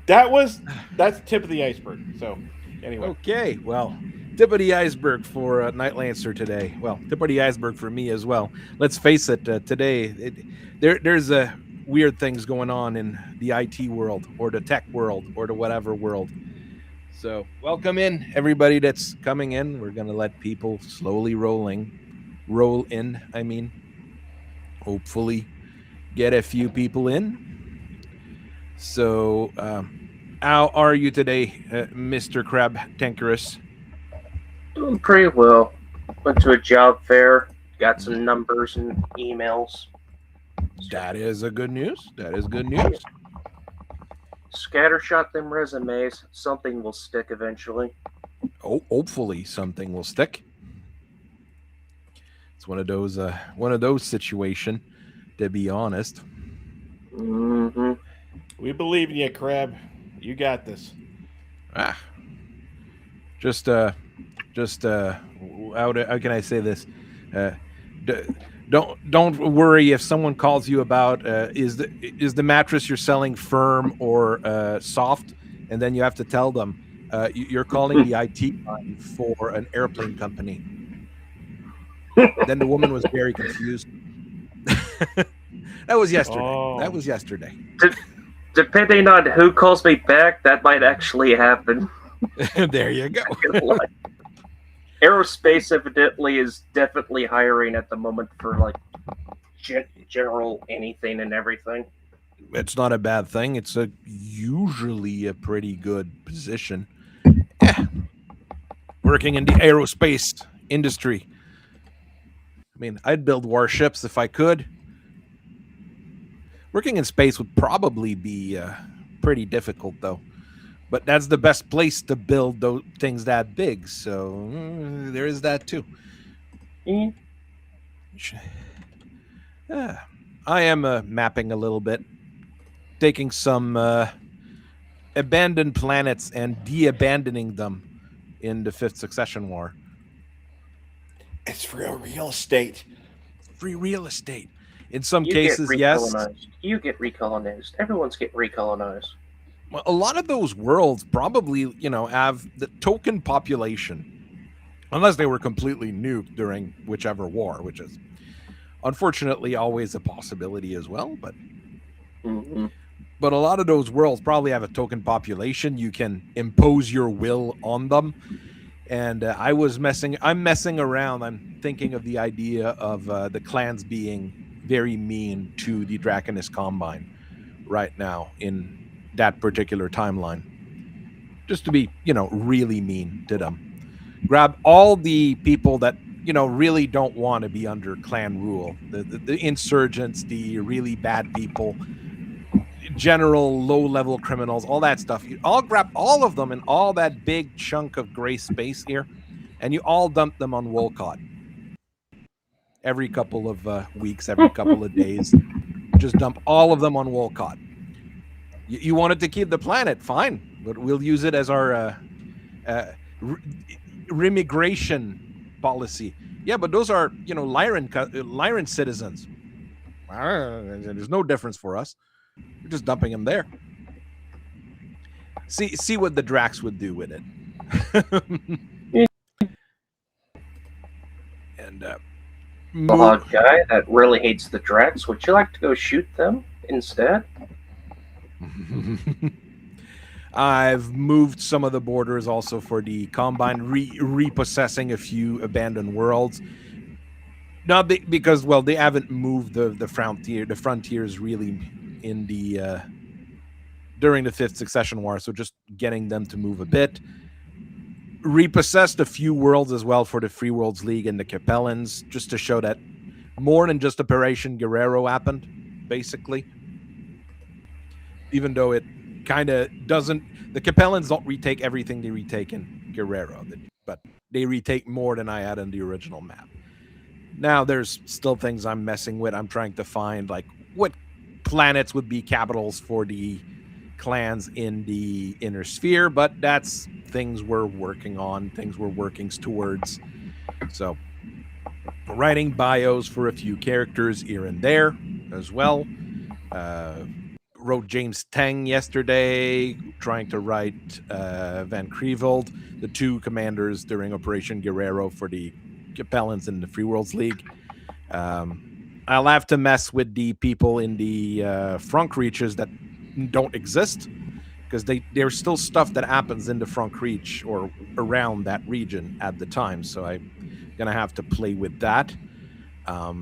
That's tip of the iceberg. So anyway, Okay, well, tip of the iceberg for Night Lancer today. Well, tip of the iceberg for me as well. Let's face it, today there's weird things going on in the IT world or the tech world or the whatever world. So welcome in everybody that's coming in. We're gonna let people slowly roll in. I mean, hopefully get a few people in. So, how are you today, Mr. Crab Tankerus? Doing pretty well. Went to a job fair, got Mhm. some numbers and emails. That is a good news. That is good news. Scattershot them resumes. Something will stick eventually. Oh, hopefully something will stick. It's one of those situation. To be honest, Mm-hmm. we believe in you, Crab. You got this. ah, just just how can I say this? Uh, d- don't worry if someone calls you about is the mattress you're selling firm or soft, and then you have to tell them you're calling the IT line for an airplane company. Then the woman was very confused. That was yesterday. That Oh, was yesterday. D- Depending on who calls me back, that might actually happen. There you go. Like, aerospace evidently is definitely hiring at the moment for like general anything and everything. It's not a bad thing. It's a usually a pretty good position. Eh, working in the aerospace industry. I mean, I'd build warships if I could. Working in space would probably be pretty difficult, though. But that's the best place to build those things that big. So there is that too. Eh, Uh, I am mapping a little bit, taking some abandoned planets and de-abandoning them in the Fifth Succession War. it's real estate. Free real estate. In some you get cases, yes. recolonized. You get recolonized. Everyone's get recolonized. Well, a lot of those worlds probably, have the token population, unless they were completely nuked during whichever war, which is unfortunately always a possibility as well. Mm-hmm. But a lot of those worlds probably have a token population. You can impose your will on them. And I'm messing around. I'm thinking of the idea of the clans being very mean to the Draconis Combine right now in that particular timeline. Just to be, really mean to them. Grab all the people that, really don't want to be under clan rule. The insurgents, the really bad people, general low level criminals, all that stuff. You all grab all of them in all that big chunk of gray space here, and you all dump them on Wolcott every couple of weeks, every couple of days. Just dump all of them on Wolcott. You wanted to keep the planet, fine, but we'll use it as our uh, remigration policy. Yeah, but those are Lyran citizens. There's no difference for us. We're just dumping them there. See what the Drax would do with it. And The hot guy that really hates the Drax. Would you like to go shoot them instead? I've moved some of the borders also for the Combine, repossessing a few abandoned worlds. Not because they haven't moved the frontier. The frontiers really in the during the Fifth Succession War, so just getting them to move a bit. Repossessed a few worlds as well for the Free Worlds League and the Capellans, just to show that more than just Operation Guerrero happened, basically. Even though it kind of doesn't, the Capellans don't retake everything they retake in Guerrero, but they retake more than I had on the original map. Now there's still things I'm messing with. I'm trying to find like what planets would be capitals for the clans in the inner sphere, but that's things we're working on, things we're working towards. So writing bios for a few characters here and there as well. wrote James Teng yesterday, trying to write Van Creveld, the two commanders during Operation Guerrero for the Capellans in the Free Worlds League. I'll have to mess with the people in the front reaches that don't exist, because there's still stuff that happens in the front reach or around that region at the time. So I'm gonna have to play with that. A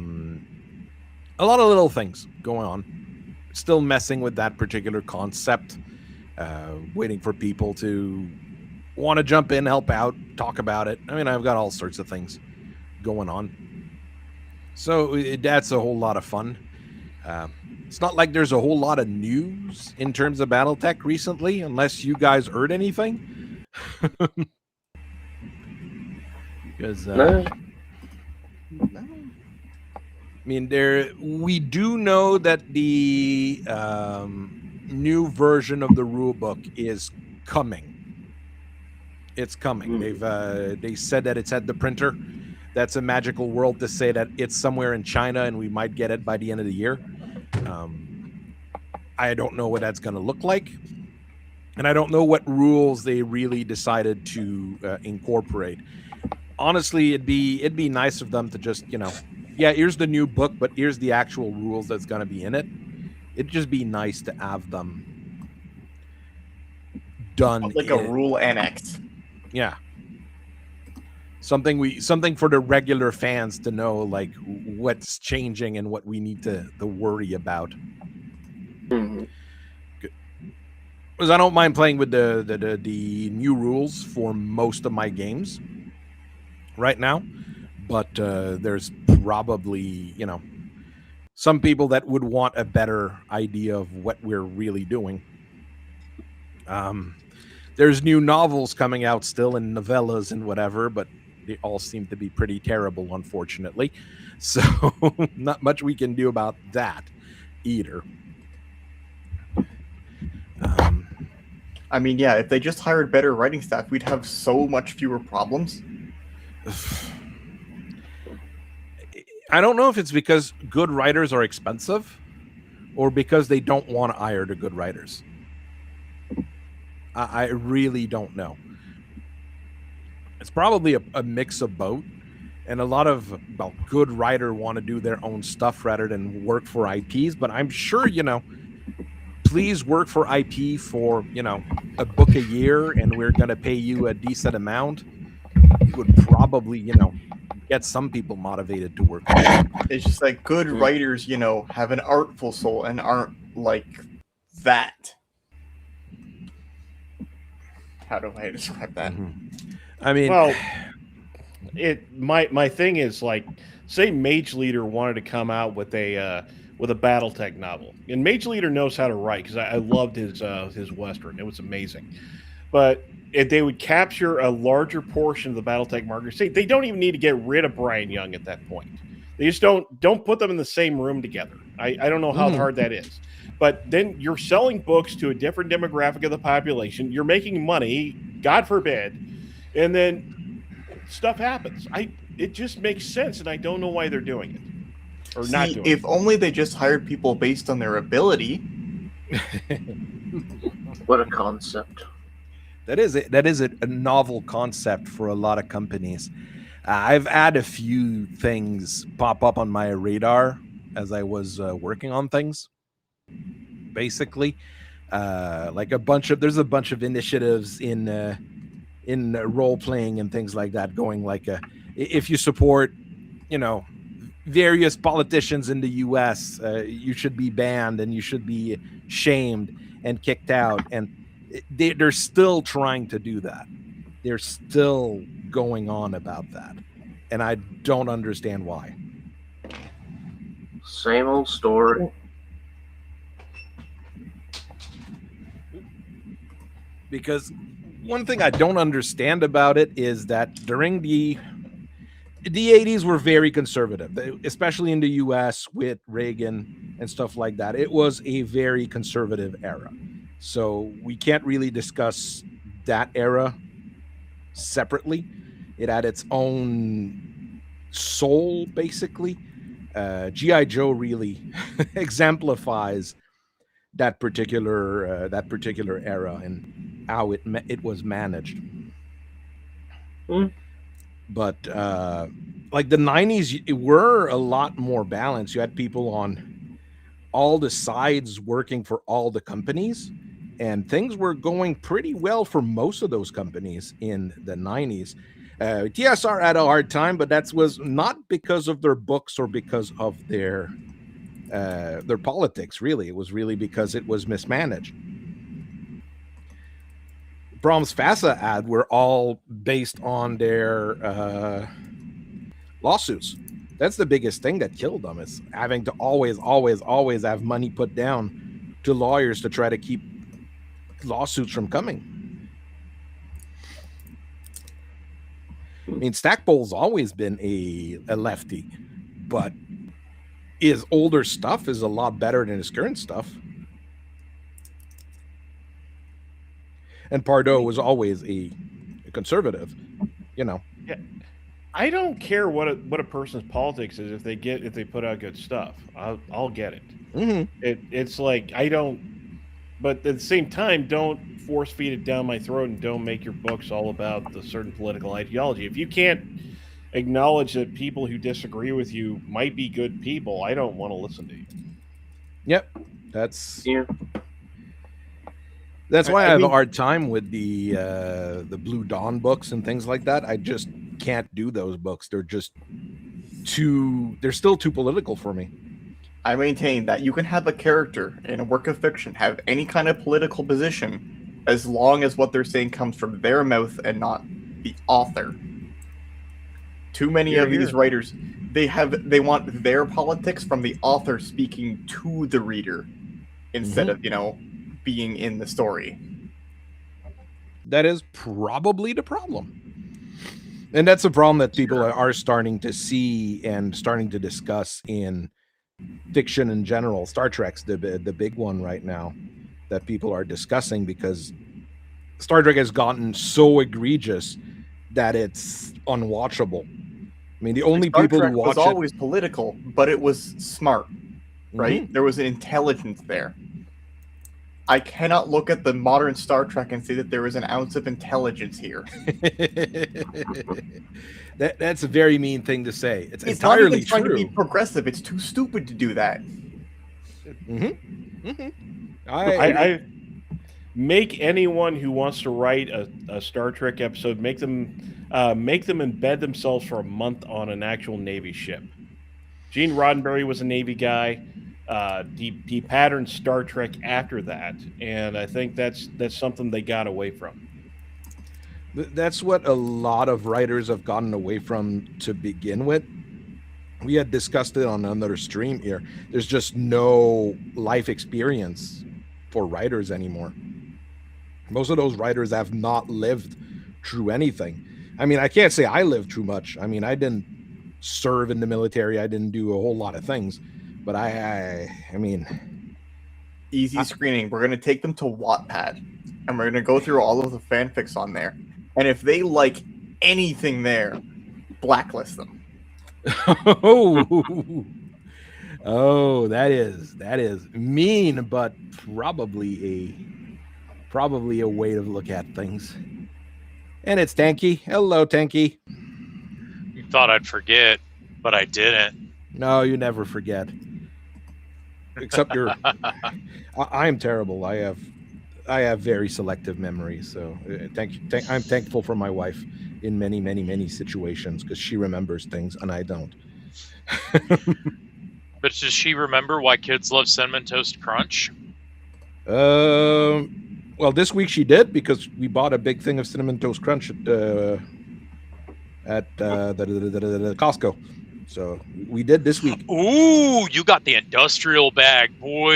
lot of little things going on. Still messing with that particular concept. Waiting for people to want to jump in, help out, talk about it. I mean, I've got all sorts of things going on. So that's a whole lot of fun. It's not like there's a whole lot of news in terms of Battletech recently, unless you guys heard anything. Because No. I mean, we do know that the new version of the rulebook is coming. It's coming. They said that it's at the printer. That's a magical world to say that it's somewhere in China and we might get it by the end of the year. I don't know what that's going to look like, and I don't know what rules they really decided to incorporate. Honestly, it'd be nice of them to just, yeah, here's the new book, but here's the actual rules that's going to be in it. It'd just be nice to have them done like a rule annex. Yeah. Something for the regular fans to know, like, what's changing and what we need to worry about. Mm-hmm. Because I don't mind playing with the new rules for most of my games right now, but there's probably some people that would want a better idea of what we're really doing. There's new novels coming out still, and novellas and whatever, but they all seem to be pretty terrible, unfortunately. So not much we can do about that either. I mean, yeah, if they just hired better writing staff, we'd have so much fewer problems. I don't know if it's because good writers are expensive or because they don't want to hire the good writers. I really don't know. It's probably a mix of both. And a lot of good writers want to do their own stuff rather than work for IPs. But I'm sure, please work for IP for, a book a year, and we're going to pay you a decent amount. It would probably, get some people motivated to work. It's just like good writers, have an artful soul and aren't like that. How do I describe that? Mm-hmm. I mean, well, my thing is, like, say Mage Leader wanted to come out with a Battletech novel, and Mage Leader knows how to write, because I loved his Western. It was amazing. But if they would capture a larger portion of the Battletech market, say they don't even need to get rid of Brian Young at that point. They just don't put them in the same room together. I don't know how hard that is. But then you're selling books to a different demographic of the population. You're making money, God forbid, and then stuff happens. It just makes sense, and I don't know why they're doing it or not doing it. If only they just hired people based on their ability. What a concept. That is a novel concept for a lot of companies. I've had a few things pop up on my radar as I was working on things. Basically, like there's a bunch of initiatives in role playing and things like that going. Like, if you support, various politicians in the U.S., you should be banned and you should be shamed and kicked out. And they're still trying to do that. They're still going on about that, and I don't understand why. Same old story. Because one thing I don't understand about it is that during the 80s were very conservative, especially in the US with Reagan and stuff like that. It was a very conservative era. So we can't really discuss that era separately. It had its own soul, basically. G.I. Joe really exemplifies that particular era and how it was managed. Mm. But like the 90s were a lot more balanced. You had people on all the sides working for all the companies, and things were going pretty well for most of those companies in the 90s. TSR had a hard time, but that was not because of their books or because of their politics. Really, it was really because it was mismanaged. Brahms FASA ad were all based on their lawsuits. That's the biggest thing that killed them, is having to always have money put down to lawyers to try to keep lawsuits from coming. I mean, Stackpole's always been a lefty, but his older stuff is a lot better than his current stuff. And Pardo was always a conservative, you know. Yeah. I don't care what a person's politics is if they put out good stuff. I'll get it. Mm-hmm. It's like I don't, but at the same time, don't force feed it down my throat and don't make your books all about the certain political ideology. If you can't acknowledge that people who disagree with you might be good people, I don't want to listen to you. Yep, that's Yeah. That's why I have a hard time with the Blue Dawn books and things like that. I just can't do those books. They're still too political for me. I maintain that you can have a character in a work of fiction have any kind of political position as long as what they're saying comes from their mouth and not the author. Too many of these writers, they want their politics from the author speaking to the reader instead of, being in the story. That is probably the problem. And that's a problem that people are starting to see and starting to discuss in fiction in general. Star Trek's the big one right now that people are discussing, because Star Trek has gotten so egregious that it's unwatchable. I mean, the only Star people Trek who watch was always political, but it was smart, right? Mm-hmm. There was an intelligence there. I cannot look at the modern Star Trek and say that there is an ounce of intelligence here. That's a very mean thing to say. It's entirely not even trying true. to be progressive. It's too stupid to do that. Mm-hmm. Mm-hmm. I make anyone who wants to write a Star Trek episode, make them embed themselves for a month on an actual Navy ship. Gene Roddenberry was a Navy guy. He patterned Star Trek after that, and I think that's something they got away from. That's what a lot of writers have gotten away from to begin with. We had discussed it on another stream here. There's just no life experience for writers anymore. Most of those writers have not lived through anything. I mean, I can't say I lived through much. I mean, I didn't serve in the military. I didn't do a whole lot of things. But I mean... Easy screening. We're going to take them to Wattpad, and we're going to go through all of the fanfics on there. And if they like anything there, blacklist them. Oh, that is mean, but probably a way to look at things. And it's Tanky. Hello, Tanky. You thought I'd forget, but I didn't. No, you never forget. Except I'm terrible. I have very selective memory. So I'm thankful for my wife in many, many, many situations, because she remembers things and I don't. But does she remember why kids love Cinnamon Toast Crunch? Well, this week she did, because we bought a big thing of Cinnamon Toast Crunch at the Costco. So we did this week. Ooh, you got the industrial bag, boy.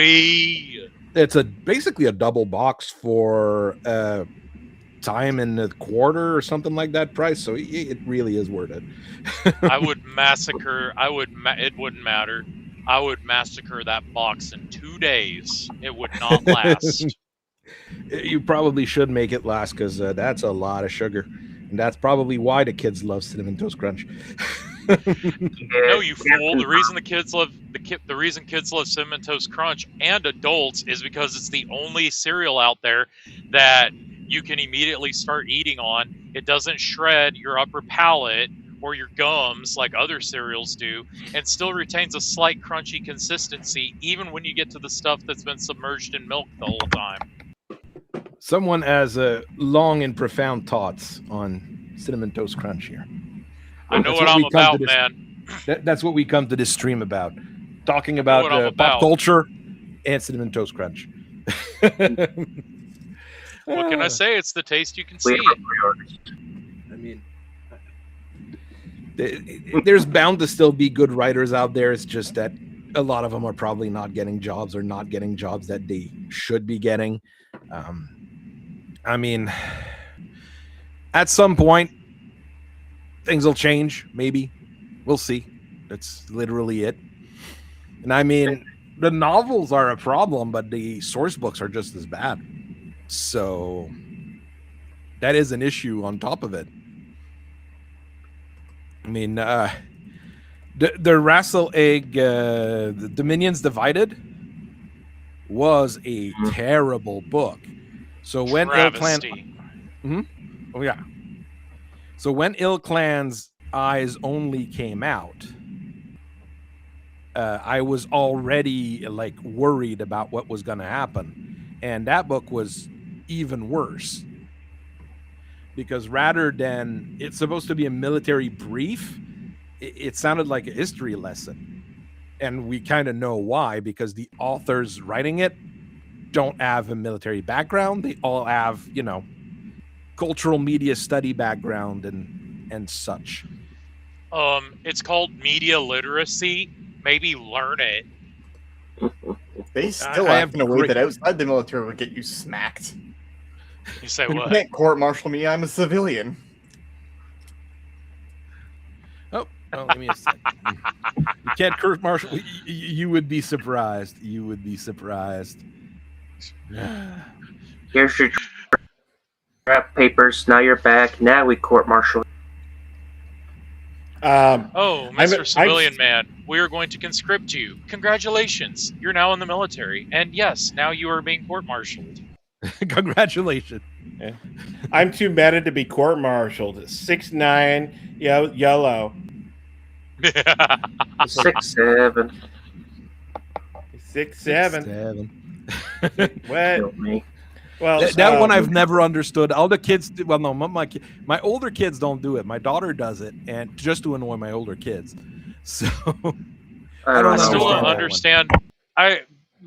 It's basically a double box for time and a quarter or something like that price. So it really is worth it. I would massacre. It wouldn't matter. I would massacre that box in 2 days. It would not last. You probably should make it last, because that's a lot of sugar. And that's probably why the kids love Cinnamon Toast Crunch. No, you fool. The reason the reason kids love Cinnamon Toast Crunch and adults is because it's the only cereal out there that you can immediately start eating on. It doesn't shred your upper palate or your gums like other cereals do, and still retains a slight crunchy consistency even when you get to the stuff that's been submerged in milk the whole time. Someone has long and profound thoughts on Cinnamon Toast Crunch here. I know what I'm about, man. That's what we come to this stream about. Talking about pop culture and Cinnamon Toast Crunch. What can I say? It's the taste you can see. I mean, there's bound to still be good writers out there. It's just that a lot of them are probably not getting jobs or not getting jobs that they should be getting. I mean, at some point, things will change. Maybe. We'll see. That's literally it. And I mean, the novels are a problem, but the source books are just as bad. So that is an issue on top of it. I mean, the Rassel Egg, the Dominions Divided was a terrible book. So when Oh yeah. So when Ill Clan's Eyes Only came out, I was already like worried about what was going to happen, and that book was even worse because rather than it's supposed to be a military brief, it sounded like a history lesson, and we kind of know why because the authors writing it don't have a military background. They all have, you know, cultural media study background and such. It's called media literacy. Maybe learn it. They still act in a way that outside the military would get you smacked. You say You what? can't court-martial me. I'm a civilian. Oh, well, let me just say. You can't court-martial. You would be surprised. You would be surprised. Here's your draft papers. Now you're back. Now we court-martial. Mr. Civilian Man, we are going to conscript you. Congratulations. You're now in the military. And yes, now you are being court-martialed. Congratulations. Yeah. I'm too meta to be court-martialed. 6'9", yellow. 6'7". 6'7". What? Kill me. Well, that one I've never understood. All the kids, well, no, my older kids don't do it. My daughter does it, and just to annoy my older kids. So I don't still don't understand.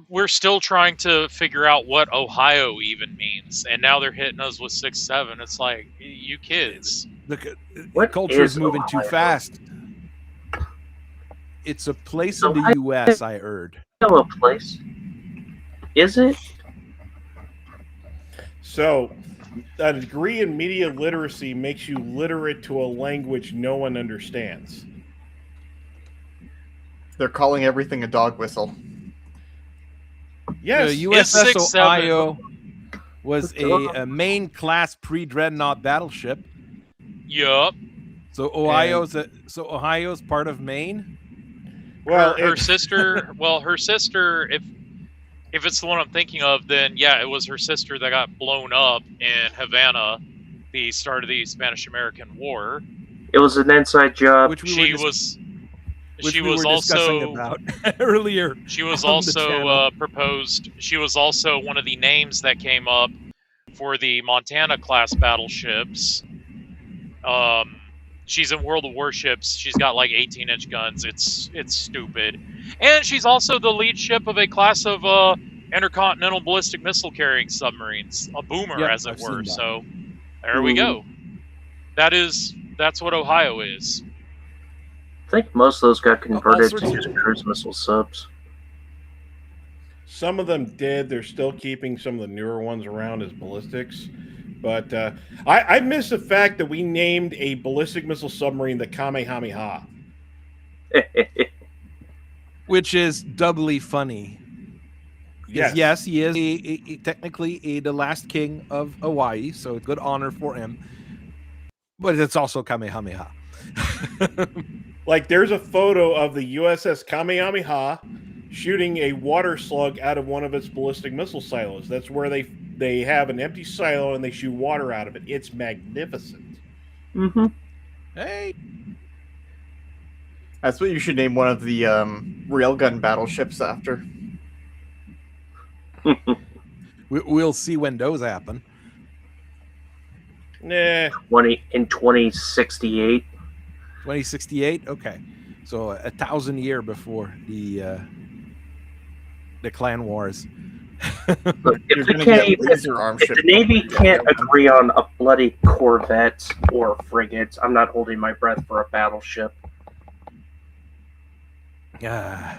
We're still trying to figure out what Ohio even means, and now they're hitting us with 6'7". It's like, you kids. Look, What culture is is moving Ohio? too fast. It's a place So in the U.S. I heard. A place. Is it? So, a degree in media literacy makes you literate to a language no one understands. They're calling everything a dog whistle. Yes. The USS 6'7". Ohio was a main class pre-dreadnought battleship. Yup. So Ohio's part of Maine. Well, her sister. Well, her sister. If it's the one I'm thinking of, then yeah, it was her sister that got blown up in Havana, the start of the Spanish-American War. It was an inside job. Which we She were was. which She we was were discussing also about earlier. She was on the also channel. proposed. She was also one of the names that came up for the Montana class battleships. She's in World of Warships. She's got like 18-inch guns. It's stupid. And she's also the lead ship of a class of intercontinental ballistic missile carrying submarines, a boomer, Yep, as it I've were. seen that. So there we go. That's what Ohio is. I think most of those got converted sorts to of- use cruise missile subs. some of them did. They're still keeping some of the newer ones around as ballistics. But I miss the fact that we named a ballistic missile submarine the Kamehameha. Which is doubly funny. Yes, he is technically the last king of Hawaii, so good honor for him. But it's also Kamehameha. Like, there's a photo of the USS Kamehameha shooting a water slug out of one of its ballistic missile silos. That's where they have an empty silo and they shoot water out of it. It's magnificent. Mm-hmm. Hey, That's what you should name one of the railgun battleships after. we'll see when those happen. Nah. 2068. 2068. Okay, so 1,000 year before the clan wars. Look, You're if, we gonna can't get even, laser arm if the ship. Navy can't agree on a bloody corvette or frigate, I'm not holding my breath for a battleship. So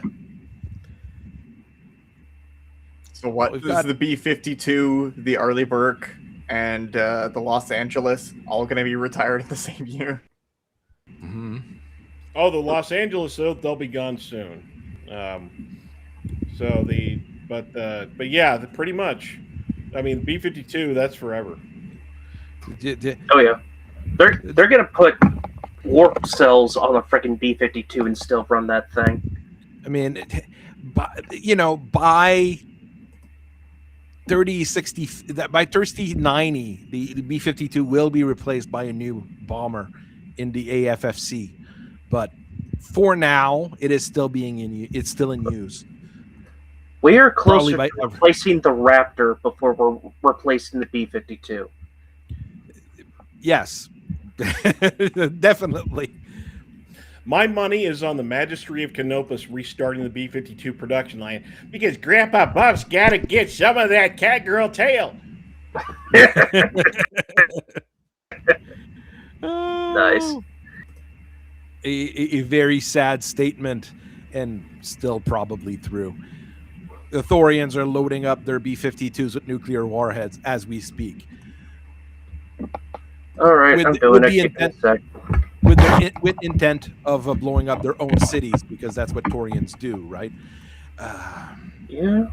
what We've is got- the B-52, the Arleigh Burke, and the Los Angeles all going to be retired in the same year? Mhm. Oh, the Los Angeles, they'll be gone soon. But yeah, pretty much. I mean, B-52, that's forever. Oh yeah, they're gonna put warp cells on a freaking B-52 and still run that thing. I mean, by 3060, by 3090, the B-52 will be replaced by a new bomber in the AFFC. But for now, it is still it's still in use. We are closer Probably to replacing the Raptor before we're replacing the B-52. Yes, definitely. My money is on the Magistry of Canopus restarting the B-52 production line because Grandpa Buff's got to get some of that catgirl tail. Nice. A very sad statement, and still probably true. The Thorians are loading up their B-52s with nuclear warheads as we speak. All right, I'm doing it. Give me a sec. With intent of blowing up their own cities, because that's what Thorians do, right? Yeah.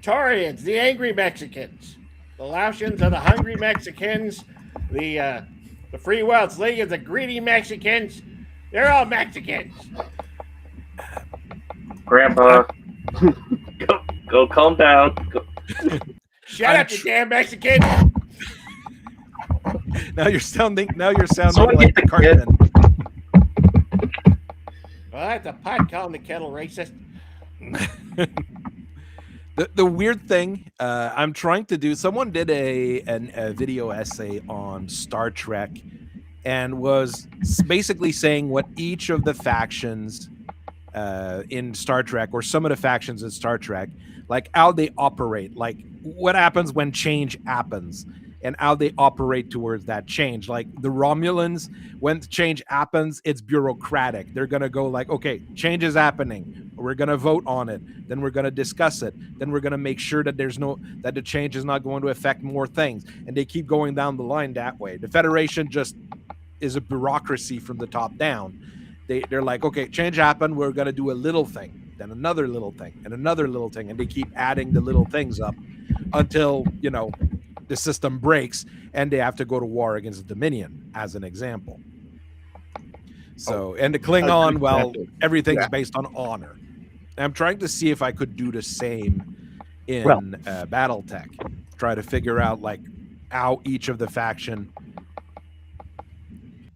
Taurians, the angry Mexicans. The Laotians are the hungry Mexicans. The Free Welts League is the greedy Mexicans. They're all Mexicans. Grandpa, go calm down. Go. Shut up, you damn Mexican! Now you're sounding Someone like get the Cartman. Well, that's a pot calling the kettle racist. The weird thing I'm trying to do. Someone did a video essay on Star Trek, and was basically saying what each of the factions in Star Trek, or some of the factions in Star Trek, like how they operate, like what happens when change happens, and how they operate towards that change. Like the Romulans, when change happens, it's bureaucratic. They're going to go like, okay, change is happening. We're going to vote on it. Then we're going to discuss it. Then we're going to make sure that that the change is not going to affect more things. And they keep going down the line that way. The Federation just is a bureaucracy from the top down. They're like, okay, change happened. We're going to do a little thing, then another little thing, and another little thing. And they keep adding the little things up until, the system breaks and they have to go to war against the Dominion, as an example. So, and the Klingon, well, everything's based on honor. I'm trying to see if I could do the same in Battletech. Try to figure out like how each of the faction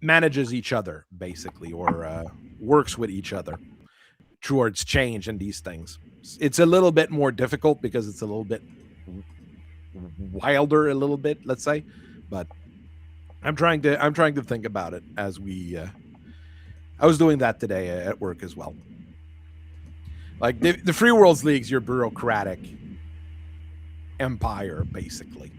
manages each other, basically, or works with each other towards change and these things. It's a little bit more difficult because it's a little bit wilder, a little bit, let's say, but I'm trying to think about it as we I was doing that today at work as well. Like the Free Worlds League's your bureaucratic empire, basically.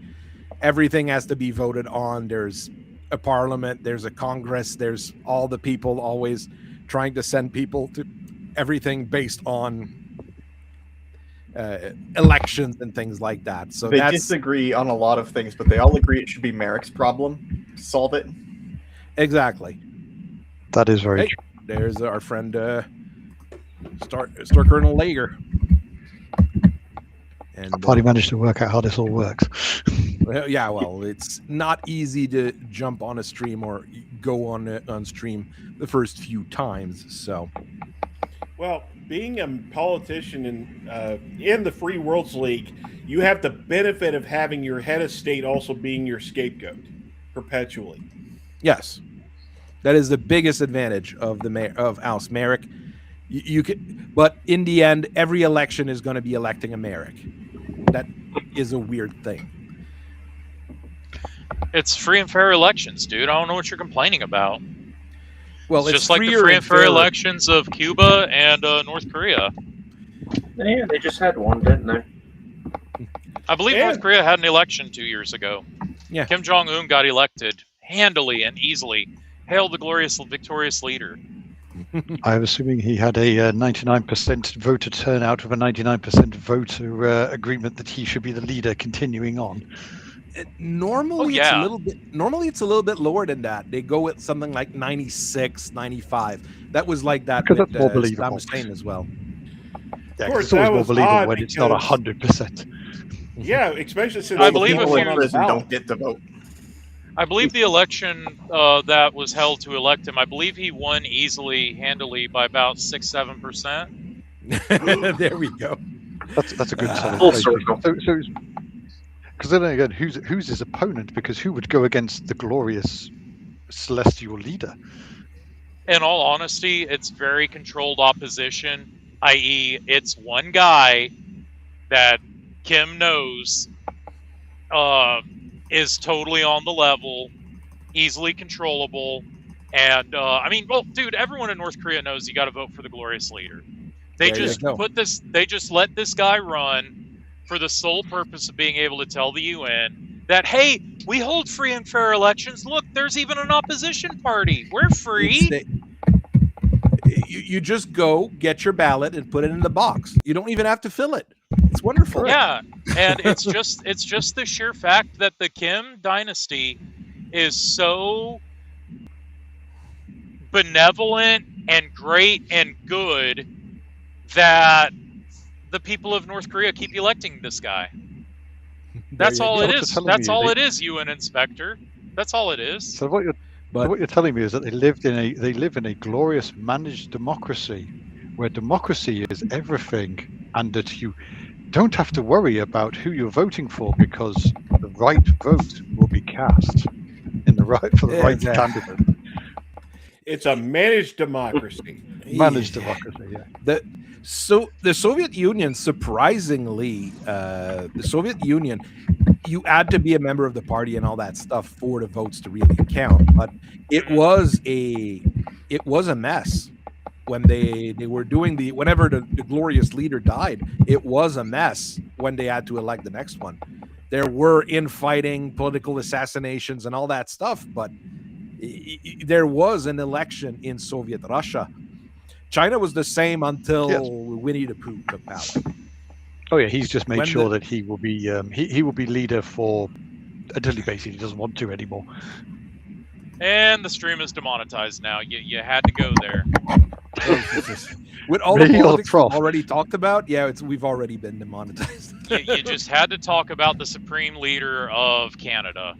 Everything has to be voted on. There's a parliament, there's a congress, there's all the people always trying to send people to everything based on elections and things like that. So they disagree on a lot of things, but they all agree it should be Merrick's problem to solve it. Exactly. That is very true. There's our friend Star Colonel Lager. And I finally managed to work out how this all works. Yeah, well, it's not easy to jump on a stream or go on stream the first few times. So, Well, being a politician in the Free Worlds League, you have the benefit of having your head of state also being your scapegoat perpetually. yes, that is the biggest advantage of of House Merrick. You could, but in the end, every election is going to be electing a Merrick. That is a weird thing. It's free and fair elections, dude. I don't know what you're complaining about. Well, It's just like the free and fair elections of Cuba and North Korea. Yeah, they just had one, didn't they? I believe North Korea had an election 2 years ago. Yeah. Kim Jong-un got elected handily and easily. Hail the glorious, victorious leader. I'm assuming he had a 99% voter turnout with a 99% voter agreement that he should be the leader continuing on. Normally, it's a little bit. Normally, it's a little bit lower than that. They go with something like 96, 95. That was like that Because with that's more Saddam believable. Hussein as well. Yeah, Of course, it's always that more was believable odd when it's not because- 100%. Yeah, especially since I the believe people if in you- prison don't get to vote. I believe the election that was held to elect him, I believe he won easily, handily by about 6-7%. There we go. That's a good selling Full place. circle. So because then again, who's his opponent? Because who would go against the glorious celestial leader? In all honesty, it's very controlled opposition, i.e., it's one guy that Kim knows is totally on the level, easily controllable, and I mean, well, dude, everyone in North Korea knows you got to vote for the glorious leader. They There you just go. they just let this guy run for the sole purpose of being able to tell the UN that, hey, we hold free and fair elections. Look, there's even an opposition party. We're free. You just go get your ballot and put it in the box. You don't even have to fill it. It's wonderful. Yeah, and it's just the sheer fact that the Kim dynasty is so benevolent and great and good that the people of North Korea keep electing this guy. That's all it is. That's all it is, UN inspector. That's all it is. So what you're telling me is that they live in a glorious managed democracy, where democracy is everything, and that you don't have to worry about who you're voting for because the right vote will be cast for the right candidate. It's a managed democracy. Managed democracy, yeah. The Soviet Union, surprisingly, you had to be a member of the party and all that stuff for the votes to really count. But it was a mess when they were doing whenever the glorious leader died. It was a mess when they had to elect the next one. There were infighting, political assassinations, and all that stuff. But there was an election in Soviet Russia. China was the same until Winnie the Pooh took power. Oh yeah, he's just made sure that he will be he will be leader for until he basically doesn't want to anymore. And the stream is demonetized now. You had to go there. With all the politics we've already talked about, we've already been demonetized. you just had to talk about the supreme leader of Canada.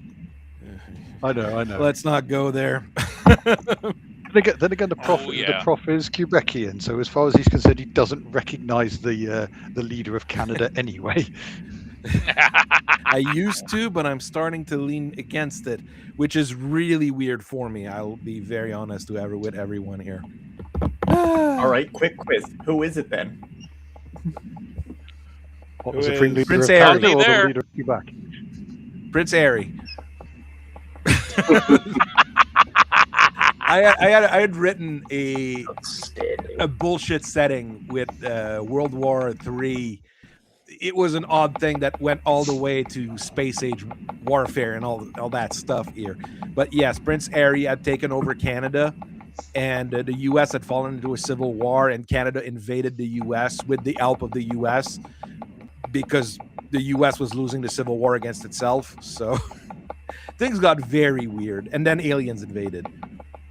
I know. Let's not go there. Then again, the prof is Quebecian, so as far as he's concerned, he doesn't recognise the leader of Canada anyway. I used to, but I'm starting to lean against it, which is really weird for me. I'll be very honest with everyone here. All right, quick quiz. Who is it then? What was the supreme leader Prince of Canada Harry or there. the leader of Quebec? Prince Harry. I had written a bullshit setting with World War III. It was an odd thing that went all the way to space age warfare and all that stuff here. But yes, Prince Harry had taken over Canada, and the U.S. had fallen into a civil war, and Canada invaded the U.S. with the help of the U.S. because the U.S. was losing the civil war against itself. So things got very weird, and then aliens invaded.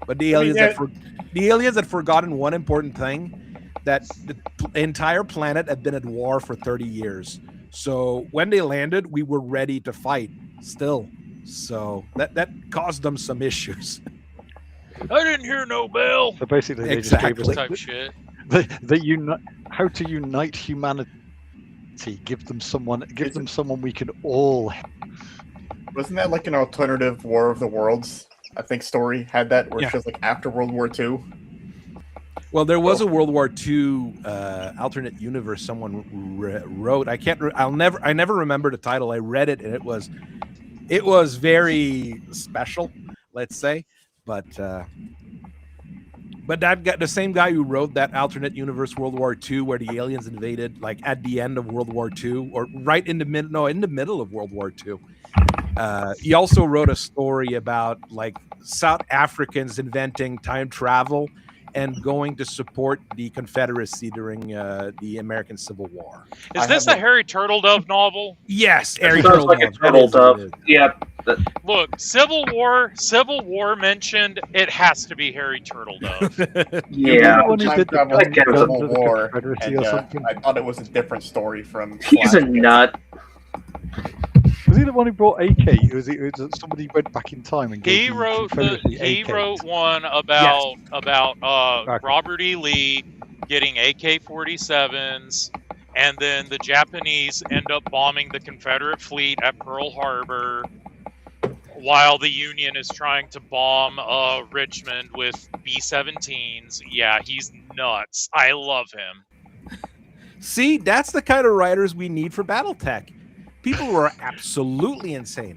But the aliens had forgotten one important thing, that the entire planet had been at war for 30 years. So when they landed, we were ready to fight. still. So that caused them some issues. I didn't hear no bell. So basically, they just Exactly. gave us Type shit. how to unite humanity. Give them someone we can all. Wasn't that like an alternative War of the Worlds? I think story had that where it's just like after World War II. Well, there was a World War II alternate universe someone wrote. I never remember the title. I read it and it was very special, let's say. But that got the same guy who wrote that alternate universe World War II, where the aliens invaded, like at the end of World War II, or right in the middle of World War II. He also wrote a story about like South Africans inventing time travel and going to support the Confederacy during the American Civil War. Is this a Harry Turtledove novel? Yes, Harry Sounds like a Turtledove. Yeah. Look, Civil War mentioned. It has to be Harry Turtledove. Yeah. Time travel I get it. Civil War, Confederacy and, or something. I thought it was a different story from. He's a nut. Was he the one who brought AK? Was it somebody went back in time and gave He the wrote Confederacy AK? wrote one about Robert E. Lee getting AK-47s, and then the Japanese end up bombing the Confederate fleet at Pearl Harbor, while the Union is trying to bomb Richmond with B-17s. Yeah, he's nuts. I love him. See, that's the kind of writers we need for Battletech. People who are absolutely insane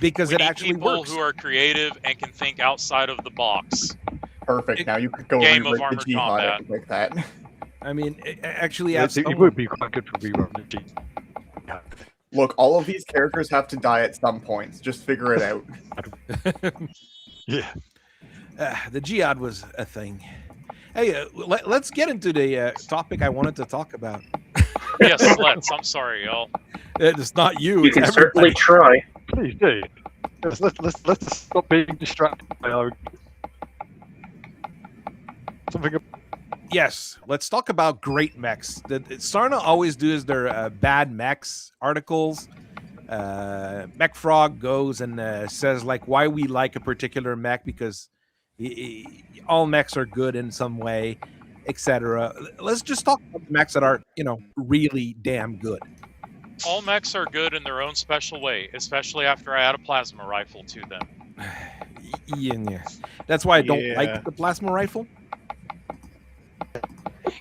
because We it need actually people works. who are creative and can think outside of the box. Perfect. Now you could go Game of rewrite the Armored Jihad Combat. like that. I mean, actually, It would be quite good for rewriting the G. Look, all of these characters have to die at some point. Just figure it out. Yeah. the jihad was a thing. Hey, let's get into the topic I wanted to talk about. Yes, let's. I'm sorry, y'all. It's not you. You It's can everybody. certainly try. Please do. Let's stop being distracted by our something. Yes, let's talk about great mechs. Sarna always does their bad mechs articles. Mech Frog goes and says like why we like a particular mech because all mechs are good in some way, etc. Let's just talk about the mechs that are really damn good. All mechs are good in their own special way, especially after I add a plasma rifle to them. Yeah. That's why I don't Yeah. like the plasma rifle.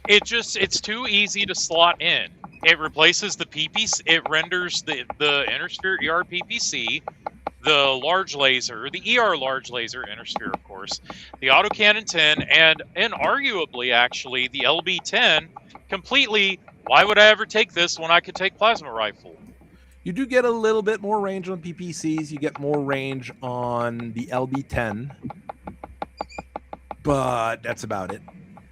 It's too easy to slot in. It replaces the PPC. It renders the Intersphere ER PPC, the large laser, the ER large laser Intersphere, of course, the autocannon 10, and inarguably actually the LB 10 completely. Why would I ever take this when I could take plasma rifle? You do get a little bit more range on PPCs. You get more range on the LB10, but that's about it.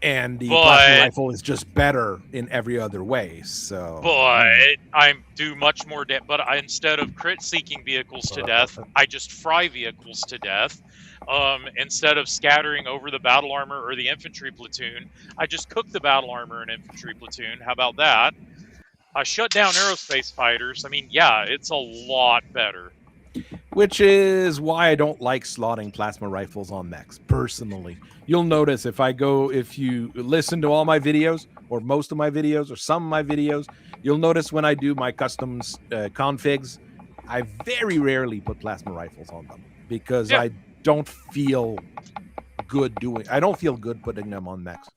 And the plasma rifle is just better in every other way. So, but I do much more but instead of crit seeking vehicles to death, I just fry vehicles to death. Instead of scattering over the battle armor or the infantry platoon, I just cook the battle armor and infantry platoon. How about that? I shut down aerospace fighters. I mean, yeah, it's a lot better. which is why I don't like slotting plasma rifles on mechs personally. You'll notice if you listen to all my videos or most of my videos or some of my videos, you'll notice when I do my customs configs, I very rarely put plasma rifles on them because I don't feel good putting them on mechs.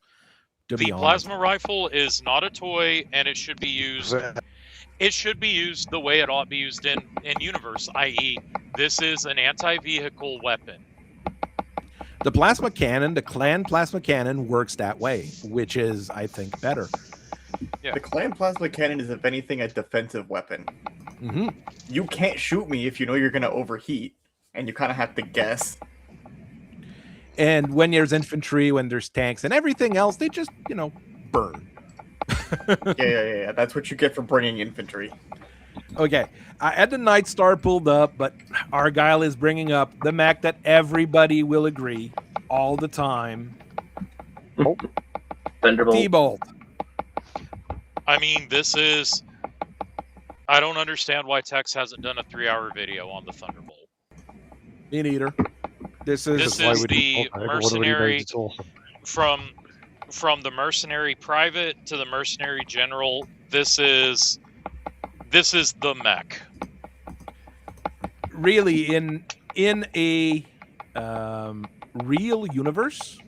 The plasma rifle is not a toy, and it should be used. It should be used the way it ought to be used in universe, i.e., this is an anti-vehicle weapon. The plasma cannon, the clan plasma cannon, works that way, which is, I think, better. Yeah. The clan plasma cannon is, if anything, a defensive weapon. Mm-hmm. You can't shoot me if you know you're going to overheat, and you kind of have to guess. And when there's infantry, when there's tanks, and everything else, they just, burn. Yeah. That's what you get for bringing infantry. Okay, I had the Night Star pulled up, but Argyle is bringing up the mech that everybody will agree all the time. Thunderbolt. T-Bolt. I mean, this is I don't understand why Tex hasn't done a 3-hour video on the Thunderbolt. Me neither. This This Why is would you the bother? Everyone already knows mercenary it's awesome. from the mercenary private to the mercenary general. This is the mech. really in a real universe.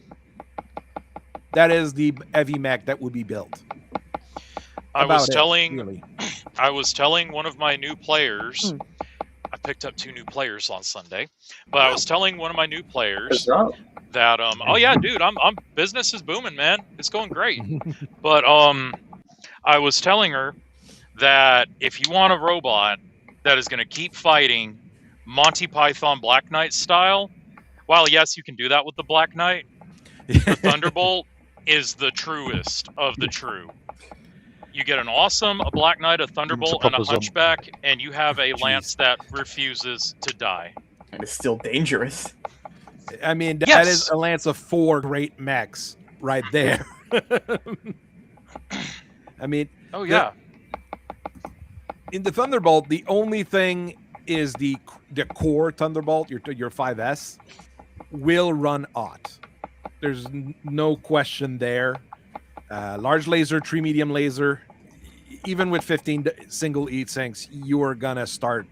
That is the heavy mech that would be built. I was About it, telling really. I was telling one of my new players. I picked up 2 new players on Sunday, but I was telling one of my new players Huzzah. that oh yeah, dude, I'm business is booming, man. It's going great. But I was telling her that if you want a robot that is going to keep fighting Monty Python Black Knight style, while yes, you can do that with the Black Knight, the Thunderbolt is the truest of the true. You get an awesome, a Black Knight, a Thunderbolt, and a Hunchback, and you have a lance that refuses to die. And it's still dangerous. I mean, that Yes. is a lance of 4 great mechs right there. I mean, Oh yeah. in the Thunderbolt, the only thing is the core Thunderbolt, your 5S, will run OTT. There's no question there. Large laser, 3 medium laser, even with 15 single heat sinks, you are gonna start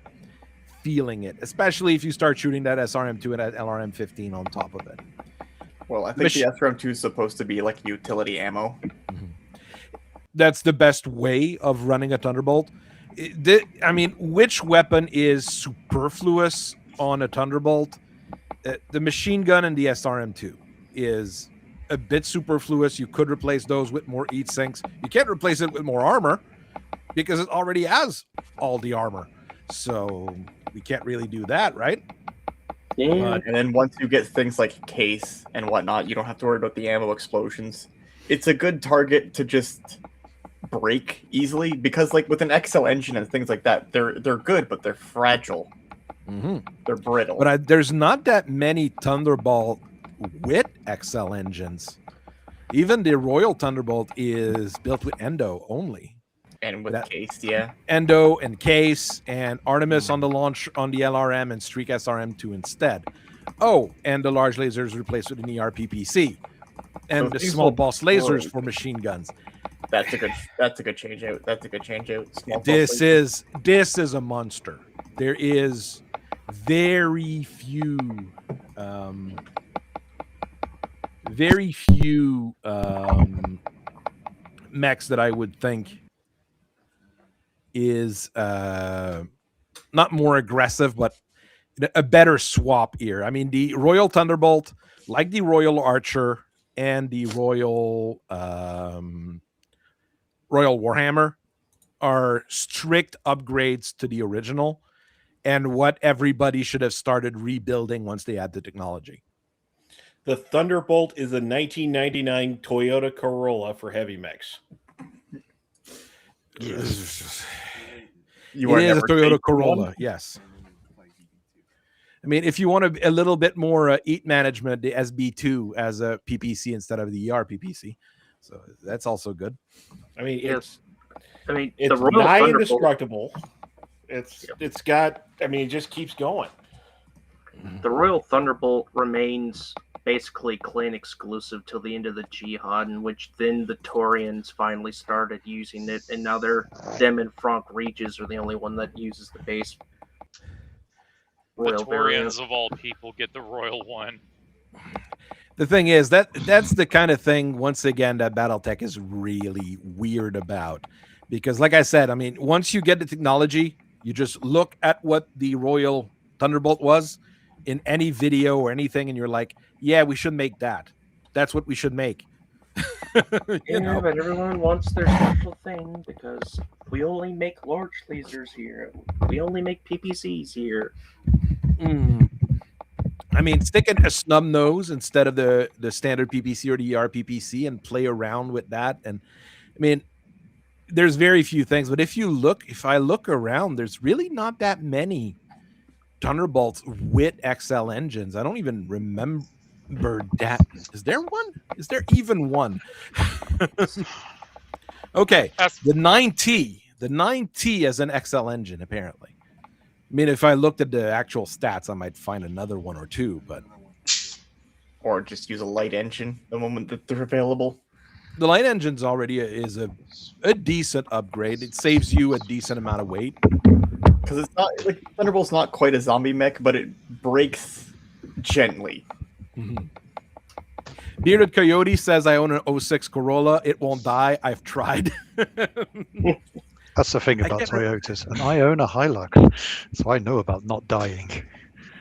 feeling it, especially if you start shooting that SRM2 and that LRM15 on top of it. Well, I think the SRM2 is supposed to be like utility ammo. That's the best way of running a Thunderbolt. I mean, which weapon is superfluous on a Thunderbolt? The machine gun and the SRM2 is a bit superfluous. You could replace those with more heat sinks. You can't replace it with more armor because it already has all the armor. So we can't really do that, right? Yeah. And then once you get things like case and whatnot, you don't have to worry about the ammo explosions. It's a good target to just break easily because, like with an XL engine and things like that, they're good, but they're fragile. They're brittle. But there's not that many Thunderbolt with XL engines. Even the Royal Thunderbolt is built with Endo only. And with case, yeah. Endo and case and Artemis on the launch on the LRM and Streak SRM2 instead. Oh, and the large lasers replaced with an ERPPC. And the small pulse lasers for machine guns. That's a good change out. That's a good change out. This is a monster. There is very few mechs that I would think is not more aggressive, but a better swap here. I mean, the Royal Thunderbolt, like the Royal Archer and the Royal Warhammer, are strict upgrades to the original and what everybody should have started rebuilding once they had the technology. The Thunderbolt is a 1999 Toyota Corolla for heavy mechs. Yes. It is a Toyota Corolla, yes. I mean, if you want a little bit more heat management, the SB2 as a PPC instead of the ERPPC. So that's also good. I mean, Yes. it's the Royal nigh Thunderbolt- indestructible. It's got. I mean, it just keeps going. The Royal Thunderbolt remains basically clan exclusive till the end of the Jihad, in which then the Taurians finally started using it, and now them and Frank Regis are the only one that uses the base Royal The Taurians of all people get the Royal one. The thing is that's the kind of thing, once again, that Battletech is really weird about. Because like I said, I mean, once you get the technology, you just look at what the Royal Thunderbolt was in any video or anything, and you're like, yeah, we should make that. That's what we should make. Yeah, but everyone wants their special thing because we only make large lasers here. We only make PPCs here. I mean, stick a snub nose instead of the standard PPC or the ERPPC and play around with that. And I mean, there's very few things, but if I look around, there's really not that many Thunderbolts with XL engines. I don't even remember that. Is there one? Is there even one? Okay, the 9T, The 9T as an XL engine, apparently. I mean, if I looked at the actual stats, I might find another one or two, but Or just use a light engine the moment that they're available. the light engine's already is a decent upgrade. It saves you a decent amount of weight. Because it's not like Thunderbolt's not quite a zombie mech, but it breaks gently. Mm-hmm. Bearded Coyote says, I own an 06 Corolla. It won't die. I've tried. That's the thing about get- Toyotas. And I own a Hilux, so I know about not dying.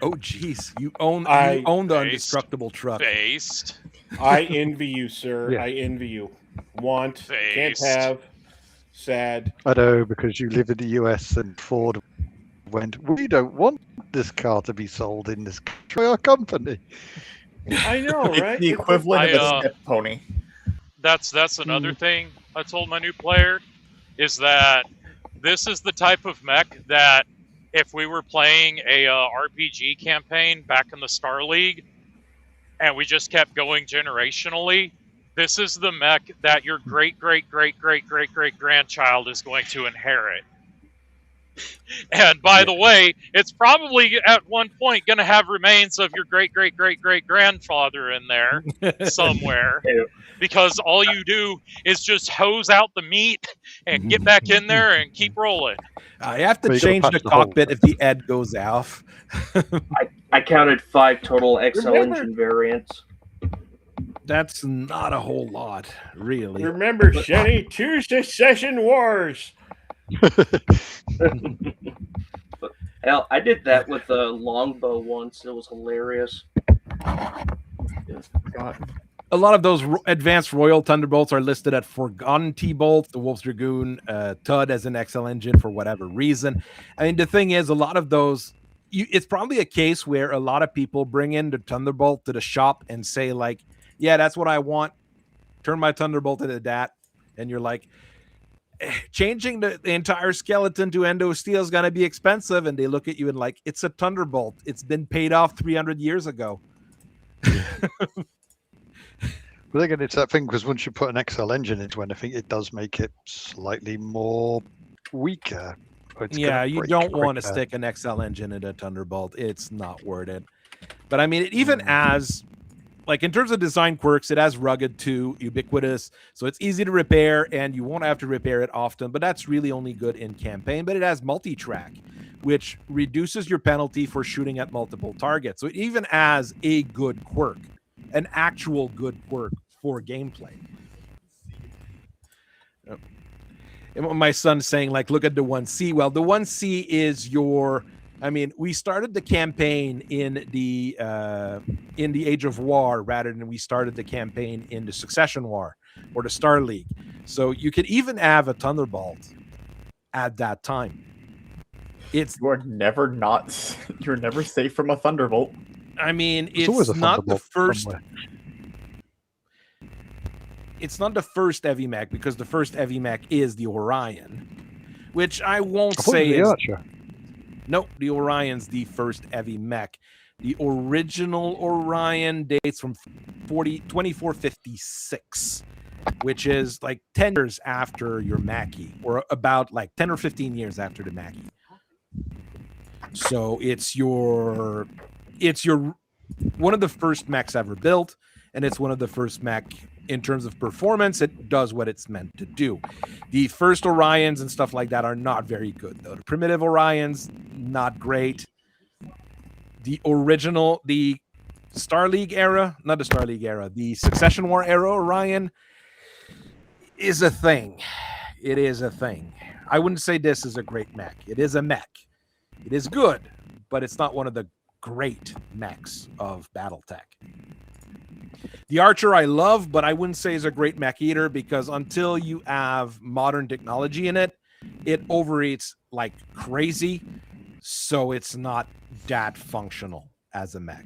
Oh, geez. You own the Based. indestructible truck. Based. I envy you, sir. Yeah. I envy you. Want, Faced. can't have, sad. I know, because you live in the US and Ford went, we don't want this car to be sold in this country, our company. I know, It's right? the equivalent of I, a step pony. That's another thing I told my new player is that this is the type of mech that if we were playing a RPG campaign back in the Star League and we just kept going generationally, this is the mech that your great grandchild is going to inherit. And by the way, it's probably at one point going to have remains of your great grandfather in there somewhere. Yeah. Because all you do is just hose out the meat and get back in there and keep rolling. I have to Well, you gotta change patch the the hole. cockpit if the Ed goes off. I counted 5 total XL Remember- engine variants. That's not a whole lot, really. Remember, Shenny, 2 Secession Wars. Hell, I did that with a longbow once. It was hilarious. God. A lot of those advanced Royal Thunderbolts are listed at Forgotten T-Bolt, the Wolf's Dragoon, Tud as an XL engine for whatever reason. I mean, the thing is, a lot of those, it's probably a case where a lot of people bring in the Thunderbolt to the shop and say, like, yeah, that's what I want. Turn my Thunderbolt into that. And you're like, changing the entire skeleton to endo steel is going to be expensive. And they look at you and like, it's a Thunderbolt. It's been paid off 300 years ago. But again, it's that thing because once you put an XL engine into anything, it does make it slightly more weaker. It's Yeah, gonna you break don't want to quicker. stick an XL engine in a Thunderbolt. It's not worth it. But I mean, it even as, like, in terms of design quirks, it has rugged too, ubiquitous, so it's easy to repair, and you won't have to repair it often, but that's really only good in campaign. But it has multi-track, which reduces your penalty for shooting at multiple targets. So it even has a good quirk, an actual good quirk for gameplay. And my son's saying, like, look at the 1C. Well, the 1C is your, I mean, we started the campaign in the Age of War rather than we started the campaign in the Succession War or the Star League. So you could even have a Thunderbolt at that time. It's, You're never safe from a Thunderbolt. I mean, There's always it's a not the Thunderbolt first. somewhere. It's not the first heavy mech because the first heavy mech is the Orion, which I won't I thought it say was the is. Archer. Nope, the Orion's the first heavy mech. The original Orion dates from 2456, which is like 10 years after your Mackie, or about like 10 or 15 years after the Mackie. So it's your one of the first mechs ever built, and it's one of the first mech in terms of performance. It does what it's meant to do. The first Orions and stuff like that are not very good, though. The primitive Orions, not great. The original, the Star League era, not the Star League era, the Succession War era Orion is a thing. It is a thing. I wouldn't say this is a great mech. It is a mech. It is good, but it's not one of the great mechs of Battletech. The Archer I love, but I wouldn't say is a great mech either, because until you have modern technology in it, it overeats like crazy, so it's not that functional as a mech.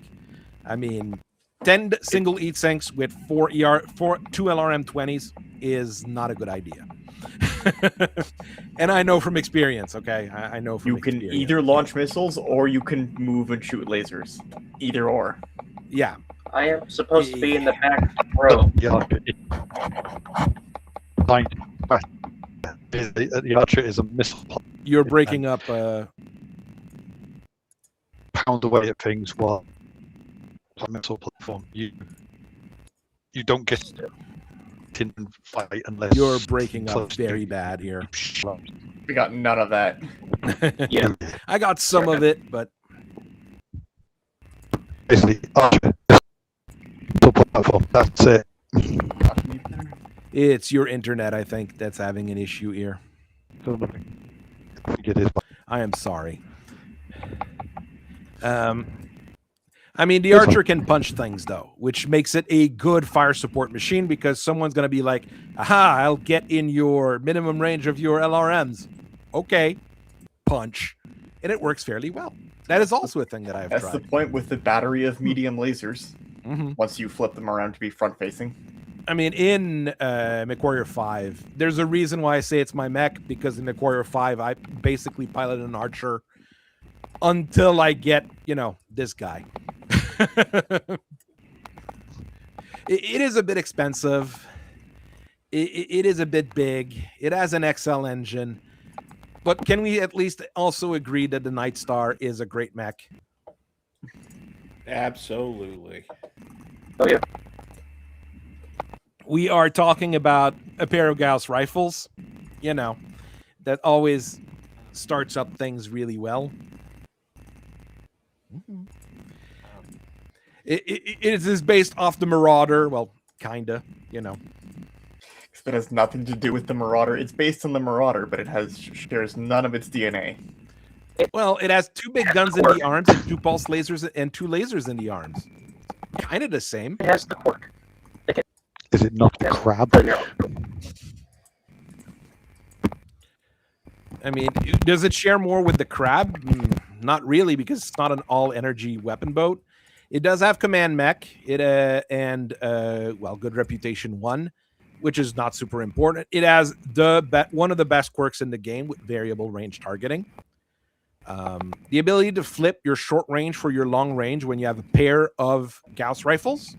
I mean, 10 single eat sinks with 2 LRM-20s is not a good idea. And I know from experience, okay? I know from You can experience. either launch missiles or you can move and shoot lasers. Either or. Yeah. I am supposed to be in the back row. Yeah. Fine. The archer is a missile You're breaking up. pound away at things while it's a missile platform. You don't get in and fight unless You're breaking up close very to- bad here. We got none of that. Yeah. I got some of it, but Basically, archer missile platform. That's it. it's your internet, I think, that's having an issue here. I think it is. I am sorry. I mean, the archer can punch things, though, which makes it a good fire support machine because someone's going to be like, aha, I'll get in your minimum range of your LRMs. Okay, punch. And it works fairly well. That is also a thing that I've That's tried. the point with the battery of medium lasers. Mhm. Once you flip them around to be front-facing. I mean, in MechWarrior 5, there's a reason why I say it's my mech, because in MechWarrior 5, I basically pilot an archer until I get, this guy. It is a bit expensive. It is a bit big. It has an XL engine. But can we at least also agree that the Night Star is a great mech? Absolutely. Oh yeah. We are talking about a pair of Gauss rifles, that always starts up things really well. It is based off the Marauder. Well, kinda, It has nothing to do with the Marauder. It's based on the Marauder, but it shares none of its DNA. Well, it has 2 big guns in the arms and 2 pulse lasers and 2 lasers in the arms. Kind of the same. It has the quirk. Is it not a crab? I mean, does it share more with the Crab? Not really, because it's not an all-energy weapon boat. It does have command mech, and good reputation 1, which is not super important. It has one of the best quirks in the game with variable range targeting. The ability to flip your short range for your long range when you have a pair of Gauss rifles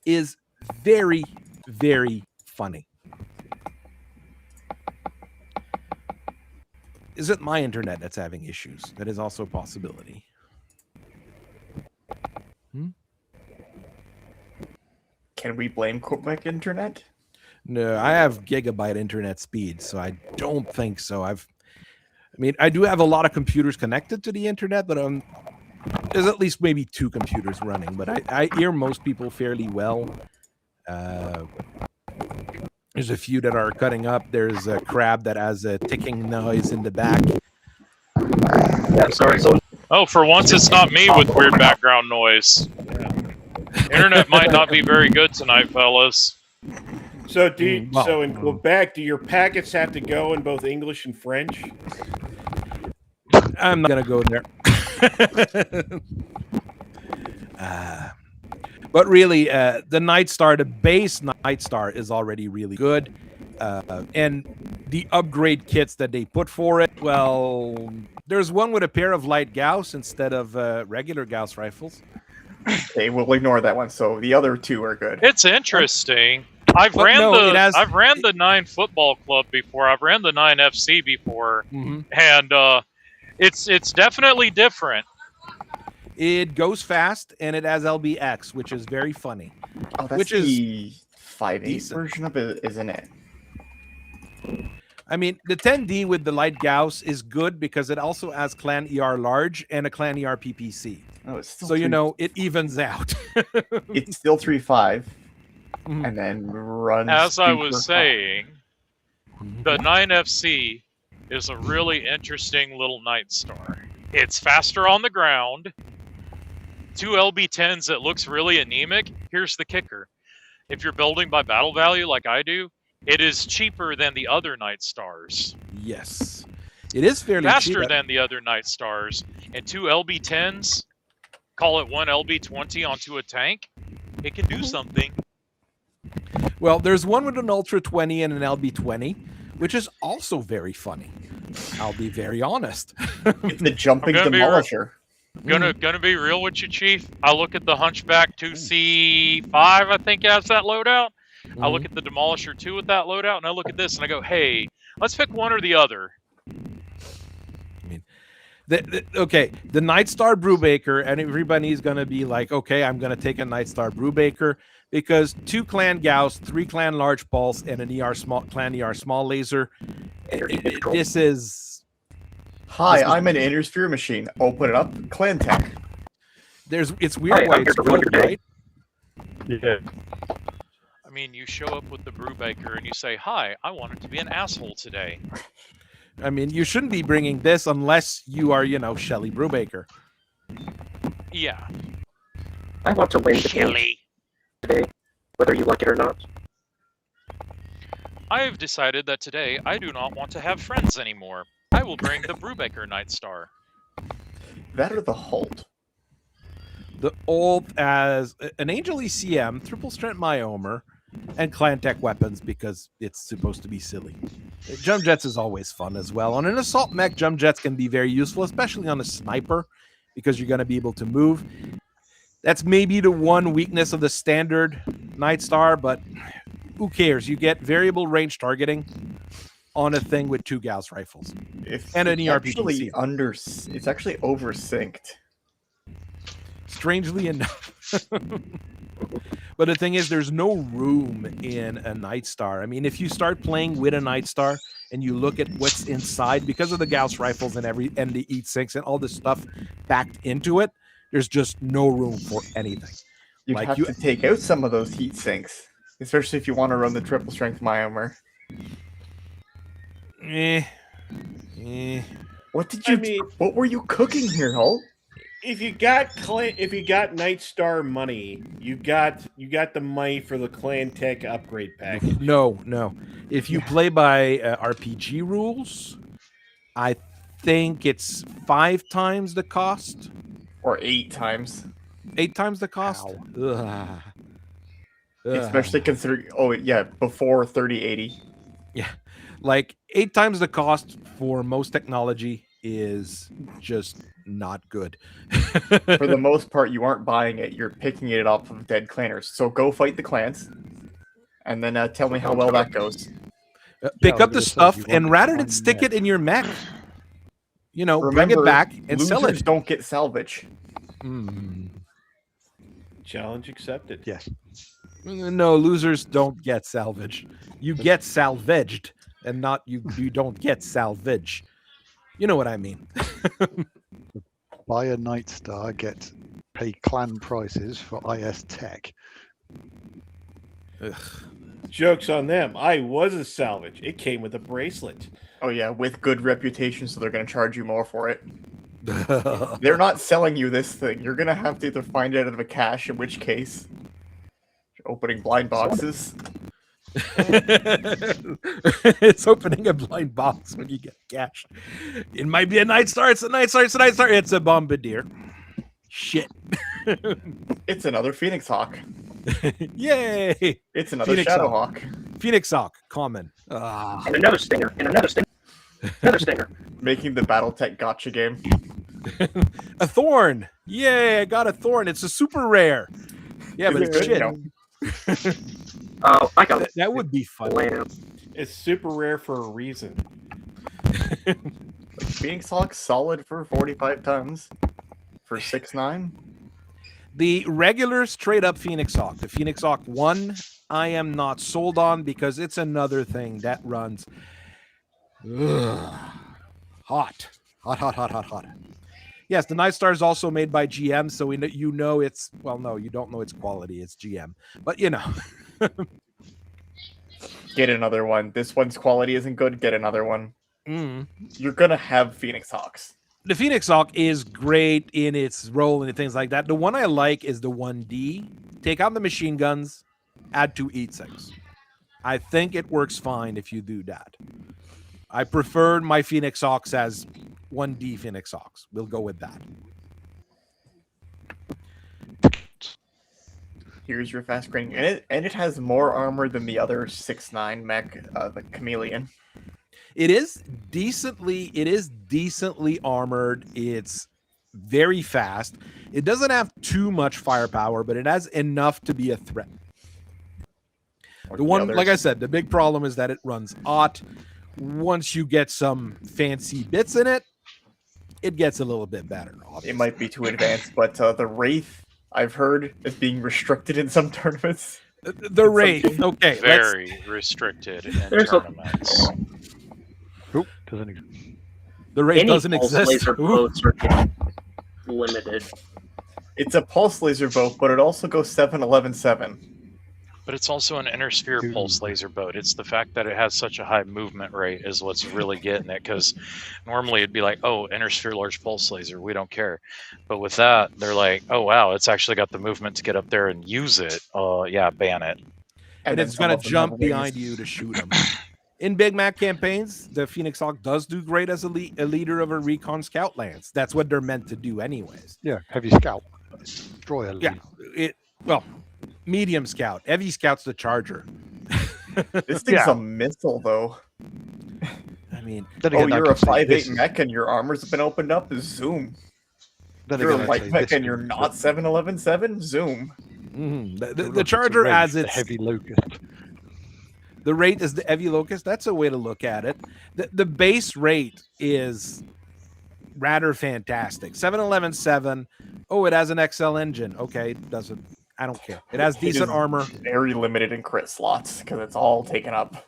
is very, very funny. Is it my internet that's having issues? That is also a possibility. Can we blame Quebec Internet? No, I have gigabyte internet speed, so I don't think so. I do have a lot of computers connected to the internet, but there's at least maybe 2 computers running. But I hear most people fairly well. There's a few that are cutting up. There's a crab that has a ticking noise in the back. Yeah, sorry. So Oh, for once it's not me with weird background noise. Internet might not be very good tonight, fellas. So well, in Quebec, do your packets have to go in both English and French? I'm not gonna go there. But really, the Night Star, the base Night Star, is already really good, and the upgrade kits that they put for it, well, there's one with a pair of light Gauss instead of regular Gauss rifles. Okay, we'll ignore that one. So the other 2 are good. It's interesting. I've ran the 9 football club before. I've ran the 9 FC before, and it's definitely different. It goes fast, and it has LBX, which is very funny. Oh, that's which the 5.8 decent. version of it, isn't it? I mean, the 10D with the light Gauss is good because it also has Clan ER large and a Clan ER PPC. Oh, it's still So, it evens out. it's still 3.5, Mhm. and then runs. As I super was hot. saying, the 9FC is a really interesting little Night Star. It's faster on the ground. 2 LB10s that looks really anemic. Here's the kicker. If you're building by battle value like I do, it is cheaper than the other Night Stars. Yes. It is fairly Faster cheap. than the other Night Stars. And 2 LB10s, call it 1 LB20 onto a tank, it can do something. Well, there's one with an Ultra 20 and an LB20, which is also very funny. I'll be very honest. It's the jumping I'm gonna be demolisher. Gonna be real with you, Chief. I look at the Hunchback 2C5, I think has that loadout. I look at the Demolisher 2 with that loadout, and I look at this and I go, hey, Let's pick one or the other. I mean, the Nightstar Brewbaker, and everybody's going to be like, okay, I'm going to take a Nightstar Brewbaker because 2 Clan Gauss, 3 Clan Large Pulse, and an Clan ER Small Laser. This is... Hi, I'm an Intersphere machine. Open it up. Clan Tech. It's weird why it's good, right? Yeah. I mean, you show up with the Brewbaker and you say, "Hi, I wanted to be an asshole today." I mean, you shouldn't be bringing this unless you are, Shelly Brewbaker. Yeah. I want to win the game Chili. today, whether you like it or not. I have decided that today I do not want to have friends anymore. I will bring the Brewbaker Nightstar. That or the Holt. The old as an Angel ECM, triple strength Myomer, and Clan Tech weapons because it's supposed to be silly. Jump jets is always fun as well. On an assault mech, jump jets can be very useful, especially on a sniper, because you're going to be able to move. That's maybe the one weakness of the standard Nightstar, but who cares? You get variable range targeting on a thing with 2 Gauss rifles and an ERPGC. It's actually oversynced. Strangely enough. But the thing is, there's no room in a Nightstar. I mean, if you start playing with a Nightstar and you look at what's inside, because of the Gauss rifles and the heat sinks and all this stuff packed into it, there's just no room for anything. You'd have to take out some of those heat sinks, especially if you want to run the triple strength Myomer. What were you cooking here, Holt? If you got Nightstar money, you got the money for the Clan Tech upgrade package. No. If you play by RPG rules, I think it's 5 times the cost, or 8 times. 8 times the cost. Especially considering, before 3080. Yeah, like 8 times the cost for most technology is just not good. For the most part, you aren't buying it; you're picking it up from dead clanners. So go fight the clans, and then tell me how well that goes. Pick up the stuff, and rather than stick it in your mech, bring it back and sell it. Losers don't get salvage. Challenge accepted. Yes. No, losers don't get salvage. You get salvaged, and not you don't get salvage. You know what I mean. Buy a Nightstar, pay clan prices for IS Tech. Ugh. Joke's on them. I was a salvage. It came with a bracelet. Oh yeah, with good reputation, so they're going to charge you more for it. They're not selling you this thing. You're going to have to either find it out of a cache, in which case, you're opening blind boxes. It's opening a blind box when you get cash. It might be a Nightstar. It's a Nightstar. It's a Nightstar. It's a Bombardier. Shit. It's another Phoenix Hawk. Yay! It's another Phoenix Shadow Hawk. Hawk. Phoenix Hawk. Common. And another stinger. And another stinger. Another stinger. Making the Battletech gotcha game. A Thorn. Yay! I got a Thorn. It's a super rare. Yeah, but it's shit. Oh, I got it. That would be fun. It's super rare for a reason. Phoenix Hawk solid for 45 tons for 6.9. The regular straight up Phoenix Hawk, the Phoenix Hawk 1, I am not sold on because it's another thing that runs hot. Yes, the Nightstar is also made by GM, so you know it's, well, no, you don't know its quality. It's GM, but you know. Get another one. This one's quality isn't good. Get another one. You're gonna have Phoenix Hawks. The Phoenix Hawk is great in its role and things like that. The one I like is the 1D. Take out the machine guns, add 2 heat-sinks. I think it works fine if you do that. I preferred my Phoenix Hawks as 1D Phoenix Hawks. We'll go with that. Here's your fast grading, and it has more armor than the other 6.9 mech, the Chameleon. It is decently armored. It's very fast. It doesn't have too much firepower, but it has enough to be a threat. The one, like I said, the big problem is that it runs hot, Once you get some fancy bits in it, it gets a little bit better. Obviously. It might be too advanced, but the Wraith, I've heard, is being restricted in some tournaments. The Wraith, okay. Very restricted in There's tournaments. Oop, doesn't exist. The Wraith Any doesn't pulse exist. laser boats are getting limited. It's a pulse laser boat, but it also goes 7-11-7. But it's also an inner sphere pulse laser boat. It's the fact that it has such a high movement rate is what's really getting it. Because normally it'd be like, oh, inner sphere large pulse laser, we don't care. But with that, they're like, oh wow, it's actually got the movement to get up there and use it. Yeah, ban it. And it's going to jump behind you to shoot them. In Big Mac campaigns, the Phoenix Hawk does do great as a leader of a recon scout lance. That's what they're meant to do, anyways. Yeah, heavy scout, destroyer. Yeah, medium scout, heavy scout's the charger. This thing's a missile, though. I mean, you're a 5.8 mech and your armor's been opened up. Zoom. You're a light mech and you're not 7-11-7. Zoom. The charger as it's its heavy locust. The rate is the heavy locust. That's a way to look at it. The base rate is rather fantastic. 7-11-7. Oh, it has an XL engine. Okay, doesn't. I don't care. It has decent armor. Very limited in crit slots because it's all taken up.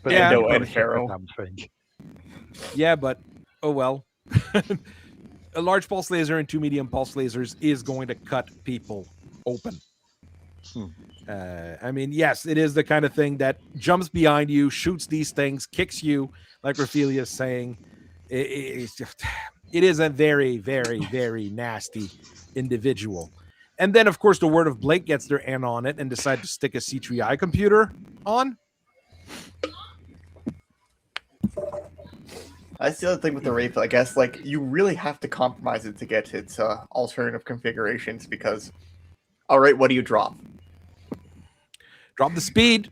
But yeah, no and Pharaoh. Yeah, but oh well. A large pulse laser and 2 medium pulse lasers is going to cut people open. I mean, yes, it is the kind of thing that jumps behind you, shoots these things, kicks you, like Raphaelia is saying. It is a very, very, very nasty individual. And then, of course, the word of Blake gets their hand on it and decide to stick a C3I computer on. That's the other thing with the Wraith, I guess. Like, you really have to compromise it to get its alternative configurations because, all right, what do you drop? Drop the speed.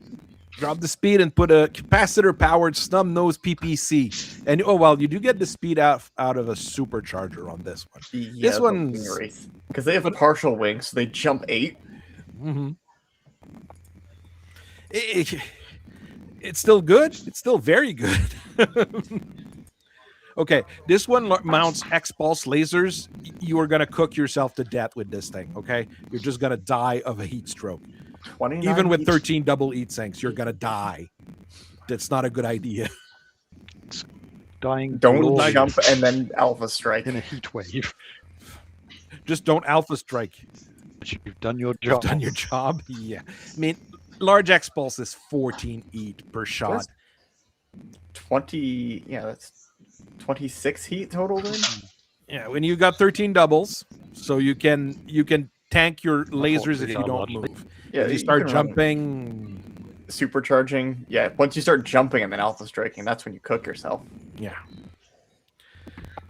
Drop the speed and put a capacitor-powered snub-nose PPC. And, oh, well, you do get the speed out of a supercharger on this one. Yeah, this one's... Because they have partial wings, so they jump 8. Mm-hmm. It's still good. It's still very good. Okay, this one mounts X-pulse lasers. You are going to cook yourself to death with this thing, okay? You're just going to die of a heat stroke. Even with 13 double heat sinks, you're going to die. That's not a good idea. Dying. Don't jump and then alpha strike. In a heat wave. Just don't alpha strike. But you've done your job. You've done your job, yeah. I mean, large X-pulse is 14 heat per shot. 20, yeah, that's 26 heat total then? Yeah, when you got 13 doubles, so you can tank your lasers if you don't move. Yeah, if you start jumping, supercharging. Yeah, once you start jumping and then alpha striking, that's when you cook yourself. Yeah.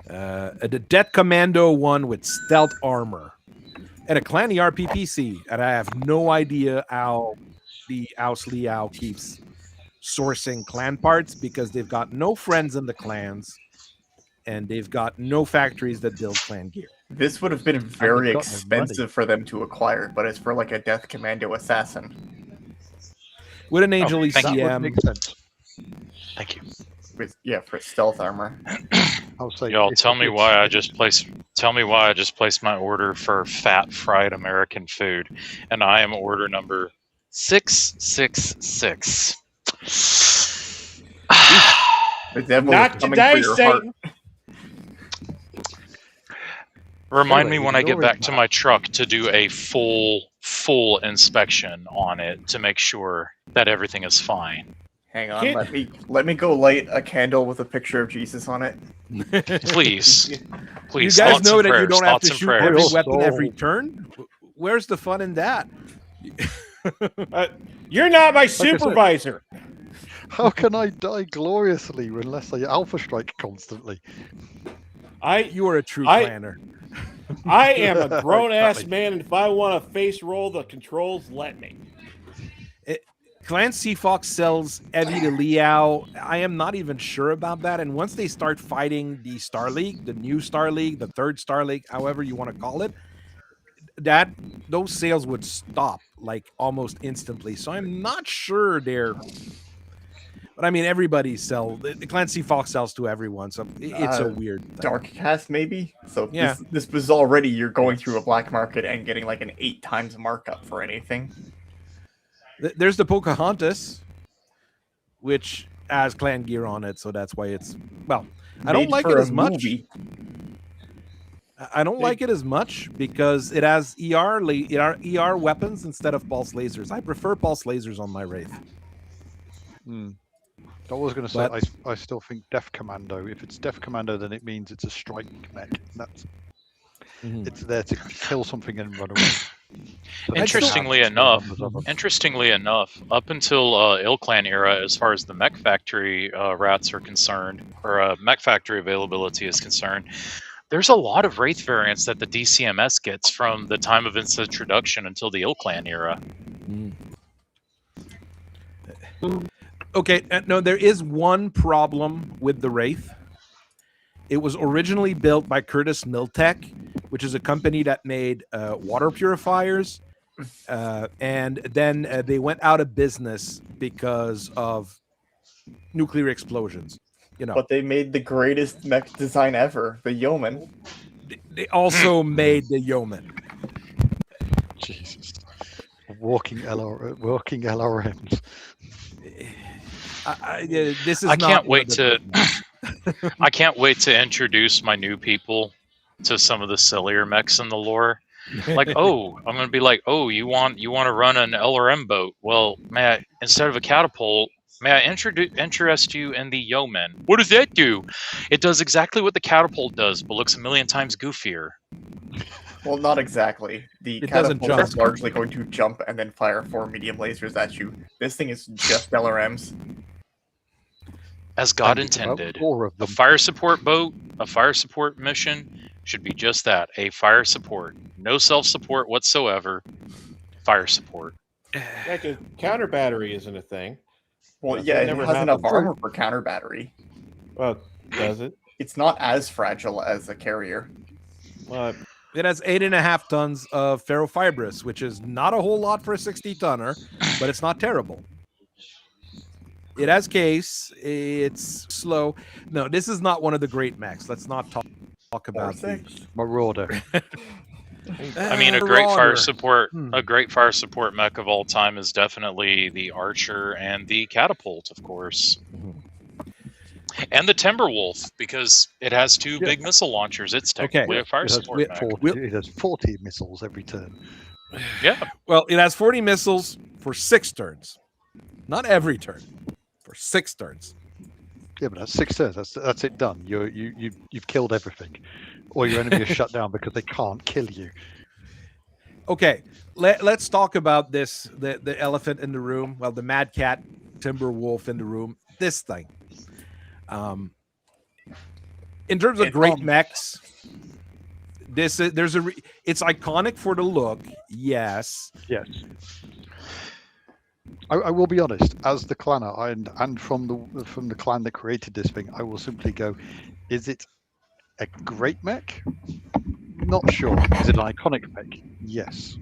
The Det Commando one with stealth armor and a Clan ERPPC, and I have no idea how the House Liao keeps sourcing clan parts because they've got no friends in the clans and they've got no factories that build clan gear. This would have been very expensive for them to acquire, but it's for like a Death Commando assassin. With an Angel ECM. Thank you. For stealth armor. Y'all tell me why I just placed my order for fat fried American food, and I am order number 666. The devil Not today, Satan. Remind me when I get back to my truck to do a full inspection on it to make sure that everything is fine. Hang on, let me go light a candle with a picture of Jesus on it. Please. You guys know that you don't have to shoot every weapon every turn? Where's the fun in that? You're not my supervisor. How can I die gloriously unless I alpha strike constantly? You are a true planner. I am a grown-ass man, and if I want to face roll the controls, let me. Clan Seafox sells heavy to Liao. I am not even sure about that. And once they start fighting the Star League, the new Star League, the third Star League, however you want to call it, those sales would stop like almost instantly. So I'm not sure they're... But I mean, everybody sells. The Clancy Fox sells to everyone, so it's a weird thing. Dark Cast maybe. So Yeah. this was already you're going through a black market and getting like an 8 times markup for anything. There's the Pocahontas, which has clan gear on it, so that's why it's well. I don't Made like for it a as much. movie. I don't like it as much because it has ER weapons instead of pulse lasers. I prefer pulse lasers on my Wraith. I was going to say, But- I still think Def Commando. If it's Def Commando, then it means it's a strike mech. That's it's there to kill something and run away. So Interestingly it's enough, numbers of them. up until Ilclan era, as far as the mech factory rats are concerned, or mech factory availability is concerned, there's a lot of Wraith variants that the DCMS gets from the time of its introduction until the Ilclan era. Okay, no, there is one problem with the Wraith. It was originally built by Curtis Miltech, which is a company that made water purifiers, and then they went out of business because of nuclear explosions. You know, But they made the greatest mech design ever, the Yeoman. they also made the Yeoman. Jesus. Walking LRMs. This is I not can't one wait of the to. big ones. I can't wait to introduce my new people to some of the sillier mechs in the lore. Like, oh, I'm gonna be like, oh, you want to run an LRM boat? Well, may I, instead of a catapult, may I interest you in the Yeoman? What does that do? It does exactly what the catapult does, but looks a million times goofier. Well, not exactly. The It doesn't catapult is jump. largely going to jump and then fire 4 medium lasers at you. This thing is just LRMs. As God And it's about intended. 4 of A them. fire support boat, a fire support mission should be just that, a fire support. No self-support whatsoever. Fire support. Yeah, 'cause counter battery isn't a thing. Well, That yeah, it never has enough happened. armor for counter battery. Well, does it? It's not as fragile as a carrier. Well, It has 8.5 tons of ferrofibrous, which is not a whole lot for a 60-tonner, but it's not terrible. It has case. It's slow. No, this is not one of the great mechs. Let's not talk about the 4-6. Marauder. I mean, a great fire Marauder. support, a great fire support mech of all time is definitely the Archer and the Catapult, of course, and the Timberwolf because it has 2 big missile launchers. It's technically a fire It has, support mech. 40, it has 40 missiles every turn. Yeah, Well, it has 40 missiles for 6 turns, not every turn, for 6 turns. Yeah, but that's 6 turns. That's it done. You've killed everything, or your enemy is shut down because they can't kill you. Okay, let's talk about this. The elephant in the room. Well, the Mad Cat Timber Wolf in the room. This thing. In terms of great mechs, it's iconic for the look. Yes. Yes. I will be honest. As the clanner and from the clan that created this thing, I will simply go: is it a great mech? Not sure. Is it an iconic mech? Yes.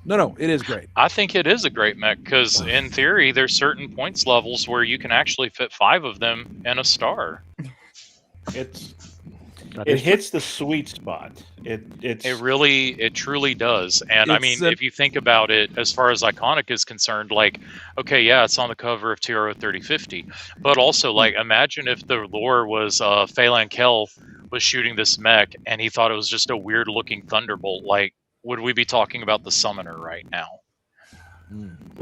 No, it is great. I think it is a great mech because, in theory, there's certain points levels where you can actually fit 5 of them in a star. it is hits the sweet spot. It truly does. And I mean, if you think about it, as far as iconic is concerned, like, okay, yeah, it's on the cover of TRO 3050, but also, like, imagine if the lore was Phelan Kell was shooting this mech and he thought it was just a weird looking thunderbolt. Like, would we be talking about the summoner right now?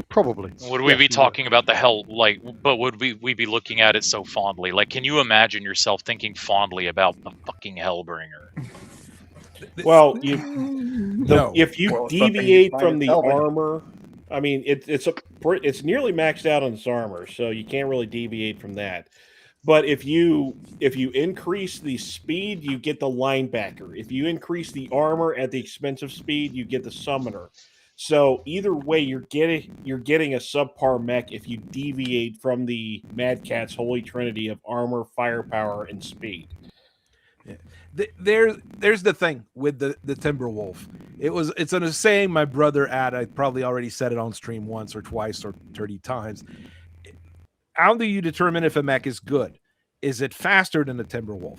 Probably. Would we be talking about the hell? Like, but would we be looking at it so fondly? Like, can you imagine yourself thinking fondly about the fucking Hellbringer? Well, No. if you Well, it's deviate something from the you find out. armor, I mean, it's nearly maxed out on its armor, so you can't really deviate from that. But if you increase the speed, you get the linebacker. If you increase the armor at the expense of speed, you get the summoner. So either way, you're getting a subpar mech if you deviate from the Mad Cat's holy trinity of armor, firepower, and speed. There's the thing with the Timberwolf. It's a saying my brother had. I probably already said it on stream once or twice or 30 times. how do you determine if a mech is good? Is it faster than the Timberwolf?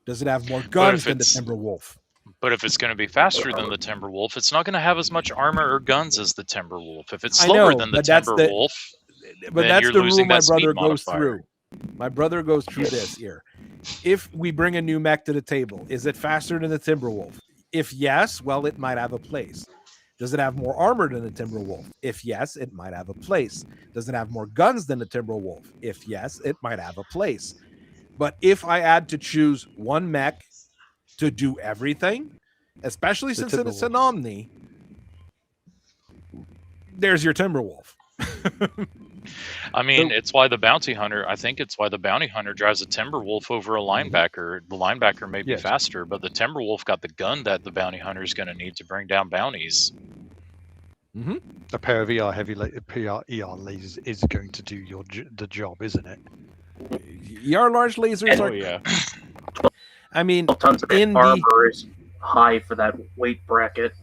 Does it have more guns than the Timberwolf? But if it's going to be faster than the Timberwolf, it's not going to have as much armor or guns as the Timberwolf. If it's slower than the Timberwolf, but then that's you're the losing rule my that speed brother goes modifier. through. My brother goes through this here. If we bring a new mech to the table, is it faster than the Timberwolf? If yes, well, it might have a place. Does it have more armor than the Timberwolf? If yes, it might have a place. Does it have more guns than the Timberwolf? If yes, it might have a place. But if I had to choose one mech to do everything, especially since it's an Omni, there's your Timberwolf. I mean, it's why the bounty hunter. I think it's why the bounty hunter drives a Timberwolf over a linebacker. The linebacker may be faster, but the Timberwolf got the gun that the bounty hunter is going to need to bring down bounties. Mm-hmm. A pair of ER lasers is going to do the job, isn't it? ER large lasers are. Yeah. I mean, tons of armor is high for that weight bracket.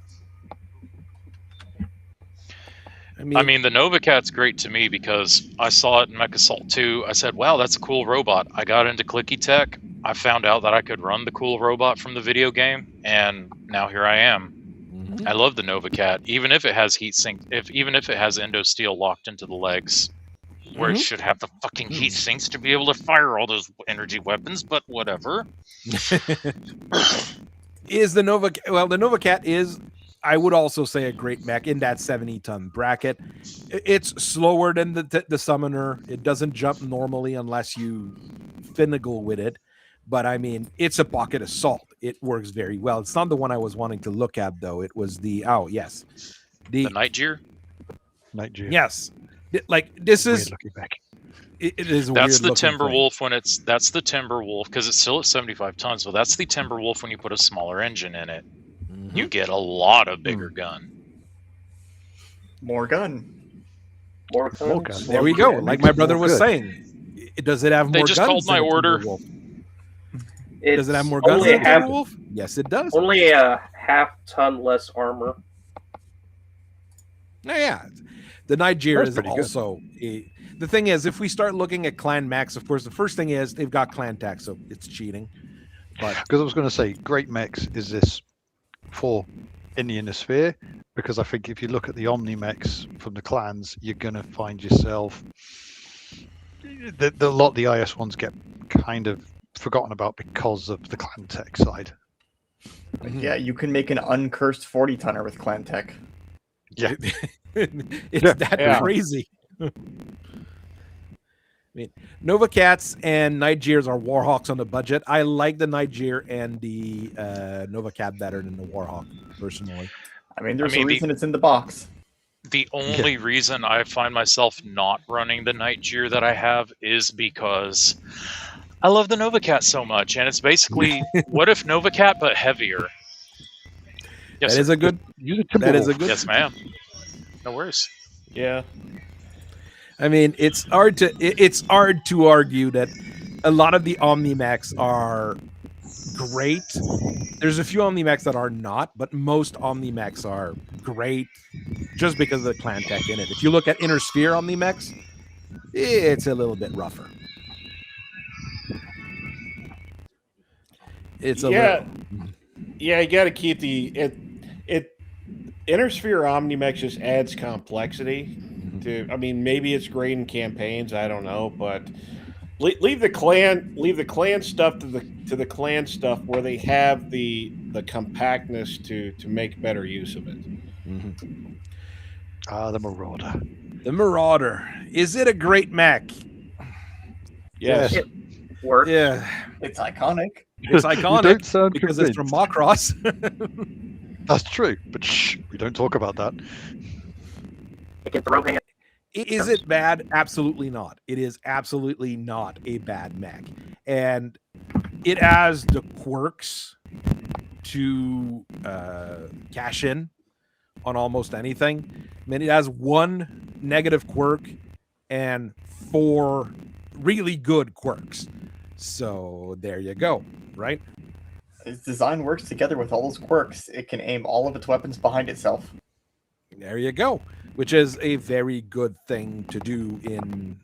I mean, the Nova Cat's great to me because I saw it in Mech Assault 2. I said, wow, that's a cool robot. I got into Clicky Tech. I found out that I could run the cool robot from the video game, and now here I am. I love the Nova Cat, even if it has heat sink, even if it has endo steel locked into the legs, where it should have the fucking heat sinks to be able to fire all those energy weapons, but whatever. Is the Nova... Well, the Nova Cat is... I would also say a great mech in that 70-ton bracket. It's slower than the Summoner. It doesn't jump normally unless you finagle with it. But I mean, it's a pocket assault. It works very well. It's not the one I was wanting to look at, though. It was the the Night Jeer. Yes, like this is. It is. That's the Timberwolf when it's. That's the Timberwolf because it's still at 75 tons. So that's the Timberwolf when you put a smaller engine in it. You get a lot of bigger gun. More gun. More gun. There we go. Like my brother was saying, does it have more guns? They just called my order. Does it have more guns than Timberwolf? Yes, it does. Only a half-ton less armor. Yeah. The Niger is also a... The thing is, if we start looking at Clan Max, of course, the first thing is they've got Clan Tech, so it's cheating. But because I was going to say, great mechs is this for in the Inner Sphere, because I think if you look at the Omni mechs from the clans, you're going to find yourself a lot of the IS ones get kind of forgotten about because of the Clan Tech side. Yeah, you can make an uncursed 40-tonner with Clan Tech. Yeah. It's that crazy. I mean, Nova Cats and Nigers are Warhawks on the budget. I like the Niger and the Nova Cat better than the Warhawk, personally. I mean, there's a reason it's in the box. The only reason I find myself not running the Niger that I have is because I love the Nova Cat so much, and it's basically what if Nova Cat but heavier? Yes, that is a good. That is a good. Yes, ma'am. No worries. Yeah. I mean, it's hard to argue that a lot of the Omnimax are great. There's a few Omnimax that are not, but most Omnimax are great just because of the Clan Tech in it. If you look at Inner Sphere Omnimax, it's a little bit rougher. It's a little. Yeah, you got to keep the Inner Sphere Omnimax just adds complexity. I mean, maybe it's great in campaigns. I don't know, but leave the clan stuff to the clan stuff where they have the compactness to make better use of it. The Marauder. The Marauder. Is it a great mech? Yes. It works. Yeah. It's iconic. It's iconic don't sound because convinced. it's from Macross. That's true, but shh, we don't talk about that. Is it bad? Absolutely not. It is absolutely not a bad mech. And it has the quirks to cash in on almost anything. I mean, it has one negative quirk and 4 really good quirks. So there you go, right? Its design works together with all those quirks. It can aim all of its weapons behind itself. There you go. Which is a very good thing to do in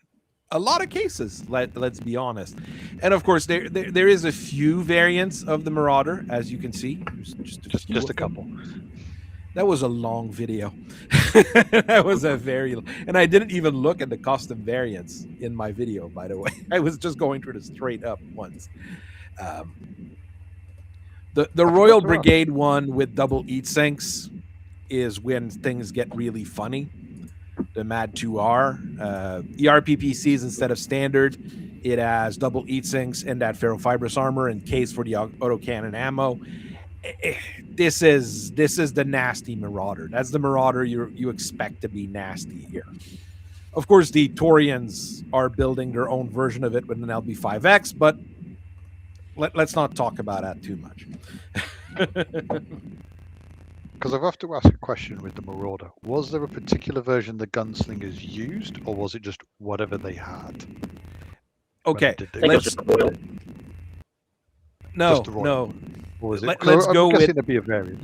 a lot of cases. Let's be honest. And of course, there is a few variants of the Marauder, as you can see. There's Just a couple. That was a long video. That was a very, and I didn't even look at the custom variants in my video, by the way. I was just going through the straight up ones. The Royal Brigade one with double eat sinks is when things get really funny. The MAD 2R ERPPCs instead of standard, it has double eat sinks and that ferrofibrous armor and case for the autocannon ammo. This is the nasty Marauder. That's the Marauder you expect to be nasty here. Of course, the Taurians are building their own version of it with an LB5X, but let's not talk about that too much. Because I have to ask a question with the Marauder. Was there a particular version the gunslingers used, or was it just whatever they had? Okay, let's no. Or was it? Let's I'm go guessing with there'd be a variant.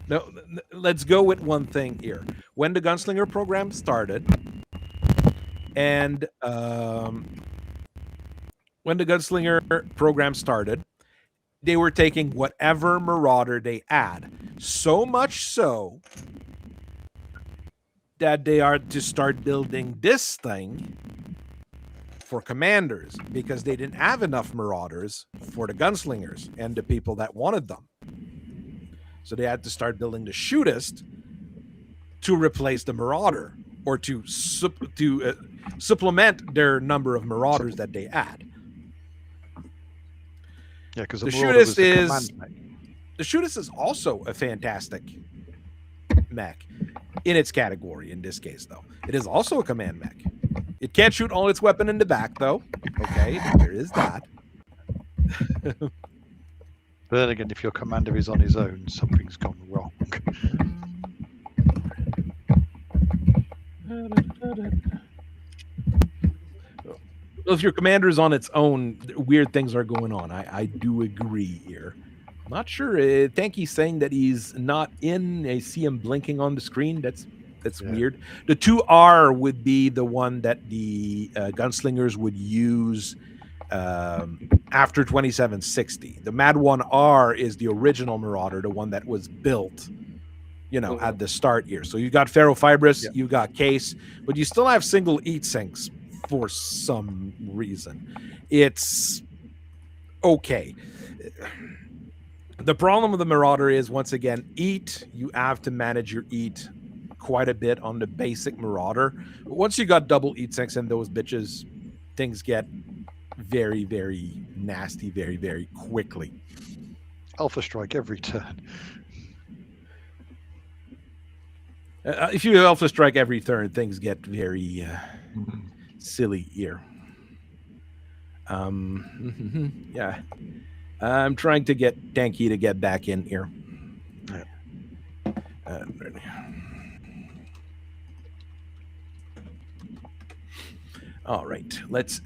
no. Let's go with one thing here. When the Gunslinger program started, they were taking whatever Marauder they had. So much so that they are to start building this thing for commanders because they didn't have enough Marauders for the gunslingers and the people that wanted them. So they had to start building the shootist to replace the Marauder or to supplement their number of Marauders that they had. Yeah, because The Marauder was shootist the is command mech. the shootist is also a fantastic mech in its category. In this case, though, it is also a command mech. It can't shoot all its weapon in the back, though. Okay, there is that. But then again, if your commander is on his own, something's gone wrong. Well, if your commander is on its own, weird things are going on. I do agree here. Not sure. Tanky's saying that he's not in. I see him blinking on the screen. That's weird. The 2R would be the one that the gunslingers would use after 2760. The MAD 1R is the original Marauder, the one that was built, at the start here. So you got ferrofibrous, you got case, but you still have single eat sinks for some reason. It's okay. The problem with the Marauder is, once again, you have to manage your eat quite a bit on the basic Marauder. But once you got double eat sinks and those bitches, things get very, very nasty very, very quickly. Alpha strike every turn. If you alpha strike every turn, things get very silly here. Yeah. I'm trying to get Tanky to get back in here. All right, let's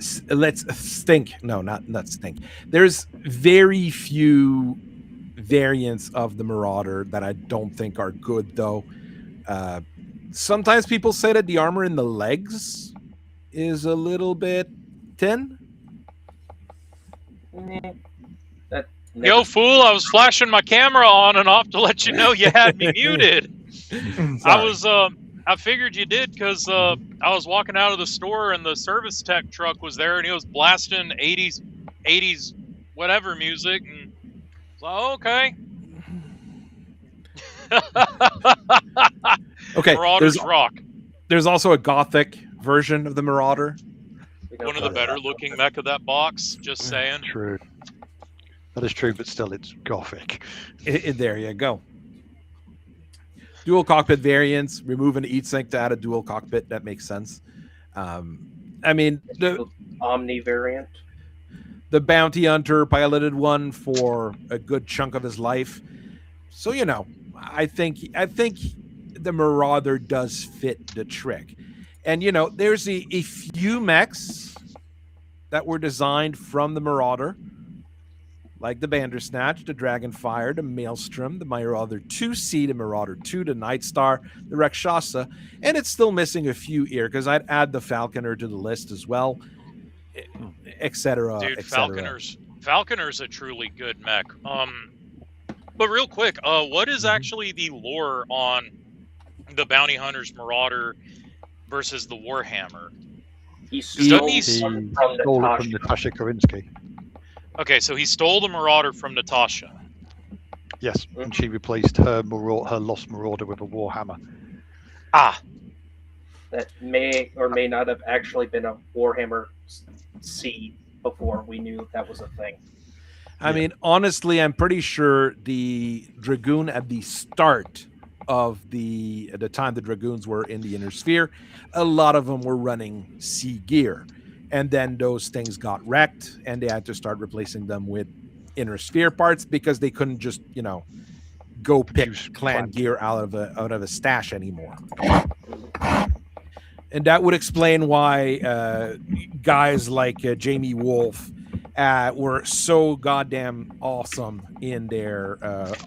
stink. No, not stink. There's very few variants of the Marauder that I don't think are good, though. Sometimes people say that the armor in the legs is a little bit thin. Yo, fool! I was flashing my camera on and off to let you know you had me muted. I figured you did because I was walking out of the store and the service tech truck was there and he was blasting 80s whatever music and I was like, okay. Marauders rock. There's also a gothic version of the Marauder. One of the better looking mech of that box. Just saying. True. That is true, but still, it's gothic. There you go. Dual cockpit variants, remove an eat sink to add a dual cockpit. That makes sense. I mean, the Omni variant. The bounty hunter piloted one for a good chunk of his life. So, I think the Marauder does fit the trick. And, there's a few mechs that were designed from the Marauder like the Bandersnatch, the Dragonfire, the Maelstrom, the Marauder 2C, the Marauder 2, the Nightstar, the Rakshasa, and it's still missing a few here because I'd add the Falconer to the list as well, etc. Dude, etc. Falconer's a truly good mech. But real quick, what is actually the lore on the Bounty Hunter's Marauder versus the Warhammer? He stole He from stole it from Natasha. Natasha Korinsky. Okay, so he stole the Marauder from Natasha. Yes, and she replaced her lost Marauder with a Warhammer. Ah, That may or may not have actually been a Warhammer C before we knew that was a thing. I mean, honestly, I'm pretty sure the Dragoon at the start of the time the Dragoons were in the Inner Sphere, a lot of them were running C gear. And then those things got wrecked and they had to start replacing them with Inner Sphere parts because they couldn't just, go pick Use clan clan gear out of a stash anymore. And that would explain why guys like Jamie Wolf were so goddamn awesome in their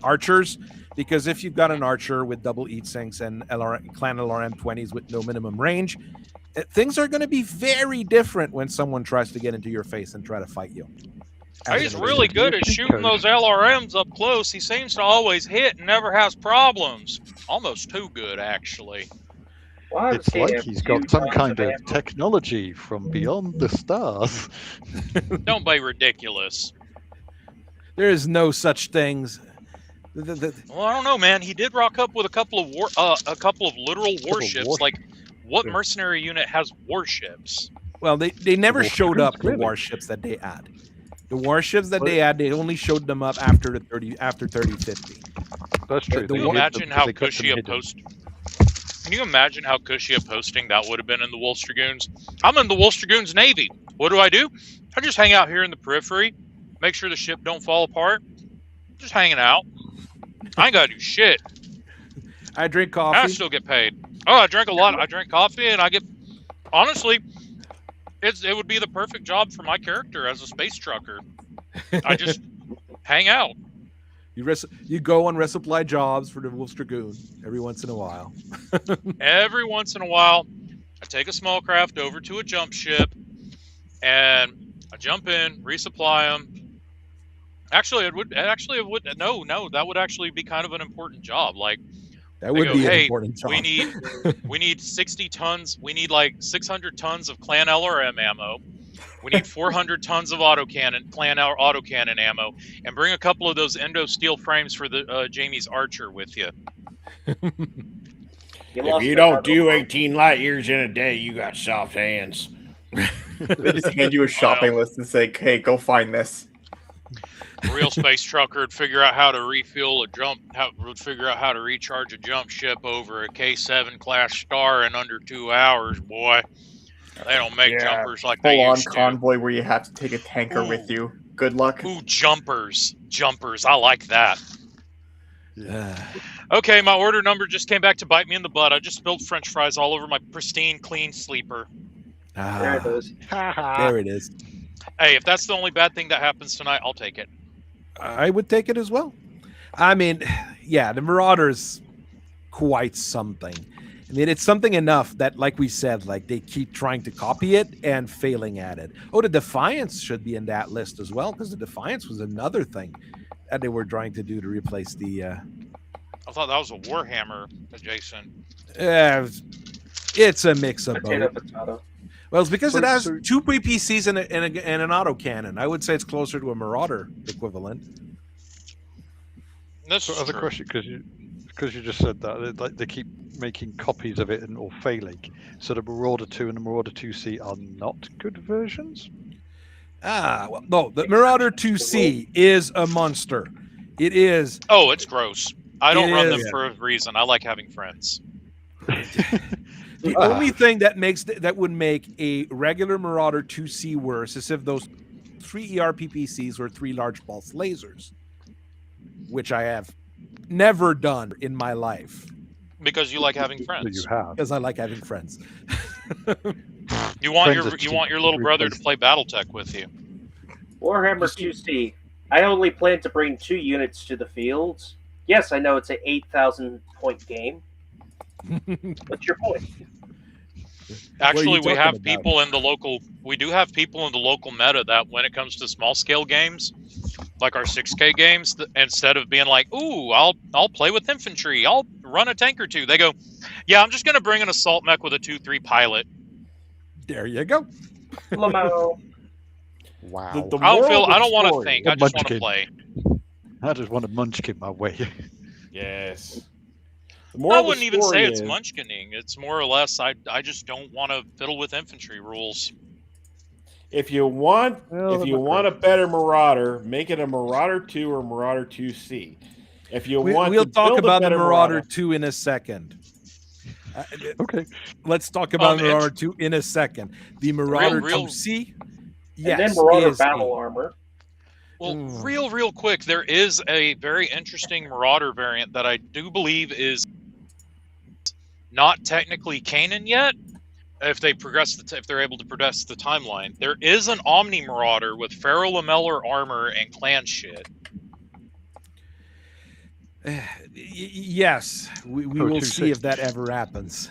archers, because if you've got an archer with double heat sinks and clan LRM 20s with no minimum range, things are going to be very different when someone tries to get into your face and try to fight you. he's really good at shooting those LRMs up close. He seems to always hit and never has problems. Almost too good, actually. Well, I would It's say like a he's few got some times kind of ammo. technology from beyond the stars. Don't be ridiculous. There is no such things. Well, I don't know, man. He did rock up with a couple of literal warships. warships. Like, what Yeah. mercenary unit has warships? Well, they never Well, showed up, the really? warships that they had. The warships that they had, they only showed them up after 3050. That's true. Can Can you you imagine how cushy a post? Can you imagine how cushy a posting that would have been in the Wolf Dragoons? I'm in the Wolf Dragoons Navy. What do? I just hang out here in the periphery, make sure the ship don't fall apart. Just hanging out. I ain't gotta do shit. I drink I coffee. still get paid. Oh, I drink a lot. I drink coffee, and I get. Honestly, it would be the perfect job for my character as a space trucker. I just hang out. You go on resupply jobs for the Wolf's Dragoon every once in a while. Every once in a while, I take a small craft over to a jump ship, and I jump in, resupply them. Actually, it would. No, that would actually be kind of an important job. Like, That would be an hey, important job. we need 60 tons. We need like 600 tons of clan LRM ammo. We need 400 tons of clan autocannon ammo, and bring a couple of those endo steel frames for the Jamie's Archer with you. If you don't do 18 light years in a day, you got soft hands. They just hand you a shopping list and say, "Hey, go find this." A real space trucker would figure out how to would figure out how to recharge a jump ship over a K7 class star in under 2 hours, boy. They don't make jumpers like they Full-on used to. convoy where you have to take a tanker with you. Good luck. Ooh, jumpers. I like that. Yeah. Okay, my order number just came back to bite me in the butt. I just spilled French fries all over my pristine, clean sleeper. There it is. There it is. Hey, if that's the only bad thing that happens tonight, I'll take it. I would take it as well. I mean, yeah, the Marauder's quite something. I mean, it's something enough that, like we said, like they keep trying to copy it and failing at it. Oh, the Defiance should be in that list as well, because the Defiance was another thing that they were trying to do to replace the. I thought that was a Warhammer adjacent. It's a mix of Potato, both. potato. Well, it's because it has So- two PPCs and an autocannon. I would say it's closer to a Marauder equivalent. That's So, as a true. question, because you just said that, like they keep making copies of it and or failing. So the Marauder 2 and the Marauder 2C are not good versions. Well, no, the Marauder 2C is a monster. It is. Oh, it's gross. I don't It run them is. for a reason. I like having friends. The only thing that would make a regular Marauder 2C worse is if those 3 ERPPCs were 3 large pulse lasers, which I have never done in my life Because you like having That friends. you have. because I like having friends. You want Friends are your little cheap. brother to play Battletech with you. Warhammer 2C. I only plan to bring 2 units to the fields. Yes, I know it's an 8,000 point game. What's your point? Actually, we talking have about? people in the local. We do have people in the local meta that, when it comes to small scale games, like our 6K games, instead of being like, "Ooh, I'll play with infantry. I'll run a tank or two," they go, "Yeah, I'm just going to bring an assault mech with a 2-3 pilot." There you go. Lamo. Wow. The I don't moral feel. of the I don't want to story- think. A I just want to munchkin. play. I just want a munchkin my way. Yes. The I moral of wouldn't the even say story it's is, munchkining. It's more or less I just don't want to fiddle with infantry rules. if you want Well, if you want a better Marauder, make it a Marauder 2 or Marauder 2C. If you want We'll to talk build a about the better Marauder 2 in a second. Okay. Let's talk about Um, Marauder 2 in a second. The Marauder real- 2C, And then yes, Marauder is battle a- armor. Well, Mm. real quick, there is a very interesting Marauder variant that I do believe is not technically canon yet. If they progress, if they're able to progress the timeline, there is an Omni Marauder with ferro-lamellar armor and clan shit. Yes, we Oh, will 2C. see if that ever happens.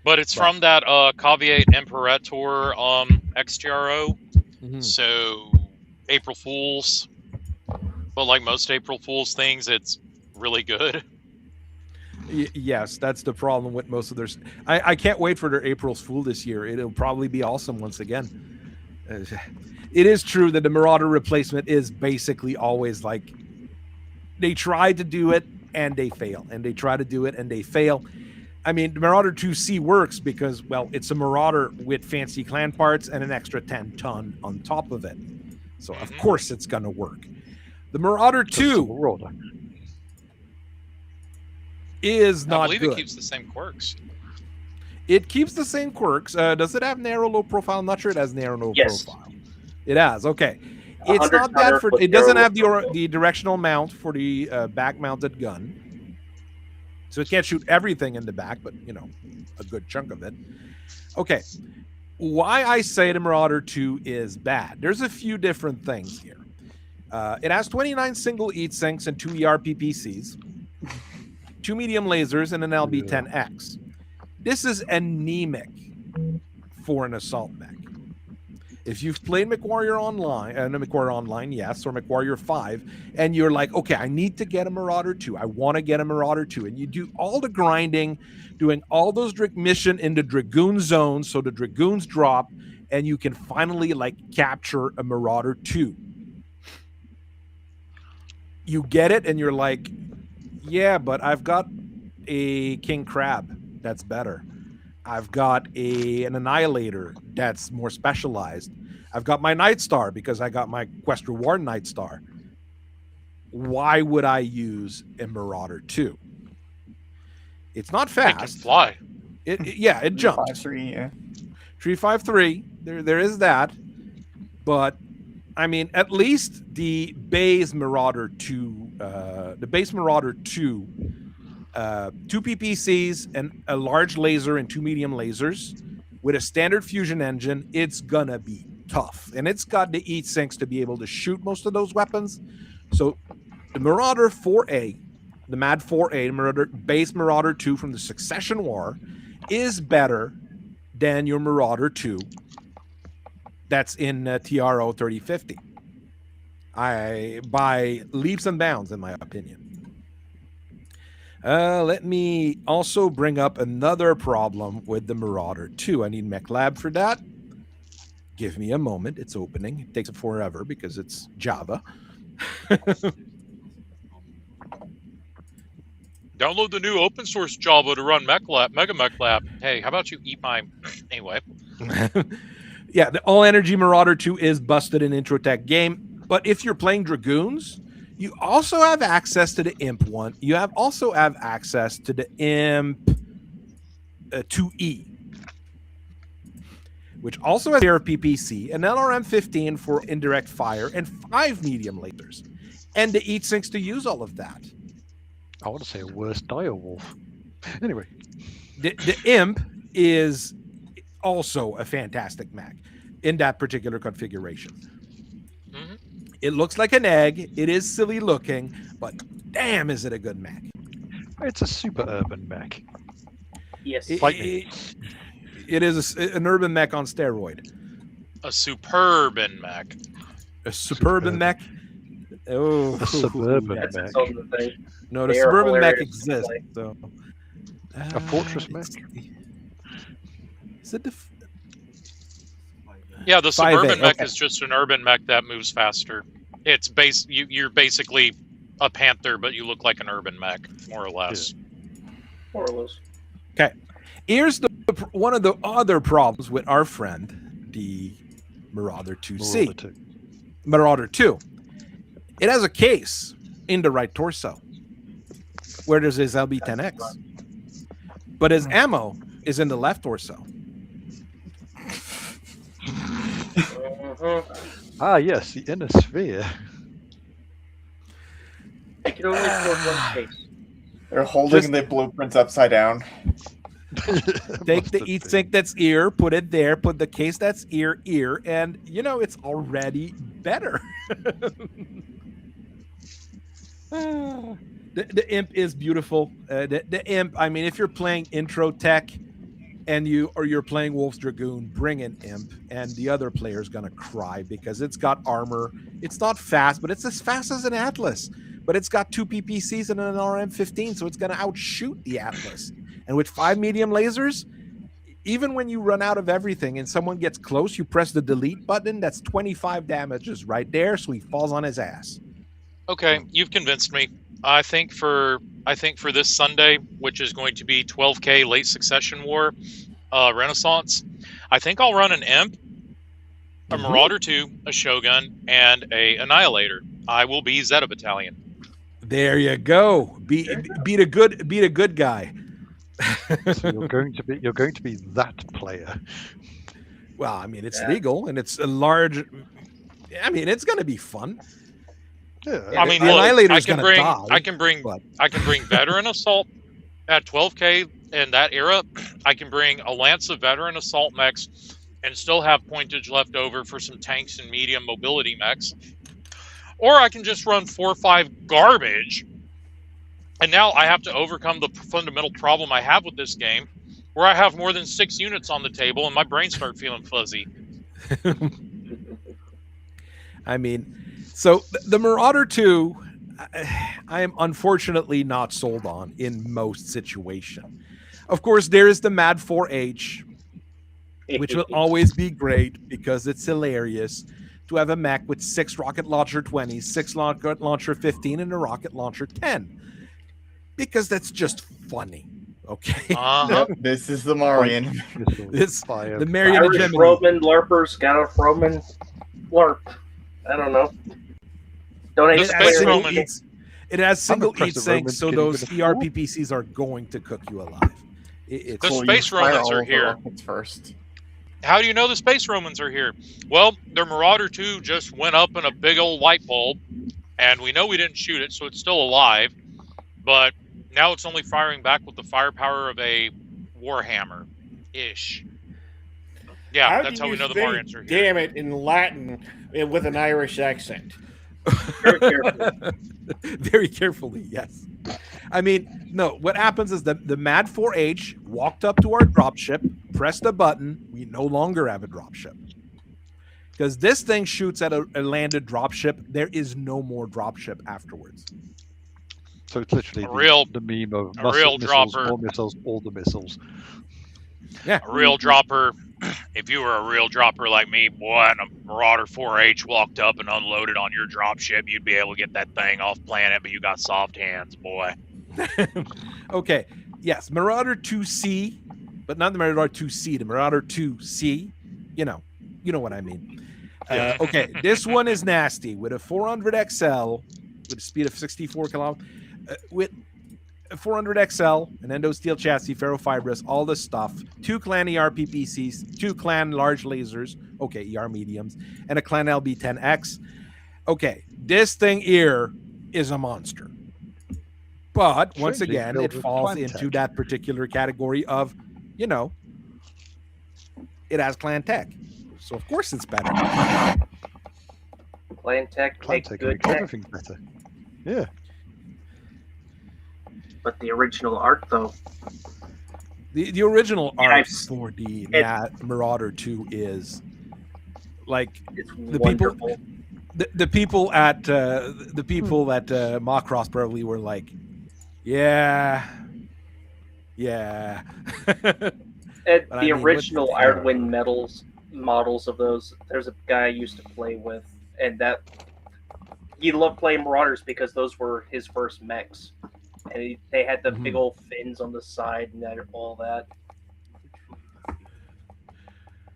But it's Right. from that Caveat Imperator XTRO. Mhm. So April Fools. But like most April Fools things, it's really good. Yes, that's the problem with most of their. I can't wait for their April's Fool this year. It'll probably be awesome once again. It is true that the Marauder replacement is basically always like they try to do it and they fail, and they try to do it and they fail. I mean, the Marauder 2C works because, well, it's a Marauder with fancy clan parts and an extra 10 ton on top of it. So, of course, it's going to work. The Marauder Just a 2 Marauder. is I not believe good. it keeps the same quirks. It keeps the same quirks. Does it have narrow low profile? I'm not sure it has narrow low Yes. profile. It has. Okay. It's 100 not bad gunner for. with It doesn't narrow have low the directional mount for the back mounted gun, so it can't shoot everything in the back, but you know, a good chunk of it. Okay. Why I say the Marauder 2 is bad? There's a few different things here. It has 29 single heat sinks and 2 ERPPCs, 2 medium lasers, and an LB-10X. This is anemic for an assault mech. If you've played MechWarrior Online, MechWarrior Online, yes, or MechWarrior 5, and you're like, okay, I need to get a Marauder 2. I want to get a Marauder 2. And you do all the grinding, doing all those mission in the Dragoon zone, so the Dragoons drop, and you can finally like capture a Marauder 2. You get it, and you're like, yeah, but I've got a King Crab that's better. I've got an Annihilator that's more specialized. I've got my Night Star because I got my Quest Reward Night Star. Why would I use a Marauder 2? It's not It can fast. fly. It jumps. 353, yeah. 353. There is that. But I mean, at least the base Marauder 2, the base Marauder 2, 2 PPCs and a large laser and 2 medium lasers with a standard fusion engine, it's gonna be tough. And it's got the heat sinks to be able to shoot most of those weapons. So the Marauder 4A, the MAD 4A, base Marauder 2 from the Succession War is better than your Marauder 2 that's in TRO 3050. By leaps and bounds, in my opinion. Let me also bring up another problem with the Marauder 2. I need MechLab for that. Give me a moment. It's opening. It takes forever because it's Java. Download the new open source Java to run Mega MechLab. Hey, how about you eat my... Anyway. Yeah, the All Energy Marauder 2 is busted in Introtech game. But if you're playing Dragoons, you also have access to the Imp one. You also have access to the Imp 2E, which also has PPC, an LRM-15 for indirect fire, and 5 medium lasers. And the heat sinks to use all of that. I want to say a worse direwolf. Anyway. The Imp is also a fantastic mech in that particular configuration. Mm-hmm. It looks like an egg. It is silly looking, but damn, is it a good mech? It's a super urban mech. Yes. It, Lightning. it is an urban mech on steroid. A superban mech. A suburban mech. Oh, A suburban That's mech. its own thing. no, the They are suburban mech hilarious to exists. play. So. A fortress mech? Is it the? Yeah, the 5A, suburban mech okay. is just an urban mech that moves faster. It's you're basically a panther, but you look like an urban mech, more or less. More or less. Okay, here's one of the other problems with our friend, the Marauder 2C. Marauder 2. Marauder 2. It has a case in the right torso, where there's his LB-10X, but his ammo is in the left torso. Ah, yes, the inner sphere. I can only afford one case. They're holding Just- the blueprints upside down. Take the heat sink that's ear, put it there, put the case that's ear, and it's already better. The imp is beautiful. The imp, I mean, if you're playing intro tech and you're playing Wolf's Dragoon, bring an imp, and the other player's gonna cry because it's got armor. It's not fast, but it's as fast as an Atlas. But it's got 2 PPCs and an RM15, so it's gonna outshoot the Atlas. And with 5 medium lasers, even when you run out of everything and someone gets close, you press the delete button. That's 25 damages right there, so he falls on his ass. Okay, you've convinced me. I think for this Sunday, which is going to be 12K late succession war Renaissance, I think I'll run an imp, a Marauder 2, a Shogun, and a Annihilator. I will be Zeta Battalion. There you go. Beat a good guy. So you're going to be that player. Well, I mean, it's legal and it's a large. I mean, it's going to be fun. Yeah. I mean, the look, Annihilator's gonna die, I can bring veteran assault at 12K in that era. I can bring a lance of veteran assault mechs and still have pointage left over for some tanks and medium mobility mechs. Or I can just run 4 or 5 garbage. And now I have to overcome the fundamental problem I have with this game, where I have more than 6 units on the table and my brain starts feeling fuzzy. I mean, so the Marauder 2, I am unfortunately not sold on in most situations. Of course, there is the Mad 4H, which will always be great because it's hilarious to have a mech with 6 rocket launcher 20s, 6 rocket launcher 15, and a rocket launcher 10. Because that's just funny. Okay. Uh-huh. Yep, this is the Marian. This Fire. the Marion Irish Gemini. Roman, LARPer, Scout Roman, LARP. I don't know. Donate The It Space has single Roman. eats. It has single impressed eat the sinks, Romans so can those even afford- ERPPCs are going to cook you alive. It's The Well, Space you fire Romans all are of the here. rockets first. How do you know the Space Romans are here? Well, their Marauder 2 just went up in a big old light bulb, and we know we didn't shoot it, so it's still alive. But now it's only firing back with the firepower of a Warhammer-ish. Yeah, How that's do how we you know the say, Marians are here. damn it, in Latin with an Irish accent? very carefully. very carefully, yes. I mean, no, what happens is the Mad 4H walked up to our dropship, pressed a button. We no longer have a dropship. Because this thing shoots at a landed dropship. There is no more dropship afterwards. So it's literally the meme of a real missiles, dropper. more missiles, all the missiles. Yeah. A real dropper. If you were a real dropper like me, boy, and a Marauder 4H walked up and unloaded on your dropship, you'd be able to get that thing off planet, but you got soft hands, boy. Okay. Yes, Marauder 2C, but not the Marauder 2C, the Marauder 2C. You know what I mean. Okay, this one is nasty with a 400 XL with a speed of 64 kilometers. With a 400 XL, an endo steel chassis, ferrofibrous, all this stuff. 2 clan ER PPCs, 2 clan large lasers, okay, ER mediums, and a clan LB10X. Okay, this thing here is a monster. But once Strangely again, filled it with falls clan into tech. that particular category of, it has clan tech. So of course it's better. Battletech make Battletech good makes tech, everything better. Yeah. but the original art, though, The original Yeah, art I've s- for the it- Marauder 2 is like it's the people wonderful. the people at Macross probably were like, yeah. But I The mean, what original Ironwind metals models of those, there's a guy I used to play with, and that he loved playing Marauders because those were his first mechs, and they had the big old fins on the side and all that.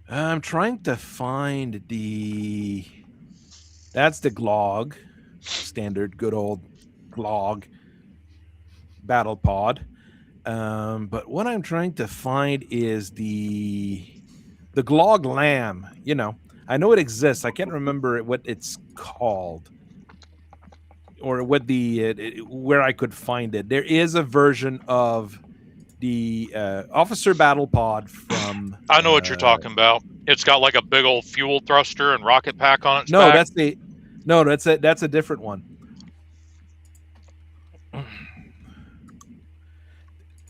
I'm trying to find the. That's the Glog, standard, good old Glog battle pod. But what I'm trying to find is the Glog Lamb. You know, I know it exists. I can't remember what it's called or what where I could find it. There is a version of the Officer Battle Pod from. I know what you're talking about. It's got like a big old fuel thruster and rocket pack on its No, back. that's a different one.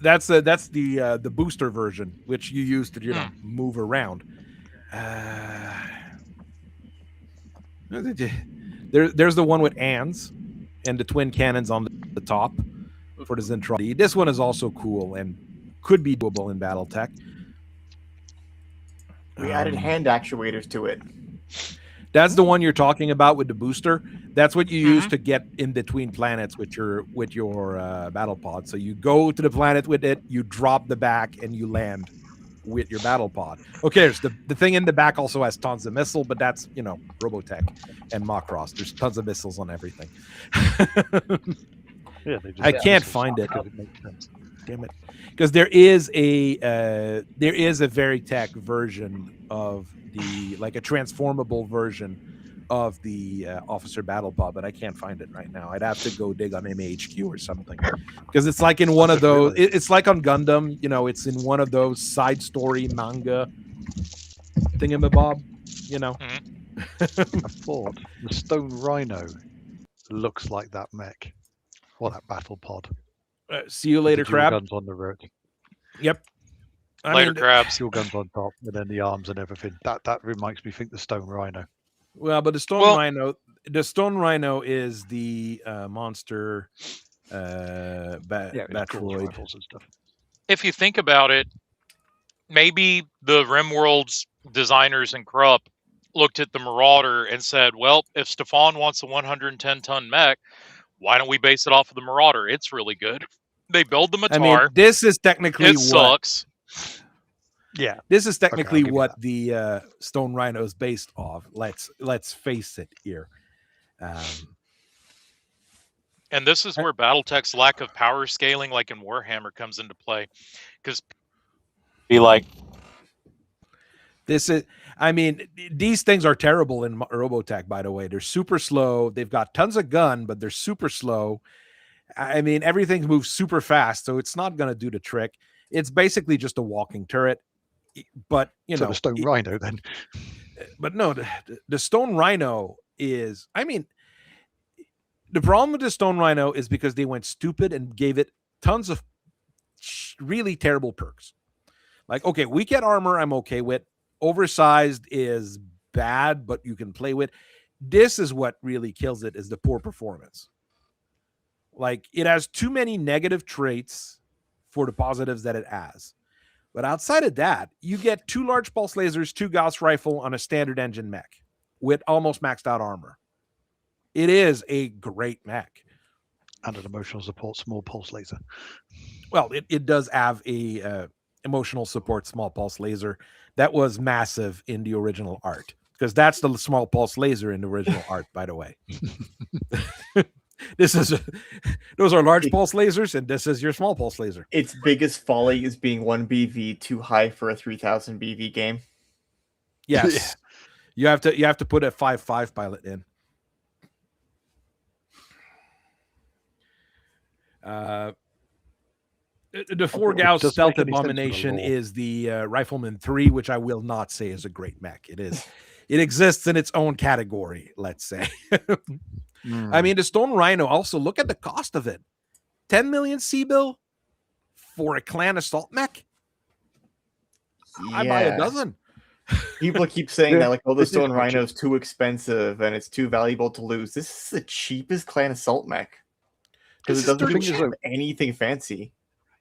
That's the booster version, which you use to move around. There's the one with Ans and the twin cannons on the top for the Zentradi. This one is also cool and could be doable in Battletech. We added hand actuators to it. That's the one you're talking about with the booster. That's what you use to get in between planets with your battle pod. So you go to the planet with it, you drop the back, and you land with your battle pod. Okay, there's the thing in the back also has tons of missile, but that's Robotech and Macross. There's tons of missiles on everything. Yeah, they just I can't find it. because it makes sense. Damn it. Because there is a Veritech version of like a transformable version of the Officer Battle Pod, but I can't find it right now. I'd have to go dig on MHQ or something because it's like in one of those. It's like on Gundam, it's in one of those side story manga thingamabob. I thought the Stone Rhino looks like that mech or that battle pod. See you later, The dual crab. guns on the road. Yep. Later, crabs. Dual guns on top, and then the arms and everything. That makes me think the Stone Rhino. Well, but the Stone Rhino is the monster Batroid and stuff. If you think about it, maybe the RimWorld's designers and Krupp looked at the Marauder and said, well, if Stefan wants a 110-ton mech, why don't we base it off of the Marauder? It's really good. They build the Matar. I mean, this is technically it sucks. Yeah, this is technically okay, what the Stone Rhino is based off. Let's face it here. And this is where Battletech's lack of power scaling, like in Warhammer, comes into play. Because this is, I mean, these things are terrible in Robotech, by the way. They're super slow. They've got tons of gun, but they're super slow. I mean, everything moves super fast, so it's not going to do the trick. It's basically just a walking turret. But, the Stone Rhino then. But no, the Stone Rhino is, I mean, the problem with the Stone Rhino is because they went stupid and gave it tons of really terrible perks. Like, okay, weekend armor, I'm okay with. Oversized is bad, but you can play with. This is what really kills it, is the poor performance. Like, it has too many negative traits for the positives that it has. But outside of that, you get 2 large pulse lasers, 2 Gauss rifle on a standard engine mech with almost maxed out armor. It is a great mech. And an emotional support small pulse laser. Well, it does have a emotional support small pulse laser that was massive in the original art, because that's the small pulse laser in the original art, by the way. Those are large pulse lasers, and this is your small pulse laser. Its biggest folly is being 1 BV too high for a 3000 BV game. Yes. You have to put a 5.5 pilot in. The 4 Gauss Stealth Abomination is the Rifleman 3, which I will not say is a great mech. It is It exists in its own category, let's say. I mean, the Stone Rhino, also look at the cost of it. 10 million C-bill for a clan assault mech? I buy a dozen. People keep saying that, like, oh, the It is Stone quite Rhino is too expensive and it's too valuable to lose. This is the cheapest clan assault mech. Because it This is doesn't dirty really have anything fancy.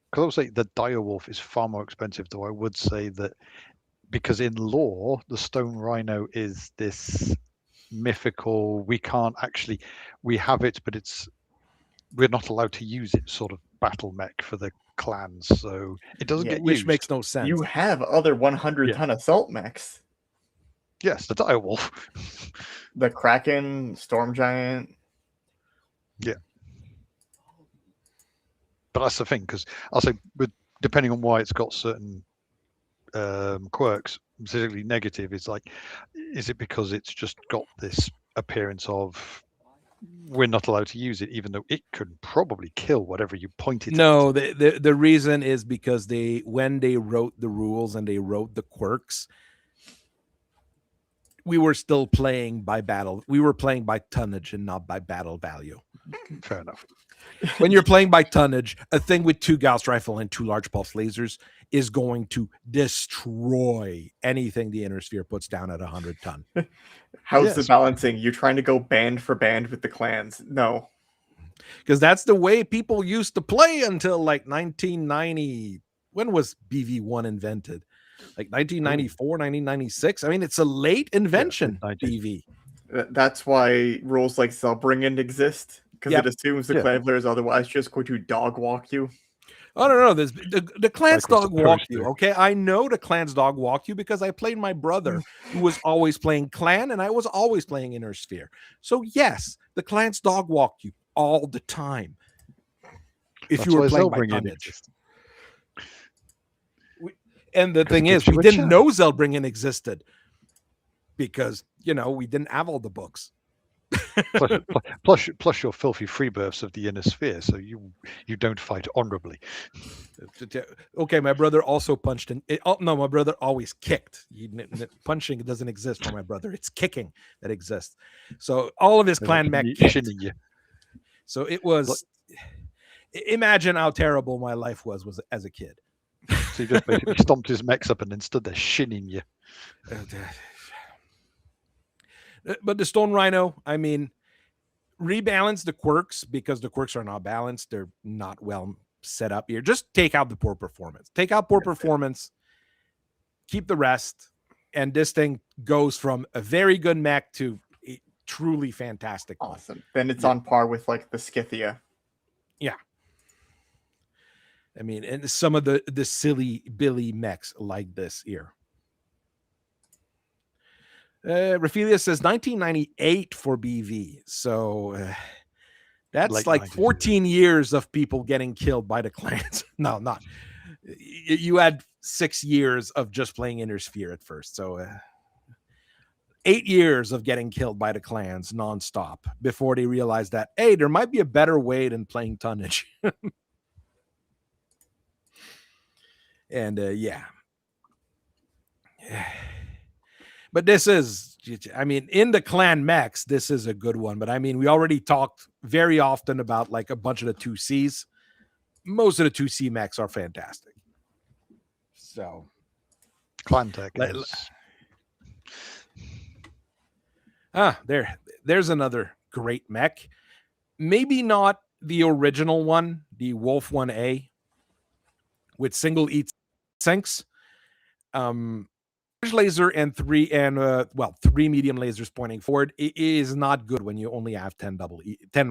Because I would say the Direwolf is far more expensive, though I would say that because in lore, the Stone Rhino is this mythical, we have it, but we're not allowed to use it sort of battle mech for the clans, so it doesn't Yeah, get Which used. makes no sense. You have other 100-ton assault mechs. Yes, the Direwolf. The Kraken, Storm Giant. But that's the thing, because I'll say, depending on why it's got certain quirks, specifically negative, it's like, is it because it's just got this appearance of we're not allowed to use it, even though it could probably kill whatever you pointed No, at? the reason is because when they wrote the rules and they wrote the quirks, we were still playing by battle. We were playing by tonnage and not by battle value. Fair enough. When you're playing by tonnage, a thing with 2 Gauss rifle and 2 large pulse lasers is going to destroy anything the inner sphere puts down at 100 ton. How's the Yes. balancing? You're trying to go band for band with the clans. No. Because that's the way people used to play until like 1990. When was BV1 invented? Like 1994, 1996. I mean, it's a late invention, mid-90s. BV. That's why rules like Zellbringen exist. Because Yep. it assumes the Yeah. clan player is otherwise just going to dog walk you. Oh, no. The clans Like we're dog walk supposed you. to. Okay. I know the clans dog walk you because I played my brother who was always playing clan and I was always playing inner sphere. So, yes, the clans dog walk you all the time. If That's you were why playing by Zellbringen tonnage. exists. And the 'Cause it thing gives is, we you a didn't chance. know Zellbringen existed because, we didn't have all the books. Plus your filthy free births of the inner sphere, so you don't fight honorably. Okay, my brother also punched in. No, my brother always kicked. Punching doesn't exist for my brother. It's kicking that exists. So all of his clan mech kicked. Shinning you. So it was. Imagine how terrible my life was as a kid. So you just basically stomped his mechs up and then stood there shinning you. But the Stone Rhino, I mean, rebalance the quirks because the quirks are not balanced. They're not well set up here. Just take out the poor performance. Take out poor performance. Keep the rest. And this thing goes from a very good mech to a truly fantastic one. Awesome. Then it's on par with like the Scythia. Yeah. I mean, and some of the silly Billy mechs like this here. Raphelia says 1998 for BV. So that's Late like 90s. 14 years of people getting killed by the clans. No, not. You had 6 years of just playing Inner Sphere at first. So 8 years of getting killed by the clans nonstop before they realized that, hey, there might be a better way than playing tonnage. And yeah. But this is, I mean, in the clan mechs, this is a good one. But I mean, we already talked very often about like a bunch of the 2Cs. Most of the 2C mechs are fantastic. So, Clantech is there's another great mech. Maybe not the original one, the Wolf 1A with single heat sinks. Laser and three medium lasers pointing forward. It is not good when you only have 10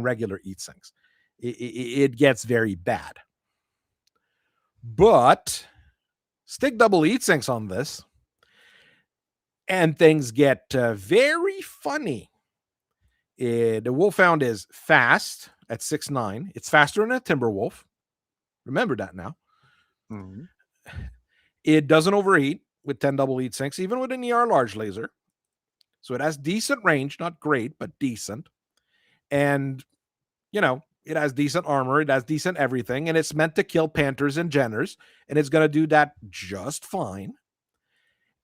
regular heat sinks. It gets very bad. But stick double heat sinks on this, and things get very funny. The Wolfhound is fast at 6'9". It's faster than a Timberwolf. Remember that now. Mm-hmm. It doesn't overheat with 10 double heat sinks, even with an ER large laser. So it has decent range, not great, but decent. And, it has decent armor. It has decent everything. And it's meant to kill Panthers and Jenners. And it's going to do that just fine.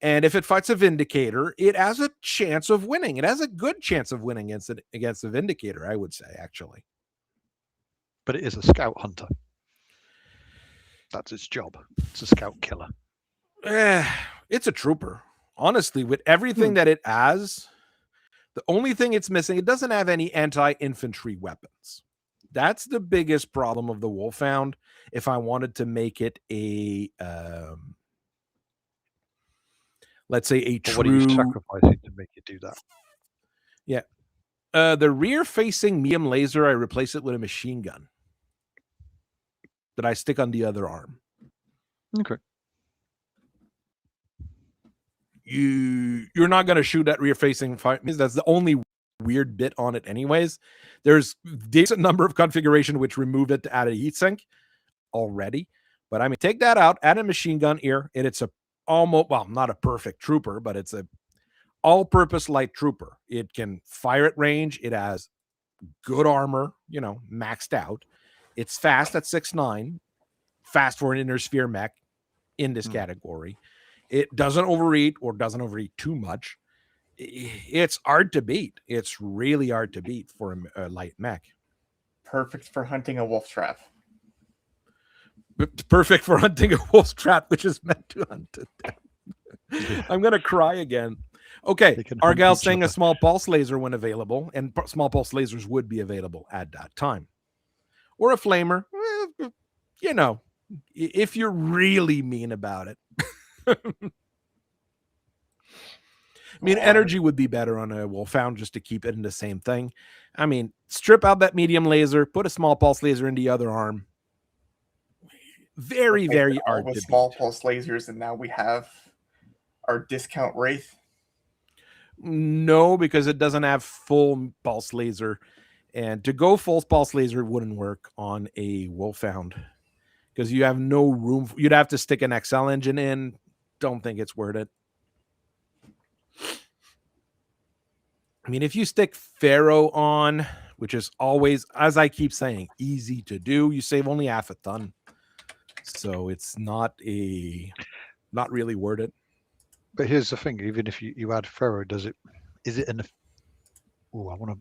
And if it fights a Vindicator, it has a chance of winning. It has a good chance of winning against a Vindicator, I would say, actually. But it is a scout hunter. That's its job. It's a scout killer. It's a trooper. Honestly, with everything that it has, the only thing it's missing, it doesn't have any anti-infantry weapons. That's the biggest problem of the Wolfhound. If I wanted to make it a, let's say a But what are you true, sacrificing to make it do that? yeah, the rear-facing medium laser, I replace it with a machine gun that I stick on the other arm. Okay. You're not going to shoot that rear-facing fight. That's the only weird bit on it anyways. There's decent number of configuration which removed it to add a heatsink already. But I mean, take that out, add a machine gun here, and it's a almost, well, not a perfect trooper, but it's a all-purpose light trooper. It can fire at range. It has good armor, maxed out. It's fast at 6'9", fast for an inner sphere mech in this category. It doesn't overeat too much. It's hard to beat. It's really hard to beat for a light mech. Perfect for hunting a wolf trap. Perfect for hunting a wolf trap, which is meant to hunt it. I'm going to cry again. Okay, Argyle's saying a small pulse laser when available, and small pulse lasers would be available at that time. Or a flamer, if you're really mean about it. I mean, energy would be better on a Wolfhound just to keep it in the same thing. I mean, strip out that medium laser, put a small pulse laser in the other arm. Very, very hard to beat. Small pulse lasers, and now we have our discount Wraith. No, because it doesn't have full pulse laser. And to go full pulse laser wouldn't work on a Wolfhound because you have no room. You'd have to stick an XL engine in. Don't think it's worth it. I mean, if you stick Pharaoh on, which is always, as I keep saying, easy to do, you save only half a ton. So it's not really worth it. But here's the thing: even if you add Pharaoh, is it an? Oh, I want to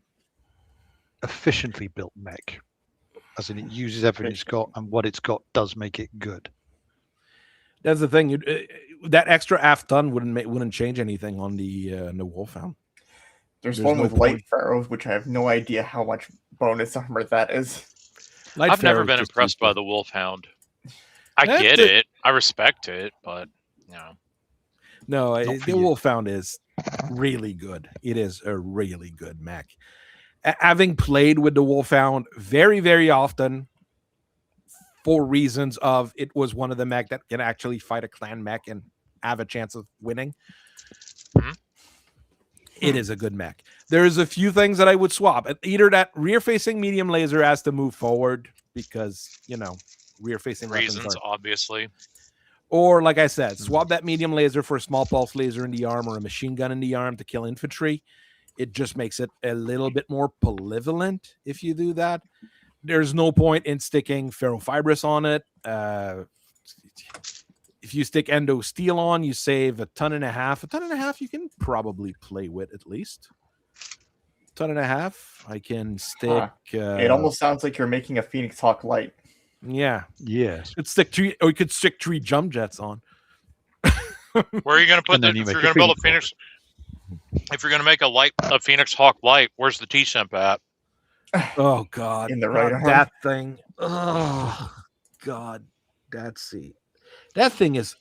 efficiently built mech, as in it uses everything it's got, and what it's got does make it good. That's the thing. That extra half ton wouldn't change anything on the Wolfhound. There's one with light Pharaohs, which I have no idea how much bonus armor that is. I've never been impressed by the Wolfhound. I get it. I respect it, but no, the Wolfhound is really good. It is a really good mech. Having played with the Wolfhound very, very often for reasons of it was one of the mech that can actually fight a clan mech and have a chance of winning. Mm-hmm. It is a good mech. There's a few things that I would swap. Either that rear-facing medium laser has to move forward because, rear-facing reasons, obviously. Or, like I said, swap that medium laser for a small pulse laser in the arm or a machine gun in the arm to kill infantry. It just makes it a little bit more polyvalent if you do that. There's no point in sticking ferrofibrous on it. If you stick endo steel on, you save a ton and a half. A ton and a half you can probably play with at least. Ton and a half. I can stick. It almost sounds like you're making a Phoenix Hawk light. Yeah. Yes. Could stick three, or you could stick 3 jump jets on. Where are you going to put that? If you're going to build a Phoenix, if you're going to make a Phoenix Hawk light, where's the T-Simp at? Oh God! In the right arm. That thing. Oh God! That thing is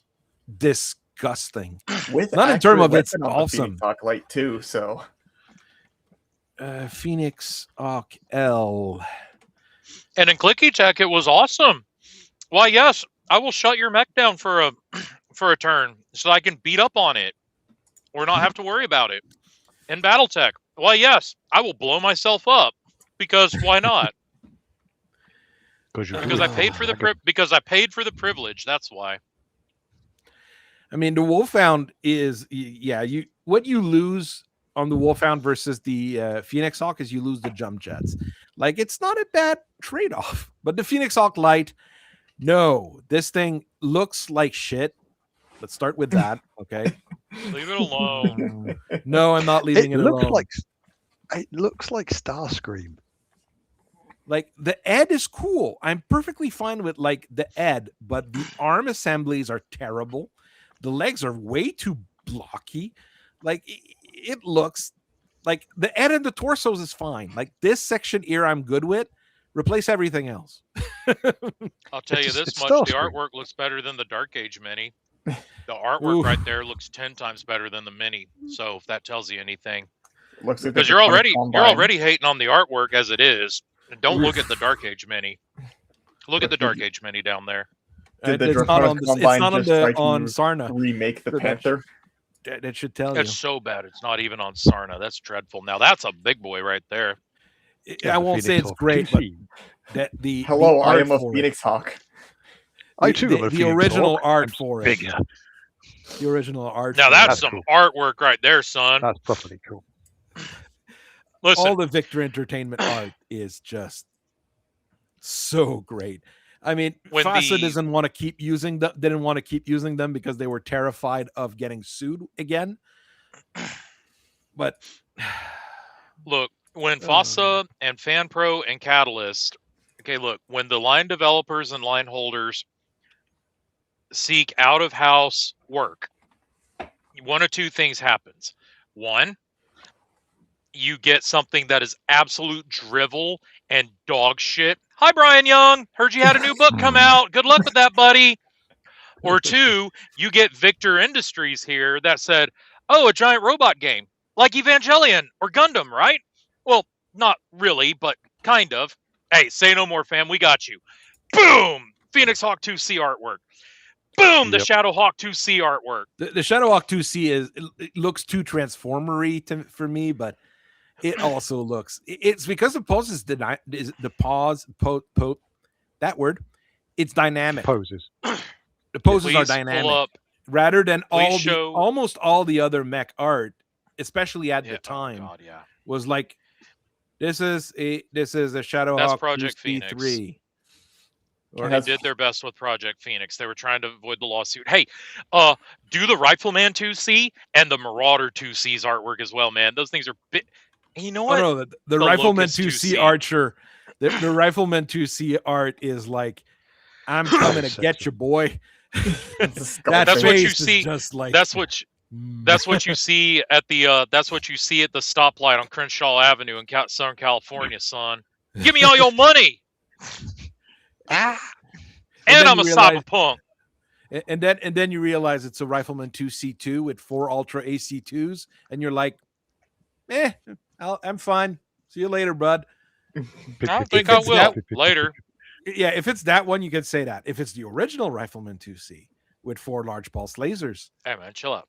disgusting. With not in terms of it's awesome. Hawk light too. So. Phoenix Hawk L. And in Clicky Tech, it was awesome. Why, yes, I will shut your mech down for a turn so I can beat up on it or not have to worry about it. In Battletech, why, yes, I will blow myself up because why not? Because I paid for the privilege. That's why. I mean, the Wolfhound is what you lose on the Wolfhound versus the Phoenix Hawk is you lose the jump jets. Like, it's not a bad trade-off. But the Phoenix Hawk Light, no, this thing looks like shit. Let's start with that, okay? Leave it alone. No, I'm not leaving it looks alone. like Starscream. Like the Ed is cool. I'm perfectly fine with like the Ed, but the arm assemblies are terrible. The legs are way too blocky. Like it looks like the Ed and the torsos is fine. Like this section here, I'm good with. Replace everything else. I'll tell you It's this it's much: the Starscream. artwork looks better than the Dark Age Mini. The artwork right there looks 10 times better than the Mini. So if that tells you anything, Looks like because they've you're done a already combine. hating on the artwork as it is. Don't look at the Dark Age Mini. Look at the Dark Age Mini down there. Did the It's not Draconis on this. It's Combine not on just try the to on Sarna. remake the That- Panther? That should tell you. It's so bad. It's not even on Sarna. That's dreadful. Now that's a big boy right there. I won't say it's great, but that the Hello, the I art am a for it- Phoenix Hawk. I too am a the Phoenix original Hawk. art I'm for it. bigger. The original art. Now for that's it. some cool. artwork right there, son. That's properly cool. Listen, all the Victor Entertainment art is just so great. I mean, When FASA the- doesn't want to keep using them. Didn't want to keep using them because they were terrified of getting sued again. But look, when FASA and FanPro and Catalyst, okay, look, when the line developers and line holders seek out of house work, one of two things happens. One, you get something that is absolute drivel and dog shit. Hi, Brian Young. Heard you had a new book come out. Good luck with that, buddy. Or two, you get Victor Industries here that said, oh, a giant robot game like Evangelion or Gundam, right? Well, not really, but kind of. Hey, say no more, fam. We got you. Boom! Phoenix Hawk 2C artwork. Boom! The Yep. Shadowhawk 2C artwork. the Shadowhawk 2C it looks too transformery for me, but it also looks. It's because of poses. The pause that word. It's dynamic. Poses. The poses are Please dynamic. pull up. Rather than Please show- almost all the other mech art, especially at Yeah, the time, Oh, God, yeah. was like this is a Shadowhawk Project 3. Or They did their best with Project Phoenix. They were trying to avoid the lawsuit. Hey, do the Rifleman 2C and the Marauder 2C's artwork as well, man. Those things are bit. You know what? no, the The Rifleman Locust 2C 2C. Archer, the Rifleman 2C art is like, I'm coming to get you, boy. It's a That That's what you face is see. just like That's what you see at the that's what you see at the stoplight on Crenshaw Avenue in Southern California, son. Give me all your money. And And then I'm a you realize- cyberpunk. and then you realize it's a Rifleman 2C2 with 4 Ultra AC2s, and you're like, I'm fine. See you later, bud. I don't think If I it's will. that- Later. Yeah, if it's that one, you can say that. If it's the original Rifleman 2C with 4 large pulse lasers, Hey man, chill out.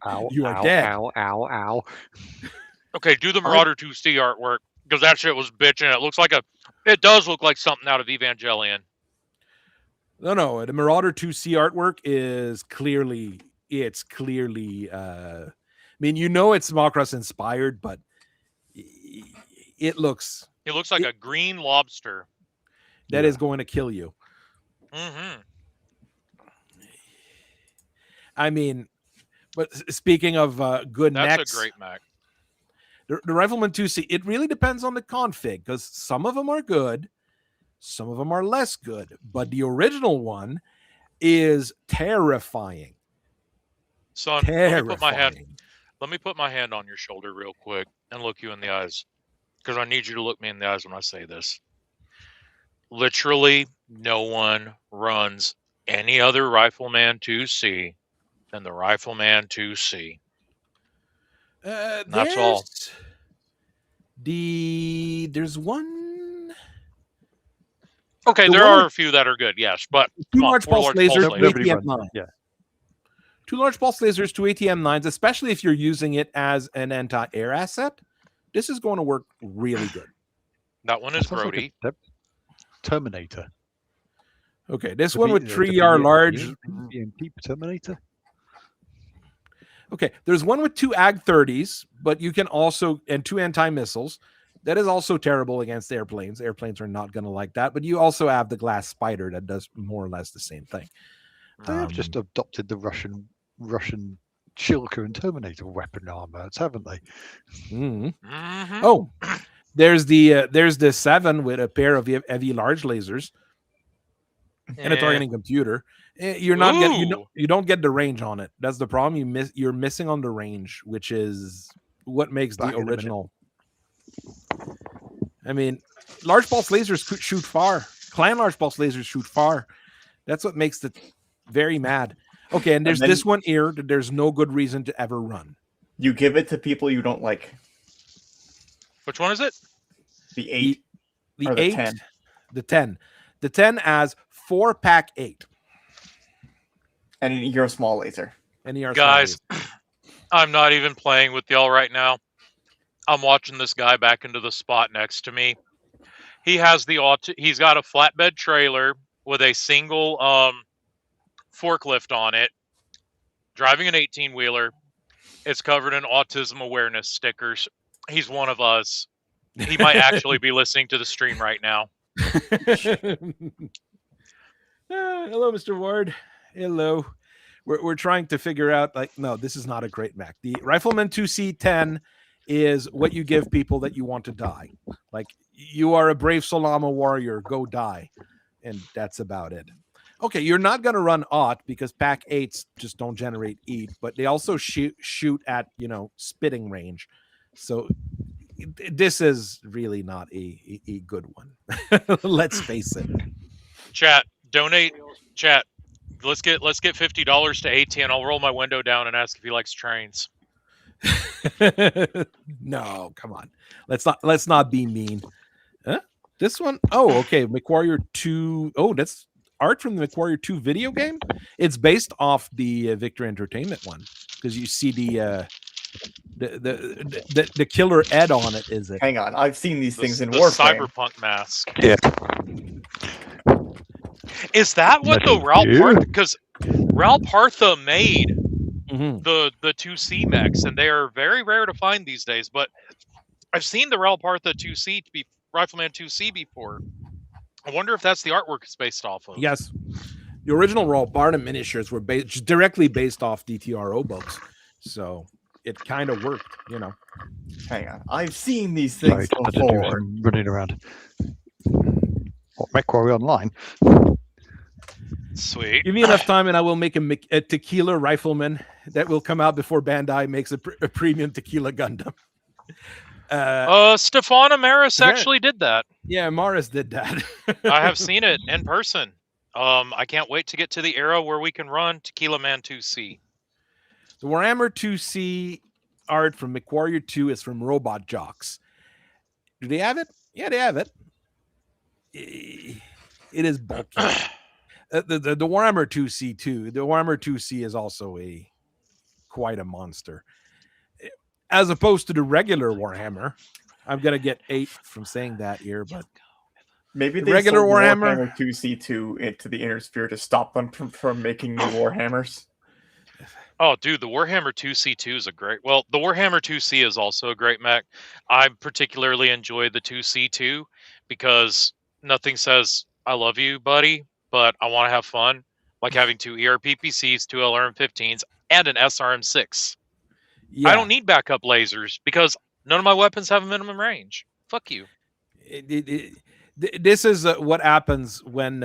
Ow, You are ow, dead. Ow, ow, ow. Okay, do the Marauder 2C artwork because that shit was bitching. It does look like something out of Evangelion. no, the Marauder 2C artwork is clearly. I mean, it's Macross inspired, but it looks It looks like a green lobster. that is going to kill you. Mm-hmm. I mean, but speaking of good That's mechs, a great Mac. the Rifleman 2C, it really depends on the config because some of them are good, some of them are less good, but the original one is terrifying. Son, Terrifying. let me put my hand on your shoulder real quick and look you in the eyes. Because I need you to look me in the eyes when I say this. Literally, no one runs any other Rifleman 2C than the Rifleman 2C. That's all. There's one. Okay, The there one are a few that are good, yes, but Two come on, large 4 pulse large lasers, pulse two lasers. Nobody ATM9. runs. Yeah. 2 large pulse lasers, 2 ATM9s, especially if you're using it as an anti-air asset. This is going to work really good. That one is Sounds like Grody. a Terminator. Okay, this The one B- with the 3R B- large. BMP Terminator. Okay, there's one with 2 AG-30s, but you can also, and 2 anti-missiles. That is also terrible against airplanes. Airplanes are not going to like that, but you also have the glass spider that does more or less the same thing. They have just adopted the Russian Russian Shilka and Terminator weapon armors, haven't they? Mhm. Mhm. Oh, there's the 7 with a pair of heavy large lasers and a Eh. targeting computer. You're not getting Ooh. you don't get the range on it. That's the problem. You're missing on the range, which is what makes Back the in a minute. original. I mean, large pulse lasers could shoot far. Clan large pulse lasers shoot far. That's what makes it very mad. Okay, and there's then- this one here that there's no good reason to ever run. You give it to people you don't like. Which one is it? The 8 The or the 8, 10. the 10. The 10 has 4-pack 8. And an ER small laser. And ER Guys, small I'm not even playing with y'all right now. I'm watching this guy back into the spot next to me. He has he's got a flatbed trailer with a single forklift on it, driving an 18-wheeler. It's covered in autism awareness stickers. He's one of us. He might actually be listening to the stream right now. Hello, Mr. Ward. Hello. We're trying to figure out, like, no, this is not a great mech. The Rifleman 2C10 is what you give people that you want to die. Like, you are a brave Solama warrior, go die. And that's about it. Okay, you're not going to run Aught because pack 8s just don't generate EAT, but they also shoot at, spitting range. So this is really not a good one. Let's face it. Chat, donate. Chat, let's get $50 to AT, and I'll roll my window down and ask if he likes trains. No, come on. Let's not be mean. Huh? This one? Oh, okay. MechWarrior 2. Oh, that's art from the MechWarrior 2 video game. It's based off the Victor Entertainment one because you see the killer Ed on it. Is it? Hang on, I've seen these things in the Warframe. cyberpunk mask. Yeah. Is that what the Ralph Partha? Because Ralph Partha made Mhm. the 2C mechs, and they are very rare to find these days. But I've seen the Ralph Partha 2C Rifleman 2C before. I wonder if that's the artwork it's based off of. Yes. The original Ralph Barnum miniatures were directly based off DTRO books, so it kind of worked, Hang on, I've seen these Sorry, things I didn't do before. some running around. What, MechWarrior Online? Sweet. Give me enough time, and I will make a tequila rifleman that will come out before Bandai makes a premium tequila Gundam. Stefan Amaris Yeah. actually did that. Yeah, Morris did that. I have seen it in person. I can't wait to get to the era where we can run Tequila Man 2C. The Warhammer 2C art from MechWarrior 2 is from Robot Jocks. Do they have it? Yeah, they have it. It is bulky. The Warhammer 2C too. The Warhammer 2C is also quite a monster. As opposed to the regular Warhammer. I'm gonna get 8 from saying that here, but Maybe The they regular sold Warhammer- 2C2 into the Inner Sphere to stop them from making new Warhammers. Oh, dude, the Warhammer 2C2 is a great... Well, the Warhammer 2C is also a great mech. I particularly enjoy the 2C2 because nothing says, I love you, buddy, but I want to have fun. Like having 2 ERPPCs, 2 LRM-15s, and an SRM-6. yeah, I don't need backup lasers because none of my weapons have a minimum range. Fuck you. This is what happens when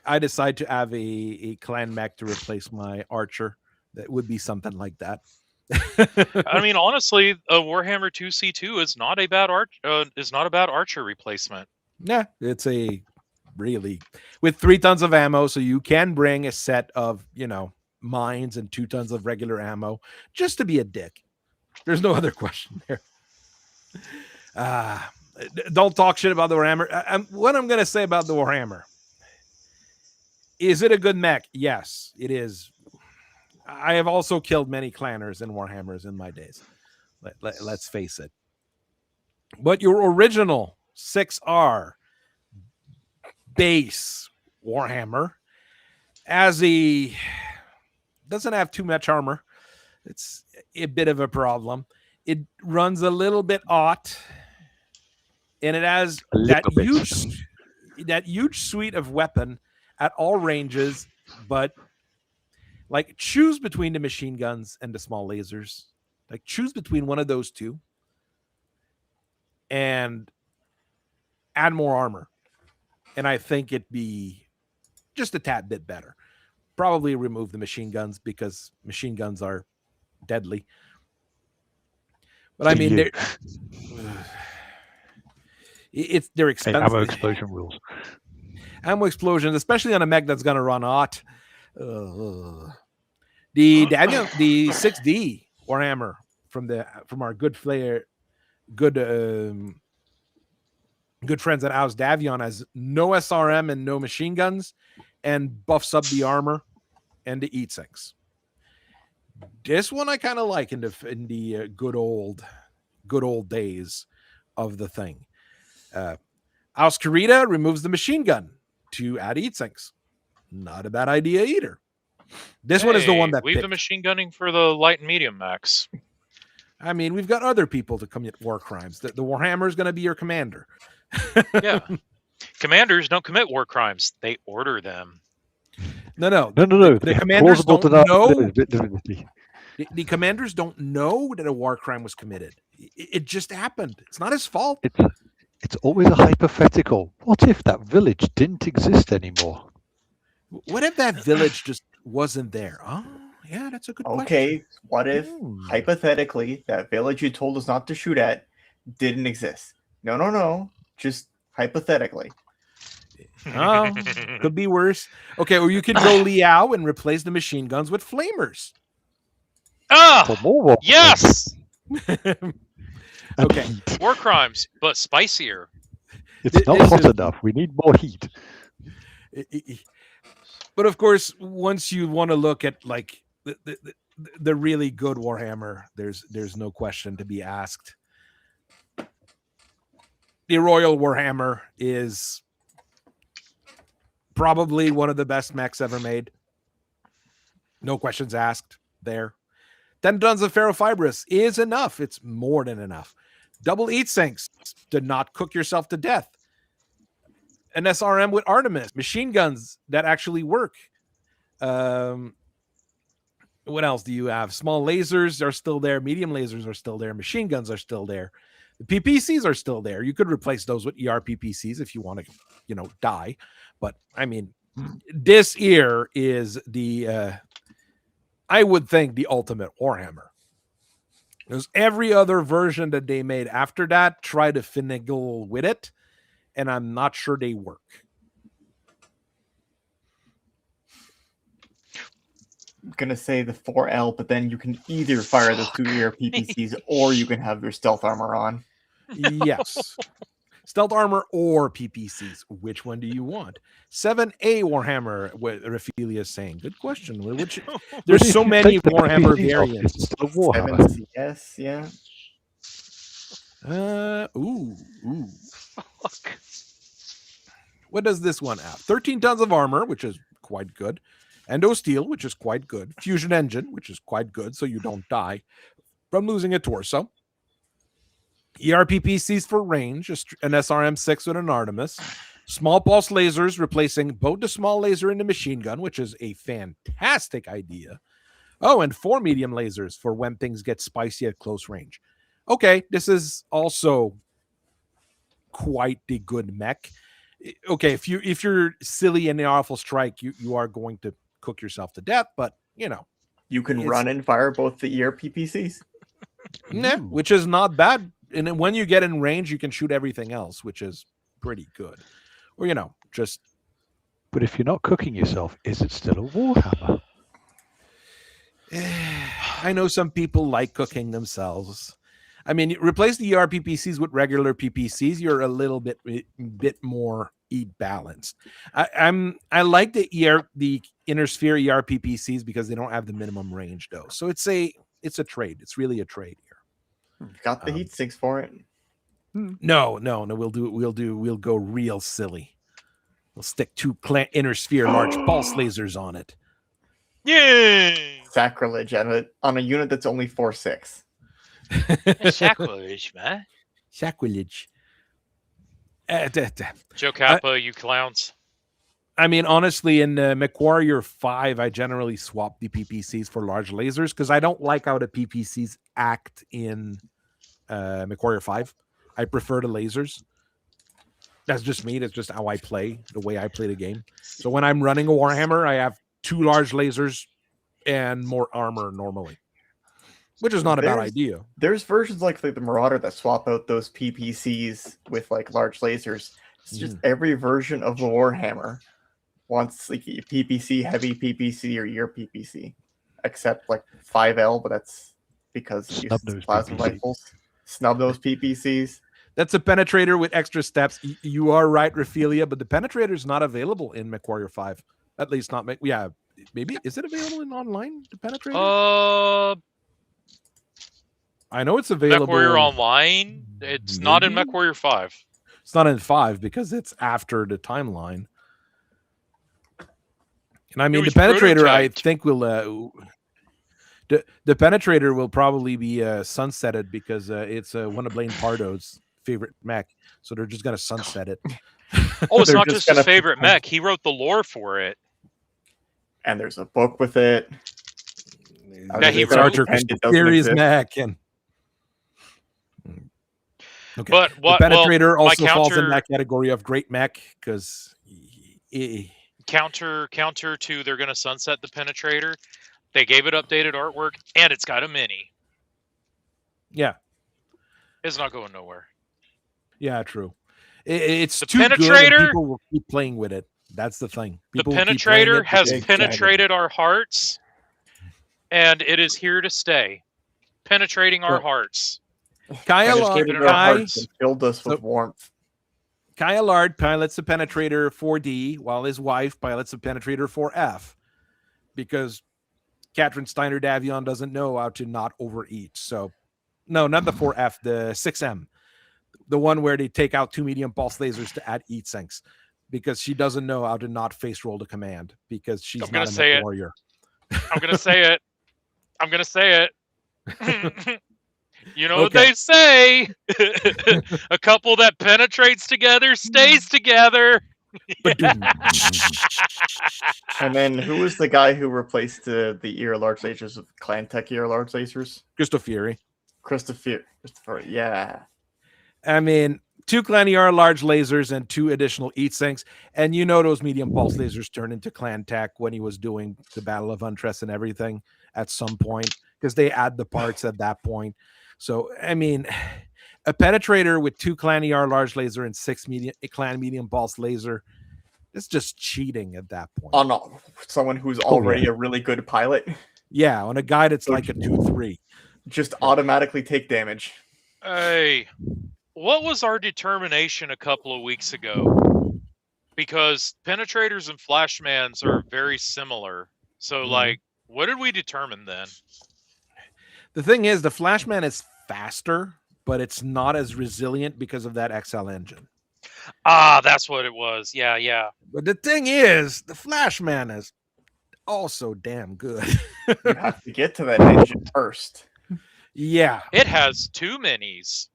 I decide to have a clan mech to replace my archer. That would be something like that. I mean, honestly, a Warhammer 2C2 is not a bad archer replacement. Yeah, it's a really with 3 tons of ammo, so you can bring a set of mines and 2 tons of regular ammo just to be a dick. There's no other question there. Don't talk shit about the Warhammer. What I'm gonna say about the Warhammer, is it a good mech? Yes, it is. I have also killed many clanners and Warhammers in my days. Let's face it. But your original 6R base Warhammer doesn't have too much armor. It's a bit of a problem. It runs a little bit odd, and it has that huge suite of weapon at all ranges, but Like, choose between the machine guns and the small lasers. Like, choose between one of those two and add more armor. And I think it'd be just a tad bit better. Probably remove the machine guns because machine guns are deadly. But I mean, they're expensive. Ammo explosion rules. Ammo explosions, especially on a mech that's gonna run hot. The 6D Warhammer from our good friends at Aus Davion has no SRM and no machine guns, and buffs up the armor and the eat sinks. This one I kind of like in the good old days of the thing. Aus Karita removes the machine gun to add eat sinks. Not a bad idea either. This one is the one that leave the machine gunning for the light and medium max. I mean, we've got other people to commit war crimes. The Warhammer is going to be your commander. Yeah. Commanders don't commit war crimes. They order them. No. The commanders don't know. The commanders don't know that a war crime was committed. It just happened. It's not his fault. It's always a hypothetical. What if that village didn't exist anymore? What if that village just wasn't there? Oh, yeah, that's a good question. Okay, what if, hypothetically, that village you told us not to shoot at didn't exist? No. Just hypothetically. Oh, could be worse. Okay, or you could go Liao and replace the machine guns with flamers. Yes! Okay. War crimes, but spicier. It's not hot enough. We need more heat. But of course, once you want to look at like the really good Warhammer, there's no question to be asked. The Royal Warhammer is probably one of the best mechs ever made. No questions asked there. 10 tons of ferrofibrous is enough. It's more than enough. Double eat sinks to not cook yourself to death. An SRM with Artemis. Machine guns that actually work. What else do you have? Small lasers are still there. Medium lasers are still there. Machine guns are still there. The PPCs are still there. You could replace those with ER PPCs if you want to, die. But I mean, this here is I would think the ultimate Warhammer. Because every other version that they made after that tried to finagle with it, and I'm not sure they work. I'm going to say the 4L, but then you can either fire the 2-year PPCs or you can have your stealth armor on. Yes. Stealth armor or PPCs. Which one do you want? 7A Warhammer, what Raphaelia is saying. Good question. There's so many Warhammer variants. 7CS, yeah. Ooh. Fuck. What does this one have? 13 tons of armor, which is quite good. Endo steel, which is quite good. Fusion engine, which is quite good, so you don't die from losing a torso. ERPPCs for range, an SRM6 with an Artemis. Small pulse lasers replacing both the small laser and the machine gun, which is a fantastic idea. Oh, and 4 medium lasers for when things get spicy at close range. Okay, this is also quite the good mech. Okay, if you're silly in the awful strike, you are going to cook yourself to death, but you can run and fire both the ERPPCs. Nah, which is not bad. And when you get in range, you can shoot everything else, which is pretty good. Or just. But if you're not cooking yourself, is it still a Warhammer? I know some people like cooking themselves. I mean, replace the ERPPCs with regular PPCs. You're a little bit more balanced. I like the inner sphere ERPPCs because they don't have the minimum range though. So it's a trade. It's really a trade here. Got the heat sinks for it. No. We'll go real silly. We'll stick 2 inner sphere large pulse lasers on it. Yay! Sacrilege on a unit that's only 4/6. Sacrilege, man. Sacrilege. Joe Kappa, you clowns. I mean, honestly, in MechWarrior 5, I generally swap the PPCs for large lasers because I don't like how the PPCs act in MechWarrior 5. I prefer the lasers. That's just me. That's just how I play, the way I play the game. So when I'm running a Warhammer, I have 2 large lasers and more armor normally, which is not a bad idea. There's versions like the Marauder that swap out those PPCs with like large lasers. It's just every version of the Warhammer wants like PPC, heavy PPC, or your PPC, except like 5L, but that's because it uses plasma rifles. Snub those PPCs. That's a penetrator with extra steps. You are right, Raphelia, but the penetrator is not available in MechWarrior 5. At least not yeah. Maybe is it available in online? The penetrator? I know it's available. MechWarrior Online. It's not in MechWarrior 5. It's not in 5 because it's after the timeline. And I mean, the penetrator, I think will the penetrator will probably be sunsetted because it's one of Blaine Pardo's favorite mech, so they're just gonna sunset it. Oh, it's not just his favorite mech. He wrote the lore for it, and there's a book with it. That he wrote. Archer series mech and. Okay. But the penetrator also falls in that category of great mech because counter to they're going to sunset the penetrator. They gave it updated artwork and it's got a mini. Yeah, it's not going nowhere. Yeah, true. It's the too penetrator. Good and people will keep playing with it. That's the thing. People the penetrator has penetrated our hearts, and it is here to stay, penetrating our hearts. Kyle filled us with warmth. Kyle Lard pilots the penetrator 4D while his wife pilots the penetrator 4F because Catherine Steiner Davion doesn't know how to not overeat. So, no, not the 4F, the 6M, the one where they take out 2 medium pulse lasers to add heat sinks because she doesn't know how to not face roll the command because she's not a warrior. I'm going to say it. I'm going to say it. You know what they say? A couple that penetrates together stays together. And then who was the guy who replaced the ear large lasers with Clan-Tech ear large lasers? Christopher, yeah. I mean, 2 Clan ER large lasers and 2 additional heat sinks. And you know those medium pulse lasers turned into Clan-Tech when he was doing the Battle of Huntress and everything at some point because they add the parts at that point. So, I mean, a penetrator with 2 Clan ER large laser and 6 Clan medium pulse laser, it's just cheating at that point. On someone who's already a really good pilot? Yeah, on a guy that's like a 2-3. Just automatically take damage. Hey, what was our determination a couple of weeks ago? Because penetrators and flashmans are very similar. So, like, what did we determine then? The thing is, the Flashman is faster, but it's not as resilient because of that XL engine. Ah, that's what it was. Yeah. But the thing is, the Flashman is also damn good. You have to get to that engine first. Yeah. It has 2 minis.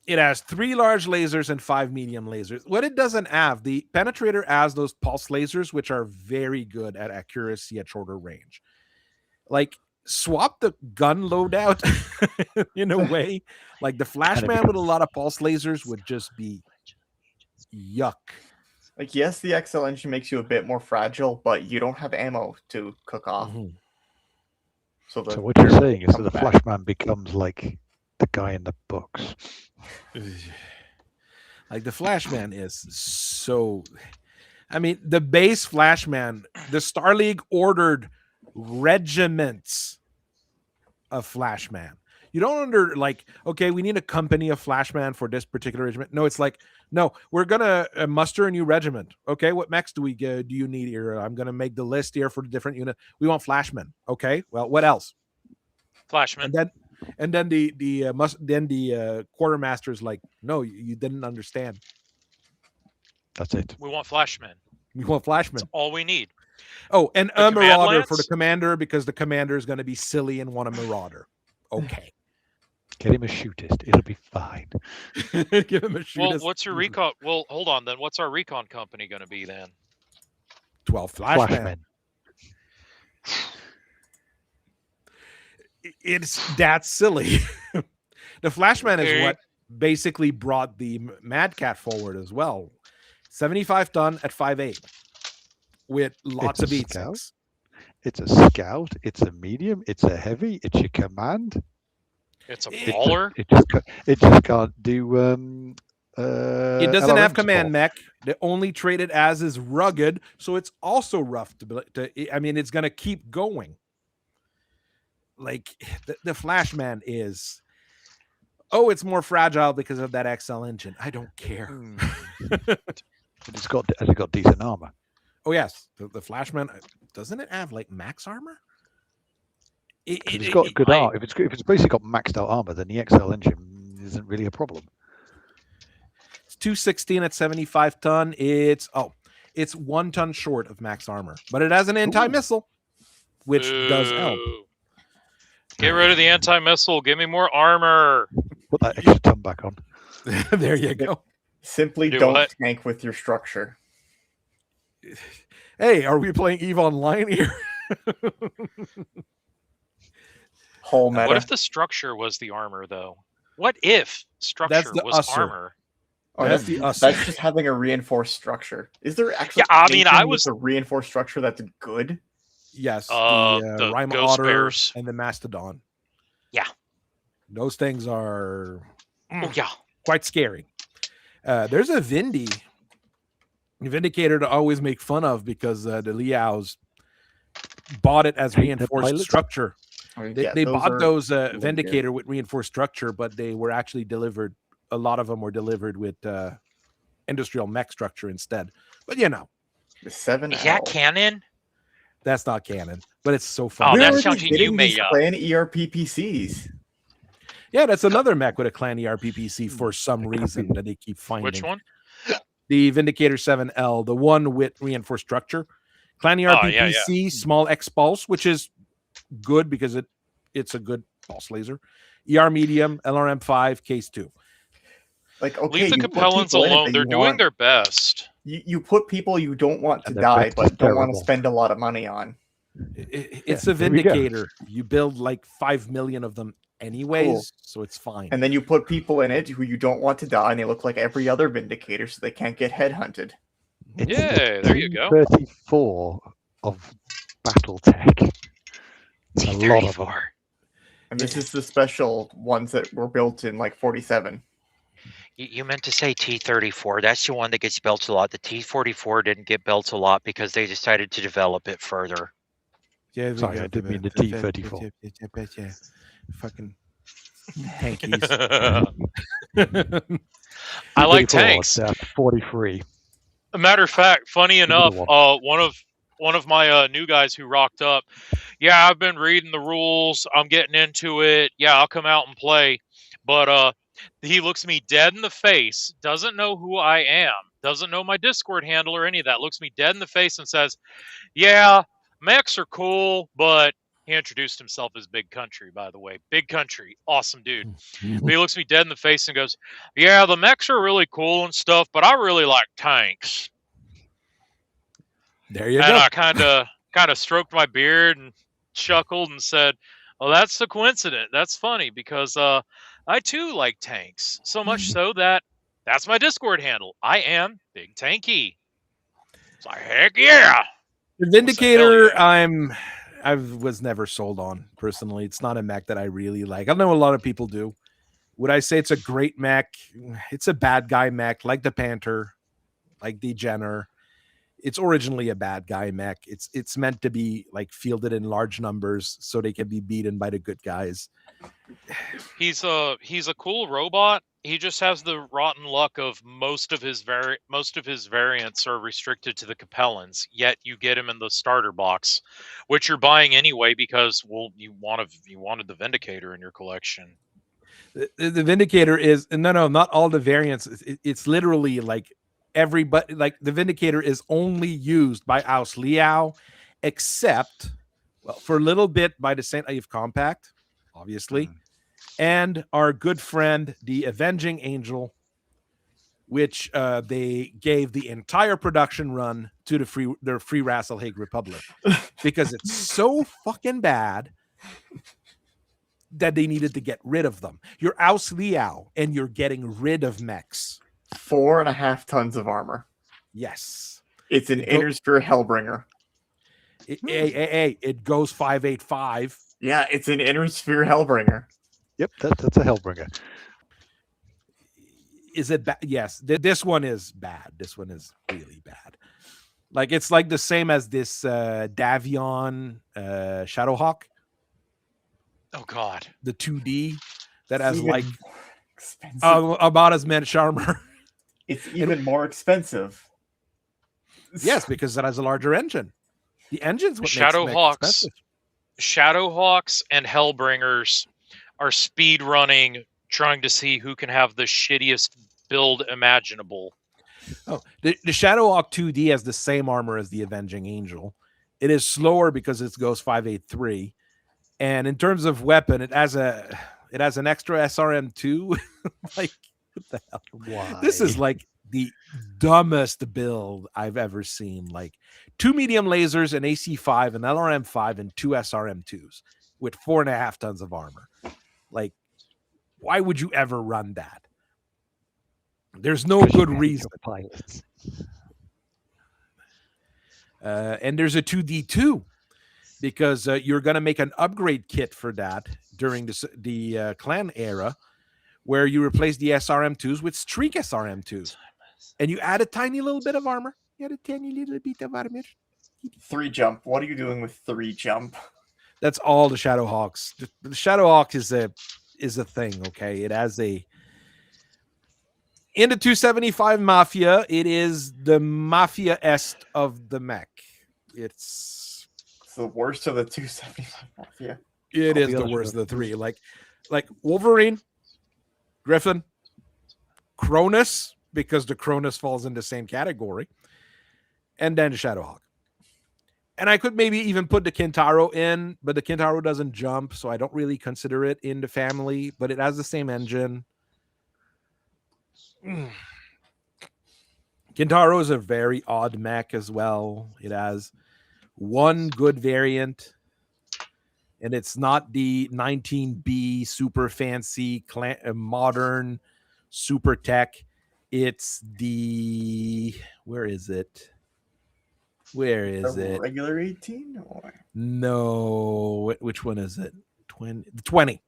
It has 3 large lasers and 5 medium lasers. What it doesn't have, the penetrator has those pulse lasers, which are very good at accuracy at shorter range. Like, swap the gun loadout in a way. Like the Flashman with a lot of pulse lasers would just be yuck. Like, yes, the XL engine makes you a bit more fragile, but you don't have ammo to cook off. So what you're saying is that the Flashman becomes like the guy in the books. Like the Flashman is so... I mean, the base Flashman, the Star League ordered regiments of Flashman. You don't okay, we need a company of Flashman for this particular regiment. No, it's like, no, we're gonna muster a new regiment. Okay, what mechs do you need here? I'm gonna make the list here for the different unit. We want Flashmen. Okay, well, what else? Flashmen. And then the quartermaster's like, no, you didn't understand. That's it. We want Flashmen. We want Flashmen. That's all we need. Oh, and a Marauder for the commander because the commander is going to be silly and want a Marauder. Okay. Get him a shootist. It'll be fine. Give him a shootist. Well, what's your recon? Well, hold on then. What's our recon company going to be then? 12 Flashman. Flashmen. It's that silly. The Flashman is Okay. what basically brought the Mad Cat forward as well. 75 ton at 5'8", with lots It's of a eat scout. six. It's a scout. It's a medium. It's a heavy. It's your command. It's a It- baller. It just can't do. It doesn't have LRM command support. mech. The only trait it as is rugged, so it's also rough to I mean, it's gonna keep going. Like the Flashman is. Oh, it's more fragile because of that XL engine. I don't care. But has it got decent armor? Oh yes, the Flashman doesn't it have like max armor? It's got good armor. If it's basically got maxed out armor, then the XL engine isn't really a problem. It's 216 at 75 ton. It's 1 ton short of max armor, but it has an anti-missile, which does help. Boo. Get rid of the anti-missile. Give me more armor. Put that extra ton back on. There you go. Simply Do don't what? tank with your structure. Hey, are we playing EVE Online here? Whole meta. What if the structure was the armor, though? What if structure the was usher. armor? Oh, That's that's just having a reinforced structure. Is there actually Yeah, I mean, anything I with was- a reinforced structure that's good? Yes, The Rhyme Ghost Otter Bears. and the Mastodon. Yeah. Those things are Oh, yeah. quite scary. There's a Vindicator to always make fun of because the Liaos bought it as Hate the reinforced pilots. structure. I mean, They, yeah, they bought are those really Vindicator with reinforced structure, but they were actually delivered. A lot of them were delivered with industrial mech structure instead. But good. The 7L. Is that canon? that's not canon. But it's so Oh, fun. Where that's are they something you getting these made up. clan ERPPCs? Yeah, that's another mech with a Clan ERPPC for some reason that they keep finding. Which one? The Vindicator 7L, the one with reinforced structure. Clan Oh, ERPPC, yeah, small X pulse, which is good because it's a good pulse laser. ER medium, LRM5, case 2. Like, okay, Leave the you put Capellans people in it alone. that They're you doing want- their best. You put people you don't want to And their die, best but is don't want to terrible. spend a lot of money on. It's Yeah, a there we go. Vindicator. You build like 5 million of them anyways, Cool. so it's fine. And then you put people in it who you don't want to die, and they look like every other Vindicator, so they can't get headhunted. It's Yeah, there you go. 34 of Battletech. A lot of them. T34. And this is the special ones that were built in like 47. You meant to say T34. That's the one that gets built a lot. The T44 didn't get built a lot because they decided to develop it further. Yeah, Sorry, I did mean the T34. Fucking tankies. I like 34, tanks. 43. A matter of fact, funny Give me enough, the one of my new guys who rocked up. Yeah, I've been reading the rules. I'm getting into it. Yeah, I'll come out and play. But he looks me dead in the face. Doesn't know who I am. Doesn't know my Discord handle or any of that. Looks me dead in the face and says, "Yeah, mechs are cool, but." He introduced himself as Big Country, by the way. Big Country, awesome dude. But he looks me dead in the face and goes, "Yeah, the mechs are really cool and stuff, but I really like tanks." There you And go. I kind of stroked my beard and chuckled and said, "Well, that's a coincidence. That's funny because I too like tanks. So much so that that's my Discord handle. I am Big Tanky." It's like, heck yeah. The Vindicator, yeah. I was never sold on personally. It's not a mech that I really like. I know a lot of people do. Would I say it's a great mech? It's a bad guy mech, like the Panther, like the Jenner. It's originally a bad guy mech. It's meant to be like fielded in large numbers so they can be beaten by the good guys. He's a cool robot. He just has the rotten luck of most of his variants are restricted to the Capellans. Yet you get him in the starter box, which you're buying anyway because you wanted the Vindicator in your collection. The Vindicator is no, not all the variants. It's literally like everybody. Like the Vindicator is only used by Aus Liao, except for a little bit by the Saint Eve Compact, obviously. And our good friend, the Avenging Angel, which they gave the entire production run to their Free Rasselhaig Republic because it's so fucking bad that they needed to get rid of them. You're Aus Liao and you're getting rid of mechs. 4.5 tons of armor. Yes. It's an Inner Sphere Hellbringer. It goes 585. Yeah, it's an Inner Sphere Hellbringer. Yep, that's a Hellbringer. Is it bad? Yes, this one is bad. This one is really bad. Like it's like the same as this Davion Shadowhawk. Oh God, the 2D that has even like expensive. about as much armor. It's even more expensive. Yes, because it has a larger engine. The engine's what makes it expensive. Shadowhawks and Hellbringers are speed running, trying to see who can have the shittiest build imaginable. Oh, the Shadowhawk 2D has the same armor as the Avenging Angel. It is slower because it goes 583. And in terms of weapon, it has an extra SRM2. Like, what the hell? Why? This is like the dumbest build I've ever seen. Like 2 medium lasers, an AC5, an LRM5, and 2 SRM2s with 4.5 tons of armor. Like, why would you ever run that? There's no good reason. Pilots. And there's a 2D2. Because you're going to make an upgrade kit for that during the clan era, where you replace the SRM2s with Streak SRM2s. And you add a tiny little bit of armor. You add a tiny little bit of armor. 3 jump. What are you doing with 3 jump? That's all the Shadowhawks. The Shadowhawk is a thing, okay? It has a... In the 275 Mafia, it is the Mafia Est of the mech. It's the worst of the 275 Mafia. It is the worst of the 3. Like Wolverine, Griffin, Cronus, because the Cronus falls in the same category, and then the Shadowhawk. And I could maybe even put the Kintaro in, but the Kintaro doesn't jump, so I don't really consider it in the family, but it has the same engine. Kintaro is a very odd mech as well. It has one good variant, and it's not the 19B super fancy modern super tech. It's the where is it? Regular 18 or no? Which one is it? 20.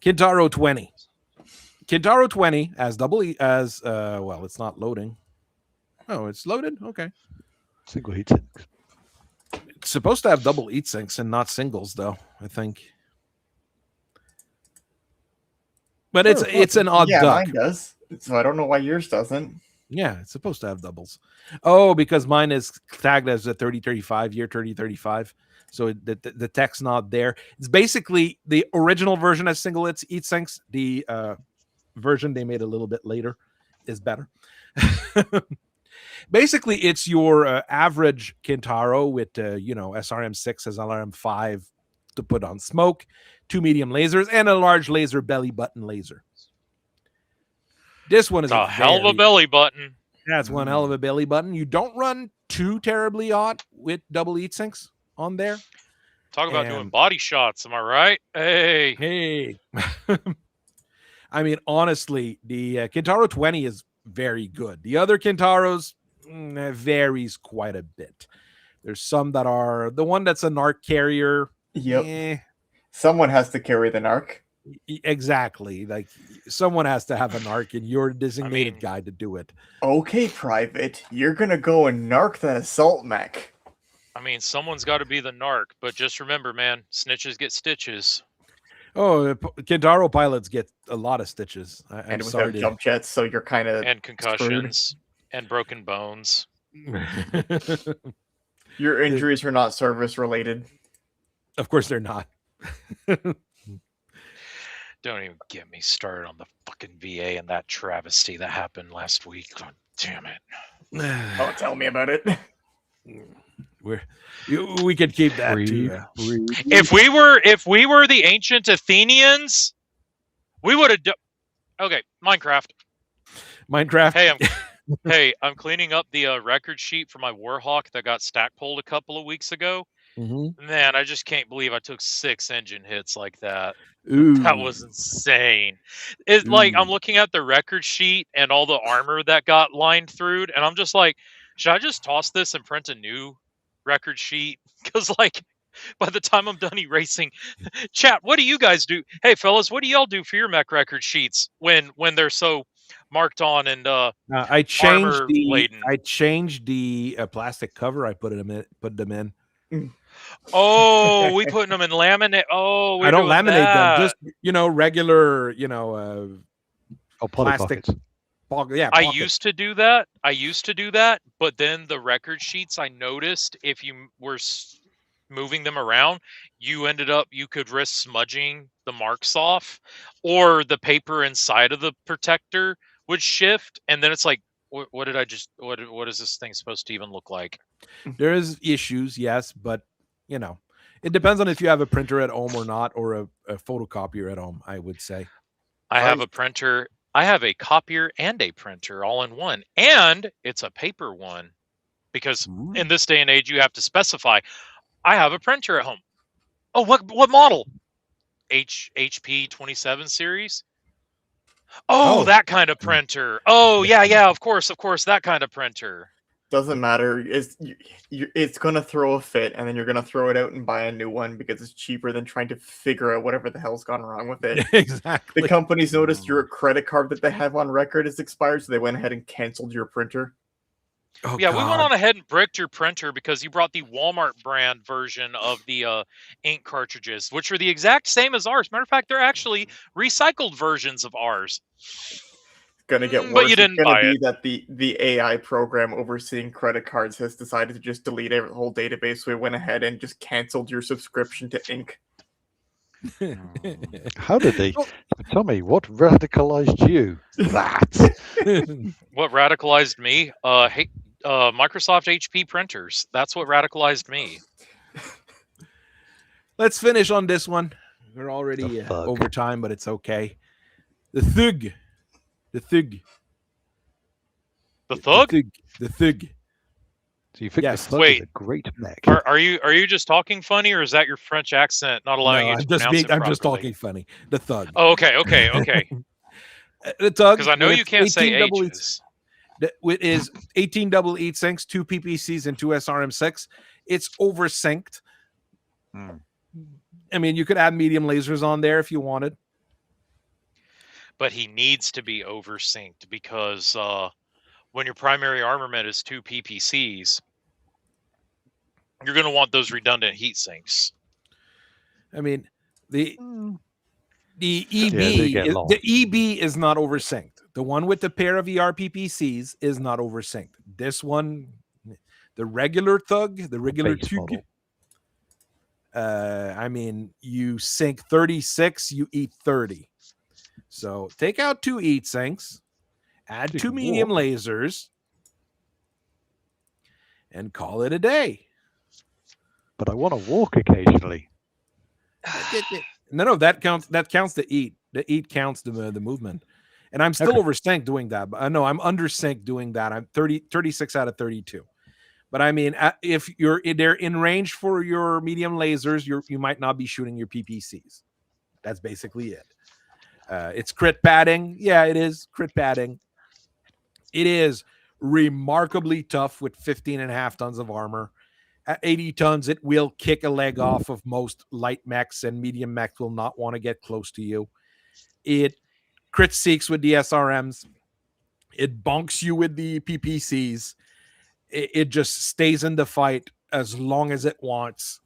Kintaro 20. Kintaro 20 as double as well. It's not loading. Oh, it's loaded. Okay. Single heat sinks. It's supposed to have double heat sinks and not singles, though. I think. But it's an odd duck. Mine does. So I don't know why yours doesn't. Yeah, it's supposed to have doubles. Oh, because mine is tagged as a 3035 year 3035. So the tech's not there. It's basically the original version has single heat sinks. The version they made a little bit later is better. Basically, it's your average Kintaro with SRM6 as LRM5 to put on smoke, 2 medium lasers, and a large laser belly button laser. This one is a hell of a belly button. That's one hell of a belly button. You don't run too terribly hot with double heat sinks on there. Talk about doing body shots. Am I right? Hey. I mean, honestly, the Kintaro 20 is very good. The other Kintaros varies quite a bit. There's some that are the one that's a narc carrier. Yep. Someone has to carry the narc. Exactly. Like someone has to have a narc, and you're a designated guy to do it. Okay, Private, you're gonna go and narc that assault mech. I mean, someone's got to be the narc, but just remember, man, snitches get stitches. Oh, Kintaro pilots get a lot of stitches. And without jump jets, so you're kind of and concussions and broken bones. Your injuries are not service related. Of course, they're not. Don't even get me started on the fucking VA and that travesty that happened last week. God damn it! Oh, tell me about it. We could keep that too. If we were the ancient Athenians, we would have. Okay, Minecraft. Minecraft. I'm cleaning up the record sheet for my Warhawk that got stack pulled a couple of weeks ago. Mm-hmm. Man, I just can't believe I took 6 engine hits like that. Ooh. That was insane. It's like I'm looking at the record sheet and all the armor that got lined through, and I'm just like, should I just toss this and print a new record sheet? Because like by the time I'm done erasing, chat, what do you guys do? Hey fellas, what do y'all do for your mech record sheets when they're so marked on and I changed armor the laden? I changed the plastic cover. I put them in. Oh, we putting them in laminate. Oh, I don't doing laminate that. them. Just regular, Polly plastic. pockets. Yeah, I pocket. used to do that. But then the record sheets, I noticed if you were moving them around, you could risk smudging the marks off, or the paper inside of the protector would shift, and then it's like, what is this thing supposed to even look like? There is issues, yes, but it depends on if you have a printer at home or not, or a photocopier at home, I would say. I have a printer. I have a copier and a printer all in one, and it's a paper one, because in this day and age you have to specify. I have a printer at home. Oh, what model? HP 27 series. Oh, that kind of printer. Oh, yeah, of course, that kind of printer. Doesn't matter. It's gonna throw a fit, and then you're gonna throw it out and buy a new one because it's cheaper than trying to figure out whatever the hell's gone wrong with it. Exactly. The company's noticed your credit card that they have on record is expired, so they went ahead and canceled your printer. Oh, yeah, God. We went on ahead and bricked your printer because you brought the Walmart brand version of the ink cartridges, which are the exact same as ours. Matter of fact, they're actually recycled versions of ours. Gonna get worse. But you didn't buy it. That the AI program overseeing credit cards has decided to just delete the whole database, so we went ahead and just canceled your subscription to Ink. How did they? Tell me, what radicalized you? That. What radicalized me? Microsoft HP printers. That's what radicalized me. Let's finish on this one. We're already over time, but it's okay. The Thug. The Thug. The Thug? The Thug. So you think Yes. the Thug Wait. is a great mech? Are you just talking funny, or is that your French accent not allowing you to pronounce it properly? I'm just talking funny. The Thug. Oh, okay. The Thug. Because I know you can't say 18 ages. It is 18 double heat sinks, 2 PPCs, and 2 SRM6. It's oversynced. I mean, you could add medium lasers on there if you wanted. But he needs to be oversynced because when your primary armament is 2 PPCs, you're going to want those redundant heat sinks. I mean, the EB is not oversynced. The one with the pair of ER PPCs is not oversynced. This one, the regular Thug, the regular Thug, I mean, you sync 36, you eat 30. So take out 2 heat sinks, add 2 medium lasers, and call it a day. But I want to walk occasionally. No, that counts. That counts the eat. The eat counts the movement. And I'm still over sync doing that. But no, I'm under sync doing that. I'm 36 out of 32. But I mean, if they're in range for your medium lasers, you might not be shooting your PPCs. That's basically it. It's crit padding. Yeah, it is crit padding. It is remarkably tough with 15.5 tons of armor. At 80 tons, it will kick a leg off of most light mechs, and medium mechs will not want to get close to you. It crit seeks with the SRMs. It bonks you with the PPCs. It just stays in the fight as long as it wants.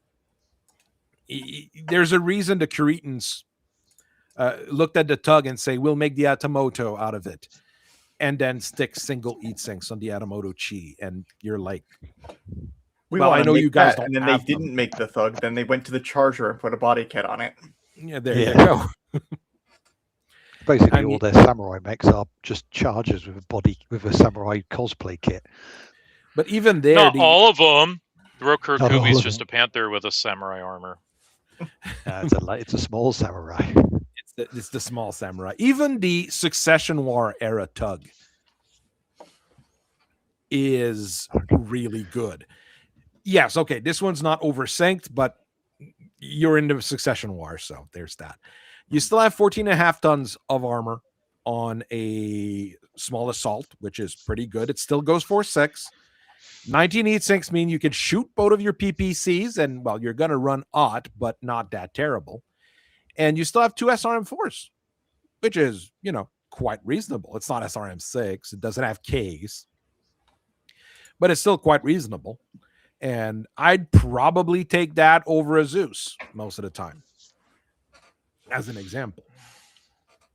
There's a reason the Kuritans looked at the Tug and say, we'll make the Atamoto out of it. And then stick single heat sinks on the Atamoto Chi. And you're like, I know you guys don't. And then they didn't make the Thug. Then they went to the Charger and put a body kit on it. Yeah, there you go. Basically, all their samurai mechs are just Chargers with a samurai cosplay kit. But even there, not all of them. The Rokur Kubi is just them. a panther with a samurai armor. It's a small samurai. It's the small samurai. Even the Succession War era Tug is really good. Yes, okay, this one's not oversynced, but you're into Succession War, so there's that. You still have 14.5 tons of armor on a small assault, which is pretty good. It still goes 4.6. 19 heat sinks mean you can shoot both of your PPCs, and well, you're going to run odd, but not that terrible. And you still have 2 SRM4s, which is, quite reasonable. It's not SRM6. It doesn't have Ks, but it's still quite reasonable. And I'd probably take that over a Zeus most of the time, as an example.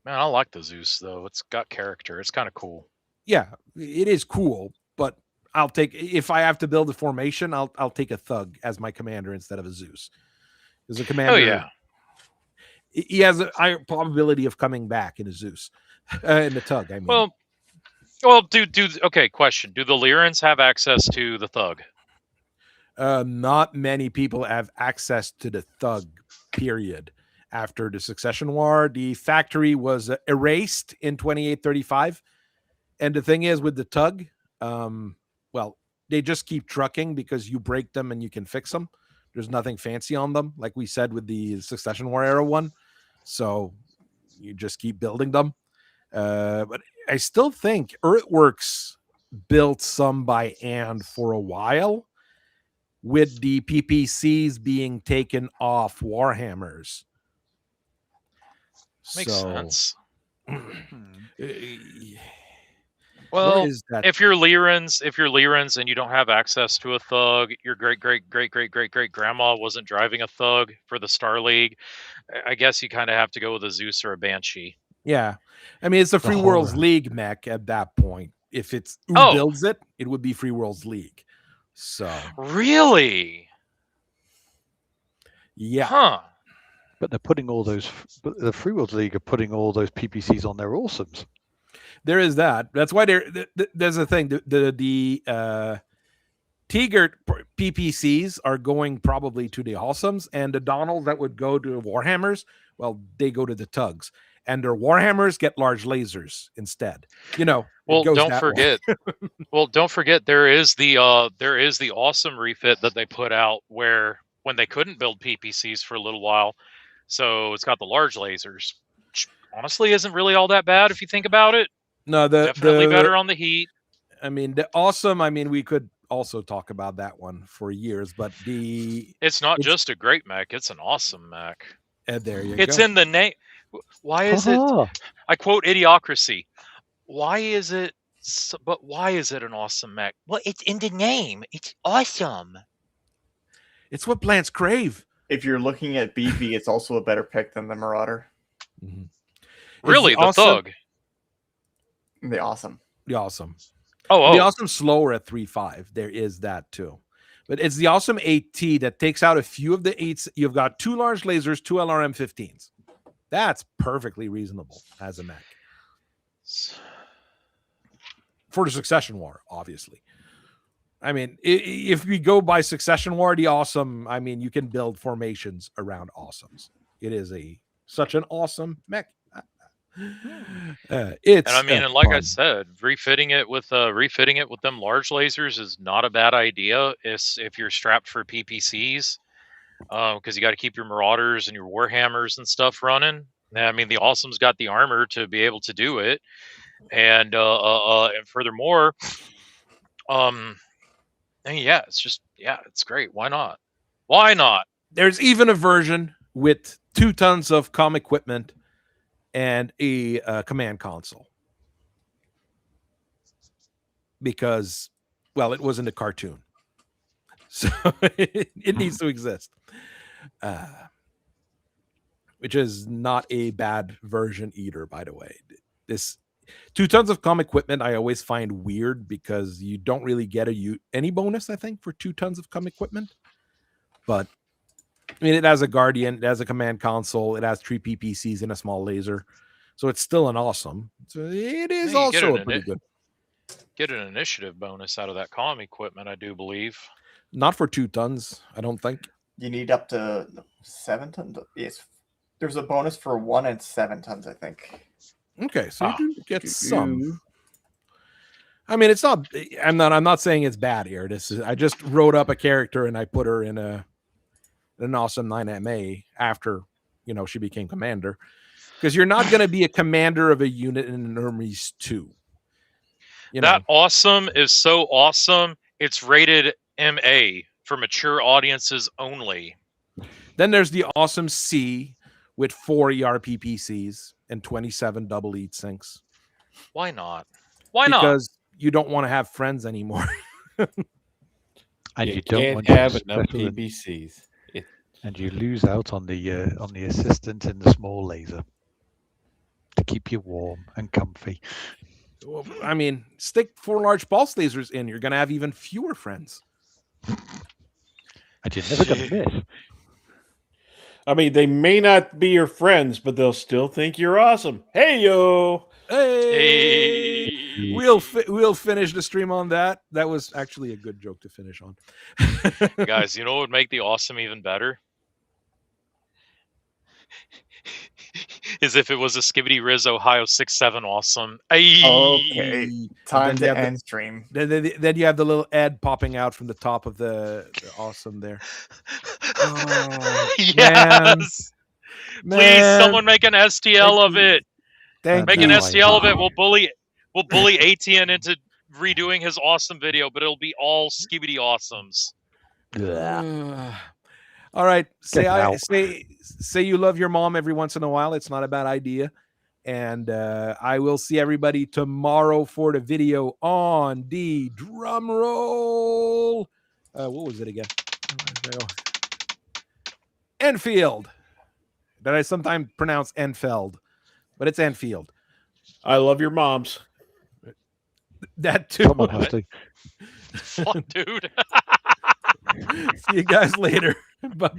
Man, I like the Zeus though. It's got character. It's kind of cool. Yeah, it is cool, but I'll take, if I have to build a formation, I'll take a Thug as my commander instead of a Zeus. Because a commander, Oh yeah, he has a higher probability of coming back in a Zeus, in the Tug. I mean, well, okay. Question: do the Lyrans have access to the Thug? not many people have access to the Thug. Period. After the Succession War, the factory was erased in 2835. And the thing is, with the Tug, well, they just keep trucking because you break them and you can fix them. There's nothing fancy on them, like we said with the Succession War era one. So you just keep building them. But I still think Earthworks built some by hand for a while, with the PPCs being taken off Warhammers. Makes sense. Well, Well, if you're Lyrans and you don't have access to a Thug, your great grandma wasn't driving a Thug for the Star League, I guess you kind of have to go with a Zeus or a Banshee. Yeah, I mean, it's a Free Worlds League mech at that point. If it's who builds it, it would be Free Worlds League. So really, yeah, huh? But they're putting all those. But the Free Worlds League are putting all those PPCs on their awesomes. There is that. That's why there's a thing. The Tigert PPCs are going probably to the Awesomes, and the Donalds that would go to Warhammers, well, they go to the Tugs, and their Warhammers get large lasers instead. Well, don't forget. Well, don't forget there is the awesome refit that they put out where when they couldn't build PPCs for a little while, so it's got the large lasers. Which honestly, isn't really all that bad if you think about it. No, definitely better on the heat. I mean, the awesome. I mean, we could also talk about that one for years, but it's just a great mech; it's an awesome mech. There you go. It's in the name. Why is it? I quote Idiocracy. Why is it? But why is it an awesome mech? Well, it's in the name. It's awesome. It's what plants crave. If you're looking at BV, it's also a better pick than the Marauder. Mm-hmm. Really, the Thug. The Awesome. The Awesome. Oh. The Awesome slower at 3.5. There is that too. But it's the Awesome 8T that takes out a few of the 8s. You've got 2 large lasers, 2 LRM-15s. That's perfectly reasonable as a mech. For the Succession War, obviously. I mean, if we go by Succession War, the Awesome, I mean, you can build formations around Awesomes. It is such an awesome mech. And I mean, and like I said, refitting it with them large lasers is not a bad idea. If you're strapped for PPCs, because you got to keep your Marauders and your Warhammers and stuff running. I mean, the Awesome's got the armor to be able to do it, and furthermore, it's great. Why not? Why not? There's even a version with 2 tons of comm equipment and a command console, because, well, it wasn't a cartoon, so it needs to exist, which is not a bad version either, by the way. This 2 tons of comm equipment I always find weird because you don't really get any bonus, I think, for 2 tons of comm equipment. But I mean, it has a Guardian, it has a command console, it has 3 PPCs and a small laser, so it's still an awesome. So it is also a pretty good. Get an initiative bonus out of that comm equipment, I do believe. Not for 2 tons, I don't think. You need up to 7 tons. Yes, there's a bonus for 1 and 7 tons, I think. Okay, so you do get some. I mean, it's not. I'm not saying it's bad here. I just wrote up a character and I put her in an awesome 9MA after she became commander, because you're not going to be a commander of a unit in an Hermes 2. That awesome is so awesome. It's rated MA for mature audiences only. Then there's the awesome C with 4 ERPPCs and 27 double eat sinks. Why not? Why because you don't want to have friends anymore. And you don't can't want to have enough special- PBCs. And you lose out on the assistant in the small laser to keep you warm and comfy. Well, I mean, stick 4 large pulse lasers in. You're going to have even fewer friends. And you're never going to miss. I mean, they may not be your friends, but they'll still think you're awesome. Hey, yo! Hey! Hey! We'll finish the stream on that. That was actually a good joke to finish on. Guys, you know what would make the awesome even better? Is if it was a Skibbity Riz Ohio 6-7 awesome. Okay. Time to you have end stream. Then you have the little Ed popping out from the top of the awesome there. Oh, Yes! man. Please, someone make an STL of it. Thank Make you. an STL of it. We'll bully ATN into redoing his awesome video, but it'll be all Skibbity awesomes. All right. Get out. Say you love your mom every once in a while. It's not a bad idea. And I will see everybody tomorrow for the video on the drum roll. What was it again? Enfield. That I sometimes pronounce Enfeld, but it's Enfield. I love your moms. That too. Someone has to. Fuck, dude. See you guys later. Bye-bye.